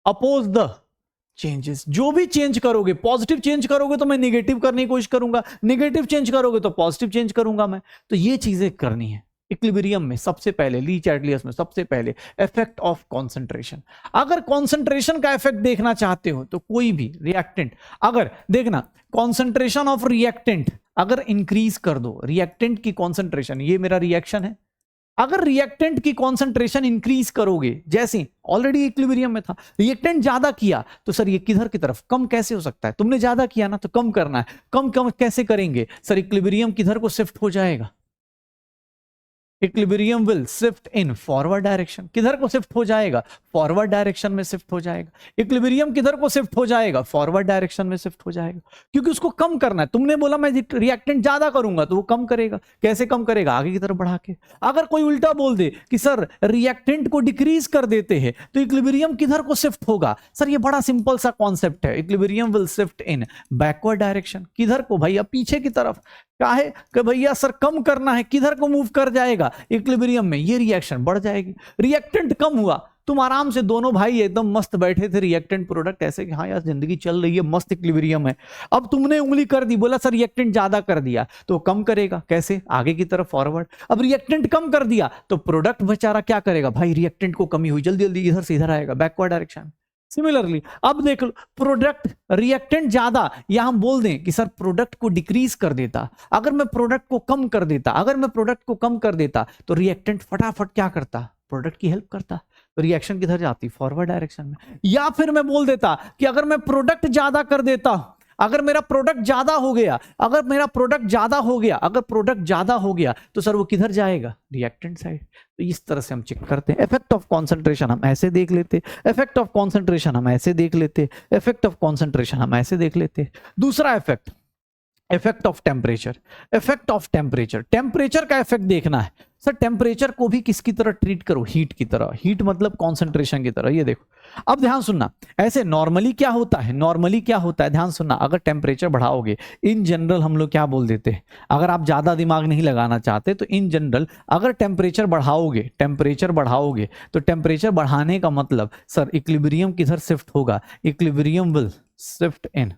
अपोज द चेंजेस। जो भी चेंज करोगे, पॉजिटिव चेंज करोगे तो मैं नेगेटिव करने की कोशिश करूंगा, नेगेटिव चेंज करोगे तो पॉजिटिव चेंज करूंगा मैं। तो ये चीजें करनी है इक्विलिब्रियम में। सबसे पहले ली चैटलियर्स में सबसे पहले इफेक्ट ऑफ कॉन्सेंट्रेशन। अगर कॉन्सेंट्रेशन का इफेक्ट देखना चाहते हो तो कोई भी रिएक्टेंट, अगर देखना कॉन्सेंट्रेशन ऑफ रिएक्टेंट अगर इंक्रीज कर दो, रिएक्टेंट की कॉन्सेंट्रेशन, ये मेरा रिएक्शन है, अगर रिएक्टेंट की कॉन्सेंट्रेशन इंक्रीज करोगे, जैसे ऑलरेडी इक्विलिब्रियम में था, रिएक्टेंट ज्यादा किया तो सर ये किधर की तरफ कम कैसे हो सकता है, तुमने ज्यादा किया ना तो कम करना है, कम कैसे करेंगे सर, इक्विलिब्रियम किधर को शिफ्ट हो जाएगा, equilibrium will shift in forward direction. किधर को शिफ्ट हो जाएगा, फॉरवर्ड डायरेक्शन में शिफ्ट हो जाएगा। इक्विलिब्रियम किधर को शिफ्ट हो जाएगा, फॉरवर्ड डायरेक्शन में शिफ्ट हो जाएगा, क्योंकि उसको कम करना है। तुमने बोला मैं रिएक्टेंट ज्यादा करूंगा तो वो कम करेगा, कैसे कम करेगा, आगे की तरफ बढ़ा के। अगर कोई उल्टा बोल दे कि सर रिएक्टेंट को डिक्रीज कर देते हैं तो इक्विलिब्रियम किधर को शिफ्ट होगा, सर ये बड़ा सिंपल सा कॉन्सेप्ट है, equilibrium will shift in backward direction. किधर को भैया, पीछे की तरफ। काहे कि भैया सर कम करना है, किधर को मूव कर जाएगा, इक्विलिब्रियम में, ये रिएक्शन बढ़ जाएगी। रिएक्टेंट कम हुआ तुम आराम से दोनों भाई एकदम मस्त बैठे थे, रिएक्टेंट प्रोडक्ट ऐसे कि हाँ यार जिंदगी चल रही है, मस्त इक्विलिब्रियम है। अब तुमने उंगली कर दी, बोला सर रिएक्टेंट ज्यादा कर दिया तो कम करेगा, कैसे, आगे की तरफ फॉरवर्ड। अब रिएक्टेंट कम कर दिया तो प्रोडक्ट बेचारा क्या करेगा भाई, रिएक्टेंट को कमी हुई, जल्दी जल्दी इधर से इधर आएगा, बैकवर्ड डायरेक्शन। सिमिलरली अब देख लो, प्रोडक्ट रिएक्टेंट ज्यादा, या हम बोल दें कि सर प्रोडक्ट को डिक्रीज कर देता, अगर मैं प्रोडक्ट को कम कर देता, अगर मैं प्रोडक्ट को कम कर देता तो रिएक्टेंट फटाफट क्या करता, प्रोडक्ट की हेल्प करता, तो रिएक्शन किधर जाती, फॉरवर्ड डायरेक्शन में। या फिर मैं बोल देता कि अगर मैं प्रोडक्ट ज्यादा कर देता, अगर मेरा प्रोडक्ट ज्यादा हो गया, अगर मेरा प्रोडक्ट ज्यादा हो गया, अगर प्रोडक्ट ज्यादा हो गया तो सर वो किधर जाएगा, रिएक्टेंट साइड। तो इस तरह से हम चेक करते हैं। इफेक्ट ऑफ कॉन्सेंट्रेशन हम ऐसे देख लेते, इफेक्ट ऑफ कॉन्सेंट्रेशन हम ऐसे देख लेते, इफेक्ट ऑफ कॉन्सेंट्रेशन हम ऐसे देख लेते। दूसरा effect, effect of temperature. Effect of temperature, temperature का इफेक्ट देखना है सर, टेम्परेचर को भी किसकी तरह ट्रीट करो, हीट की तरह, हीट मतलब कॉन्सेंट्रेशन की तरह। ये देखो, अब ध्यान सुनना, ऐसे नॉर्मली क्या होता है, नॉर्मली क्या होता है, ध्यान सुनना, अगर टेम्परेचर बढ़ाओगे, इन जनरल हम लोग क्या बोल देते हैं, अगर आप ज्यादा दिमाग नहीं लगाना चाहते तो इन जनरल अगर टेम्परेचर बढ़ाओगे, टेम्परेचर बढ़ाओगे तो टेम्परेचर बढ़ाने का मतलब सर इक्विलिब्रियम किधर शिफ्ट होगा, equilibrium will shift in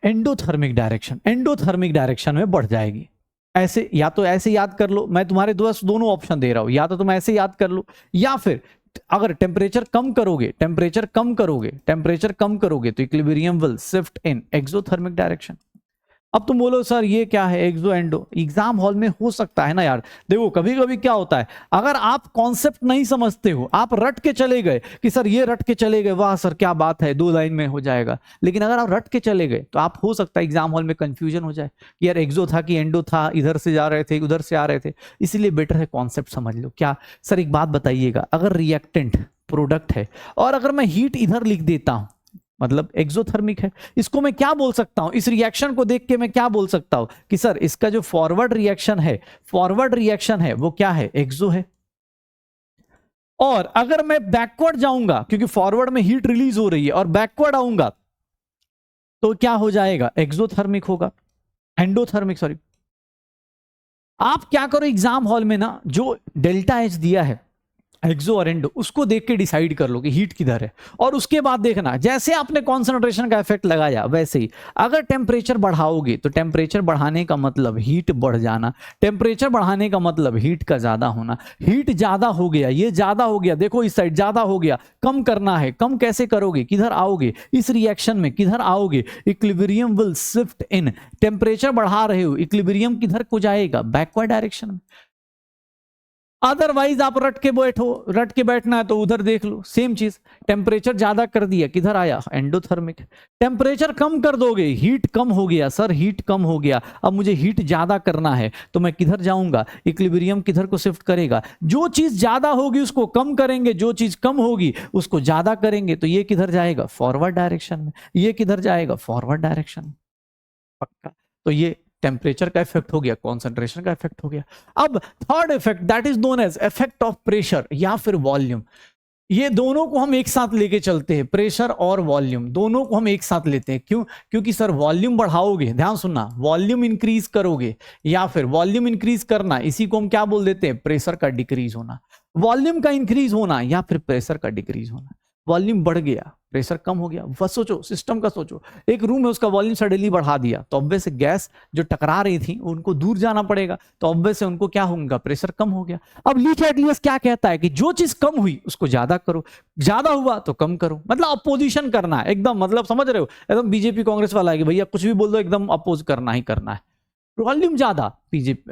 endothermic direction, endothermic direction में बढ़ जाएगी। ऐसे, या तो ऐसे याद कर लो, मैं तुम्हारे दोनों ऑप्शन दे रहा हूं, या तो तुम ऐसे याद कर लो, या फिर अगर टेम्परेचर कम करोगे, टेम्परेचर कम करोगे, टेम्परेचर कम करोगे तो equilibrium will shift in exothermic direction. अब तुम बोलो सर ये क्या है, एक्सो एंडो, एग्जाम हॉल में हो सकता है ना यार, देखो कभी कभी क्या होता है, अगर आप कॉन्सेप्ट नहीं समझते हो, आप रट के चले गए कि सर ये रट के चले गए, वाह सर क्या बात है, 2 लाइन में हो जाएगा, लेकिन अगर आप रट के चले गए तो आप हो सकता है एग्जाम हॉल में कंफ्यूजन हो जाए कि यार एक्सो था कि एंडो था, इधर से जा रहे थे उधर से आ रहे थे, इसलिए बेटर है कॉन्सेप्ट समझ लो। क्या सर, एक बात बताइएगा, अगर रिएक्टेंट प्रोडक्ट है और अगर मैं हीट इधर लिख देता हूं, मतलब एक्सोथर्मिक है, इसको मैं क्या बोल सकता हूं, इस रिएक्शन को देख के मैं क्या बोल सकता हूं कि सर इसका जो फॉरवर्ड रिएक्शन है, फॉरवर्ड रिएक्शन है वो क्या है, एक्सो है। और अगर मैं बैकवर्ड जाऊंगा, क्योंकि फॉरवर्ड में हीट रिलीज हो रही है, और बैकवर्ड आऊंगा तो क्या हो जाएगा, एक्सोथर्मिक होगा, एंडोथर्मिक सॉरी। आप क्या करो एग्जाम हॉल में ना, जो डेल्टा एच दिया है एक्सो और एंडो, उसको देख के डिसाइड कर लो कि हीट किधर है, और उसके बाद देखना जैसे आपने कॉन्सेंट्रेशन का इफेक्ट लगाया वैसे ही अगर टेम्परेचर बढ़ाओगे तो टेम्परेचर बढ़ाने का मतलब हीट बढ़ जाना, टेम्परेचर बढ़ाने का मतलब हीट का ज्यादा होना, हीट ज्यादा हो गया, ये ज्यादा हो गया, देखो इस साइड ज्यादा हो गया, कम करना है, कम कैसे करोगे, किधर आओगे, इस रिएक्शन में किधर आओगे, equilibrium will shift in, temperature बढ़ा रहे हो, इक्विलिब्रियम किधर को जाएगा, बैकवर्ड डायरेक्शन में। अदरवाइज आप रट के बैठो, रट के बैठना है तो उधर देख लो, सेम चीज, टेम्परेचर ज्यादा कर दिया, किधर आया, एंडोथर्मिक। टेम्परेचर कम कर दोगे, हीट कम हो गया, सर हीट कम हो गया, अब मुझे हीट ज्यादा करना है तो मैं किधर जाऊंगा, इक्विलिब्रियम किधर को शिफ्ट करेगा, जो चीज ज्यादा होगी उसको कम करेंगे, जो चीज कम होगी उसको ज्यादा करेंगे, तो ये किधर जाएगा, फॉरवर्ड डायरेक्शन में, ये किधर जाएगा, फॉरवर्ड डायरेक्शन में, पक्का। तो ये टेम्परेचर का इफेक्ट हो गया, कॉन्सेंट्रेशन का इफेक्ट हो गया। अब third effect that is known as effect of pressure या फिर वॉल्यूम, ये दोनों को हम एक साथ लेके चलते हैं, प्रेशर और वॉल्यूम दोनों को हम एक साथ लेते हैं। क्यों, क्योंकि सर वॉल्यूम बढ़ाओगे, ध्यान सुनना, वॉल्यूम इंक्रीज करोगे या फिर वॉल्यूम इंक्रीज करना, इसी को हम क्या बोल देते हैं, प्रेशर का डिक्रीज होना, वॉल्यूम का इंक्रीज होना या फिर प्रेशर का डिक्रीज होना। वॉल्यूम बढ़ गया, प्रेशर कम हो गया, बस सोचो सिस्टम का, सोचो एक रूम है उसका वॉल्यूम सडनली बढ़ा दिया तो ऑब्वियस से गैस जो टकरा रही थी उनको दूर जाना पड़ेगा, तो ऑब्वियस से उनको क्या होगा, प्रेशर कम हो गया। अब ली चार्टियस क्या कहता है कि जो चीज कम हुई उसको ज्यादा करो, ज्यादा हुआ तो कम करो, मतलब अपोजिशन करना है एकदम, मतलब समझ रहे हो, एकदम बीजेपी कांग्रेस वाला है कि भैया कुछ भी बोल दो एकदम अपोज करना ही करना है। वॉल्यूम ज्यादा,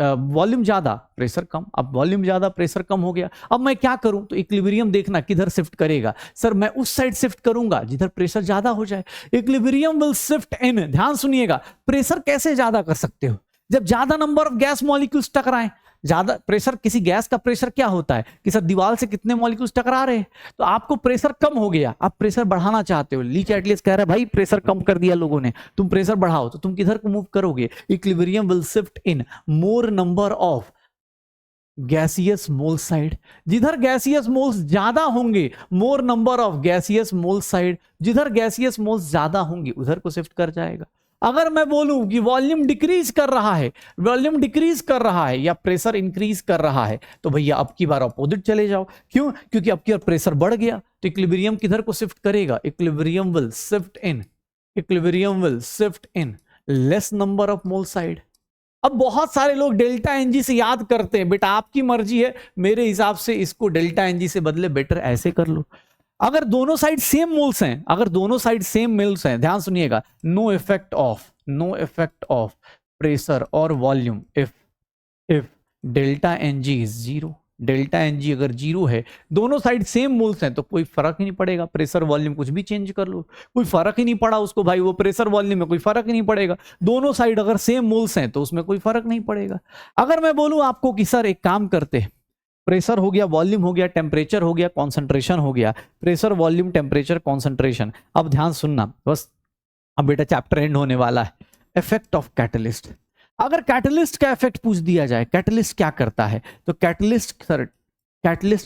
वॉल्यूम ज्यादा प्रेशर कम, अब वॉल्यूम ज्यादा प्रेशर कम हो गया, अब मैं क्या करूं, तो इक्विलिब्रियम देखना किधर शिफ्ट करेगा, सर मैं उस साइड शिफ्ट करूंगा जिधर प्रेशर ज्यादा हो जाए, इक्विलिब्रियम विल शिफ्ट इन। ध्यान सुनिएगा, प्रेशर कैसे ज्यादा कर सकते हो, जब ज्यादा नंबर ऑफ गैस मॉलिक्यूल्स टकराएं, ज्यादा प्रेशर, किसी गैस का प्रेशर क्या होता है कि सर दीवार से कितने मॉलिक्यूल्स टकरा रहे हैं, तो आपको प्रेशर कम हो गया, आप प्रेशर बढ़ाना चाहते हो, ली चार्टियस कह रहा है भाई प्रेशर कम कर दिया लोगों ने, तुम प्रेशर बढ़ाओ, तो तुम किधर को मूव करोगे, equilibrium will shift in more number of gaseous mole side, जिधर गैसियस मोल्स ज्यादा होंगे, मोर number of gaseous mole side, जिधर गैसियस मोल्स ज्यादा होंगे उधर को शिफ्ट कर जाएगा। अगर मैं बोलूं कि वॉल्यूम डिक्रीज कर रहा है, वॉल्यूम डिक्रीज कर रहा है या प्रेशर इंक्रीज कर रहा है, तो भैया अब की बार अपोजिट चले जाओ। क्यों? क्योंकि अब की बार प्रेशर बढ़ गया तो इक्विलिब्रियम किधर को शिफ्ट करेगा? Equilibrium will shift in, equilibrium will shift in less number of mole side. अब बहुत सारे लोग डेल्टा एनजी से याद करते हैं, बेटा आपकी मर्जी है, मेरे हिसाब से इसको डेल्टा एनजी से बदले बेटर ऐसे कर लो। अगर दोनों साइड सेम मोल्स हैं, अगर दोनों साइड सेम मोल्स हैं, ध्यान सुनिएगा, नो इफेक्ट ऑफ प्रेशर और volume if delta NG is zero. Delta NG अगर जीरो है, दोनों साइड सेम मोल्स हैं, तो कोई फर्क ही नहीं पड़ेगा। प्रेशर वॉल्यूम कुछ भी चेंज कर लो, कोई फर्क ही नहीं पड़ा उसको भाई, वो प्रेशर वॉल्यूम में कोई फर्क ही नहीं पड़ेगा। दोनों साइड अगर सेम मोल्स हैं तो उसमें कोई फर्क नहीं पड़ेगा। अगर मैं बोलूं आपको कि सर एक काम करते हैं, प्रेशर हो गया, वॉल्यूम हो गया, टेम्परेचर हो गया, कॉन्सेंट्रेशन हो गया, प्रेशर वॉल्यूम टेम्परेचर कॉन्सेंट्रेशन। अब ध्यान सुनना बस, अब बेटा चैप्टर एंड होने वाला है। इफेक्ट ऑफ कैटलिस्ट, अगर कैटलिस्ट का इफेक्ट पूछ दिया जाए, कैटलिस्ट क्या करता है, तो कैटलिस्ट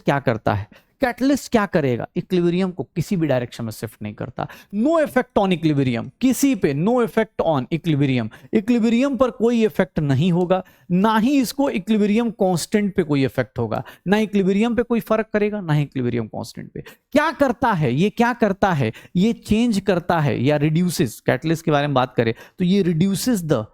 क्या करता है? कैटलिस्ट क्या करेगा? इक्विलिब्रियम को किसी भी डायरेक्शन में शिफ्ट नहीं करता। नो इफेक्ट ऑन इक्विलिब्रियम, किसी पे no effect on equilibrium, equilibrium पर कोई इफेक्ट नहीं होगा, ना ही इसको इक्विलिब्रियम कांस्टेंट पे कोई इफेक्ट होगा, ना इक्विलिब्रियम पे कोई फर्क करेगा, ना ही इक्विलिब्रियम कांस्टेंट पे। क्या करता है ये? क्या करता है ये? चेंज करता है या रिड्यूसेस, कैटलिस्ट के बारे में बात करें तो ये reduces the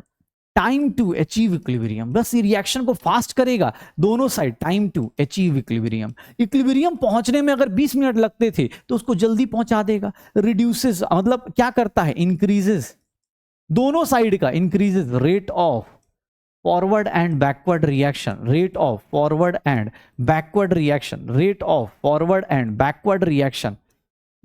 time to achieve equilibrium. बस ये रिएक्शन को फास्ट करेगा, दोनों side time to achieve equilibrium. Equilibrium पहुंचने में अगर 20 मिनट लगते थे तो उसको जल्दी पहुंचा देगा। रिड्यूसेस मतलब क्या करता है? इंक्रीजेस, दोनों साइड का increases rate of forward and backward reaction, rate of forward and backward reaction, rate of forward and backward reaction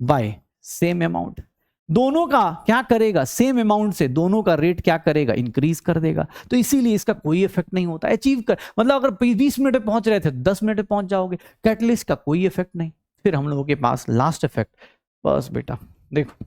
by same amount. दोनों का क्या करेगा? सेम अमाउंट से दोनों का रेट क्या करेगा? इंक्रीज कर देगा। तो इसीलिए इसका कोई इफेक्ट नहीं होता। अचीव कर मतलब अगर 20 मिनट में पहुंच रहे थे 10 मिनट में पहुंच जाओगे। कैटलिस्ट का कोई इफेक्ट नहीं। फिर हम लोगों के पास लास्ट इफेक्ट, बस बेटा देखो,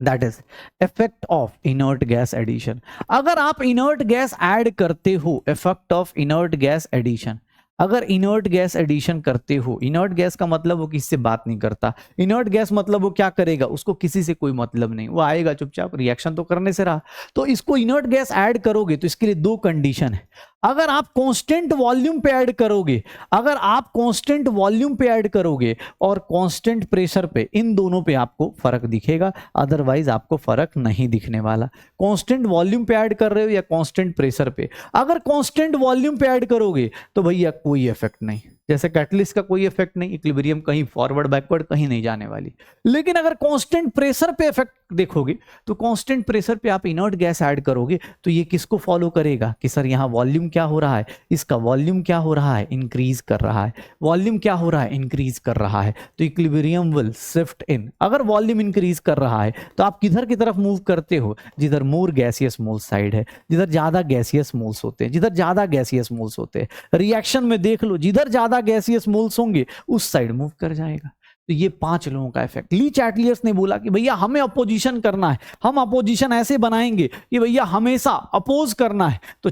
that is effect of inert gas addition. अगर आप इनर्ट गैस ऐड करते हो, effect of inert gas addition, अगर इनर्ट गैस एडिशन करते हो, इनर्ट गैस का मतलब वो किसी से बात नहीं करता। इनर्ट गैस मतलब वो क्या करेगा? उसको किसी से कोई मतलब नहीं, वो आएगा चुपचाप, रिएक्शन तो करने से रहा। तो इसको इनर्ट गैस ऐड करोगे तो इसके लिए दो कंडीशन है। अगर आप कांस्टेंट वॉल्यूम पे ऐड करोगे, अगर आप कांस्टेंट वॉल्यूम पे ऐड करोगे और कांस्टेंट प्रेशर पे, इन दोनों पे आपको फर्क दिखेगा, अदरवाइज आपको फर्क नहीं दिखने वाला। कांस्टेंट वॉल्यूम पे ऐड कर रहे हो या कांस्टेंट प्रेशर पे। अगर कांस्टेंट वॉल्यूम पे ऐड करोगे तो भैया कोई इफेक्ट नहीं, जैसे कैटलिस्ट का कोई इफेक्ट नहीं, इक्विलिब्रियम कहीं फॉरवर्ड बैकवर्ड कहीं नहीं जाने वाली। लेकिन अगर कांस्टेंट प्रेशर पे इफेक्ट देखोगे तो कांस्टेंट प्रेशर पे आप इनर्ट गैस ऐड करोगे तो ये किसको फॉलो करेगा कि सर यहाँ वॉल्यूम क्या हो रहा है? इसका वॉल्यूम क्या हो रहा है? इंक्रीज कर रहा है। वॉल्यूम क्या हो रहा है? इंक्रीज कर रहा है। तो इक्विलिब्रियम विल शिफ्ट इन। अगर वॉल्यूम इंक्रीज कर रहा है तो आप किधर की तरफ मूव करते हो? जिधर मोर गैसियस मोल साइड है, जिधर ज्यादा गैसियस मोल्स होते हैं, जिधर ज्यादा गैसियस मोल्स होते हैं। रिएक्शन में देख लो, जिधर ज्यादा गैसियस मोल्स होंगे उस साइड मूव कर जाएगा। तो ये 5 लोगों का इफेक्ट। ली चैटलियर्स ने बोला कि भैया हमें अपोजिशन करना है, हम अपोजिशन ऐसे बनाएंगे कि भैया हमेशा अपोज करना है। तो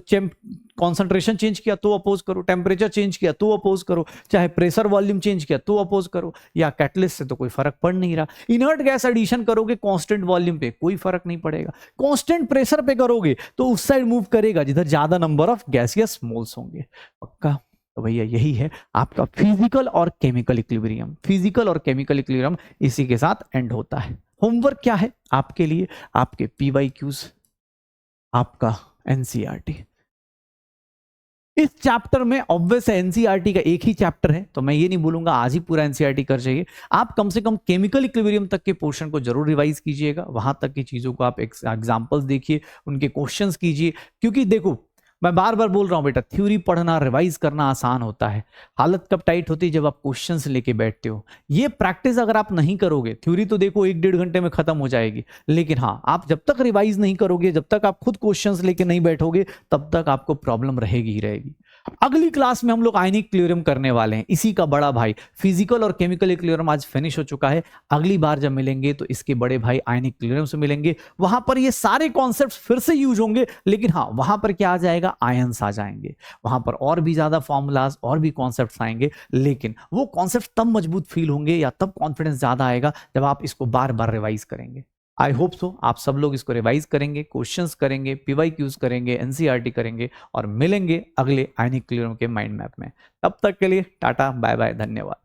कॉन्सेंट्रेशन चेंज किया तो अपोज करो, टेम्परेचर चेंज किया तो अपोज करो, चाहे प्रेशर वॉल्यूम चेंज किया तो अपोज करो। या कैटलिस्ट से तो कोई फर्क पड़ नहीं रहा। इनर्ट गैस एडिशन करोगे कांस्टेंट वॉल्यूम पे, कोई फर्क नहीं पड़ेगा। कांस्टेंट प्रेशर पे करोगे तो उस साइड मूव करेगा जिधर ज्यादा नंबर ऑफ गैसियस मोल्स होंगे। पक्का? तो भैया यही है आपका फिजिकल और केमिकल इक्विलिब्रियम। फिजिकल और केमिकल इक्विलिब्रियम इसी के साथ एंड होता है। होमवर्क क्या है आपके लिए? आपके PYQs, आपका NCERT। इस चैप्टर में ऑब्वियस है NCERT का एक ही चैप्टर है, तो मैं ये नहीं बोलूंगा आज ही पूरा NCERT कर जाइए। आप कम से कम केमिकल इक्विलिब्रियम तक के पोर्शन को जरूर रिवाइज कीजिएगा। वहां तक की चीजों को आप एग्जांपल्स देखिए, उनके क्वेश्चंस कीजिए। क्योंकि देखो मैं बार बार बोल रहा हूं बेटा, थ्योरी पढ़ना रिवाइज करना आसान होता है, हालत कब टाइट होती है? जब आप क्वेश्चंस लेके बैठते हो। ये प्रैक्टिस अगर आप नहीं करोगे, थ्योरी तो देखो 1-1.5 घंटे में खत्म हो जाएगी, लेकिन हाँ आप जब तक रिवाइज नहीं करोगे, जब तक आप खुद क्वेश्चंस लेके नहीं बैठोगे, तब तक आपको प्रॉब्लम रहेगी ही रहेगी। अगली क्लास में हम लोग आयनिक इक्विलिब्रियम करने वाले हैं, इसी का बड़ा भाई। फिजिकल और केमिकल इक्विलिब्रियम आज फिनिश हो चुका है। अगली बार जब मिलेंगे तो इसके बड़े भाई आयनिक इक्विलिब्रियम से मिलेंगे। वहां पर ये सारे कॉन्सेप्ट्स फिर से यूज होंगे, लेकिन हाँ वहां पर क्या आ जाएगा? आयंस आ जाएंगे। वहां पर और भी ज्यादा फॉर्मूलाज और भी कॉन्सेप्ट्स आएंगे, लेकिन वो कॉन्सेप्ट तब मजबूत फील होंगे या तब कॉन्फिडेंस ज्यादा आएगा जब आप इसको बार बार रिवाइज करेंगे। आई होप सो आप सब लोग इसको रिवाइज करेंगे, क्वेश्चंस करेंगे, पीवाईक्यूज करेंगे, एनसीईआरटी करेंगे और मिलेंगे अगले आयनिक क्लियरों के माइंड मैप में। तब तक के लिए टाटा बाय बाय, धन्यवाद।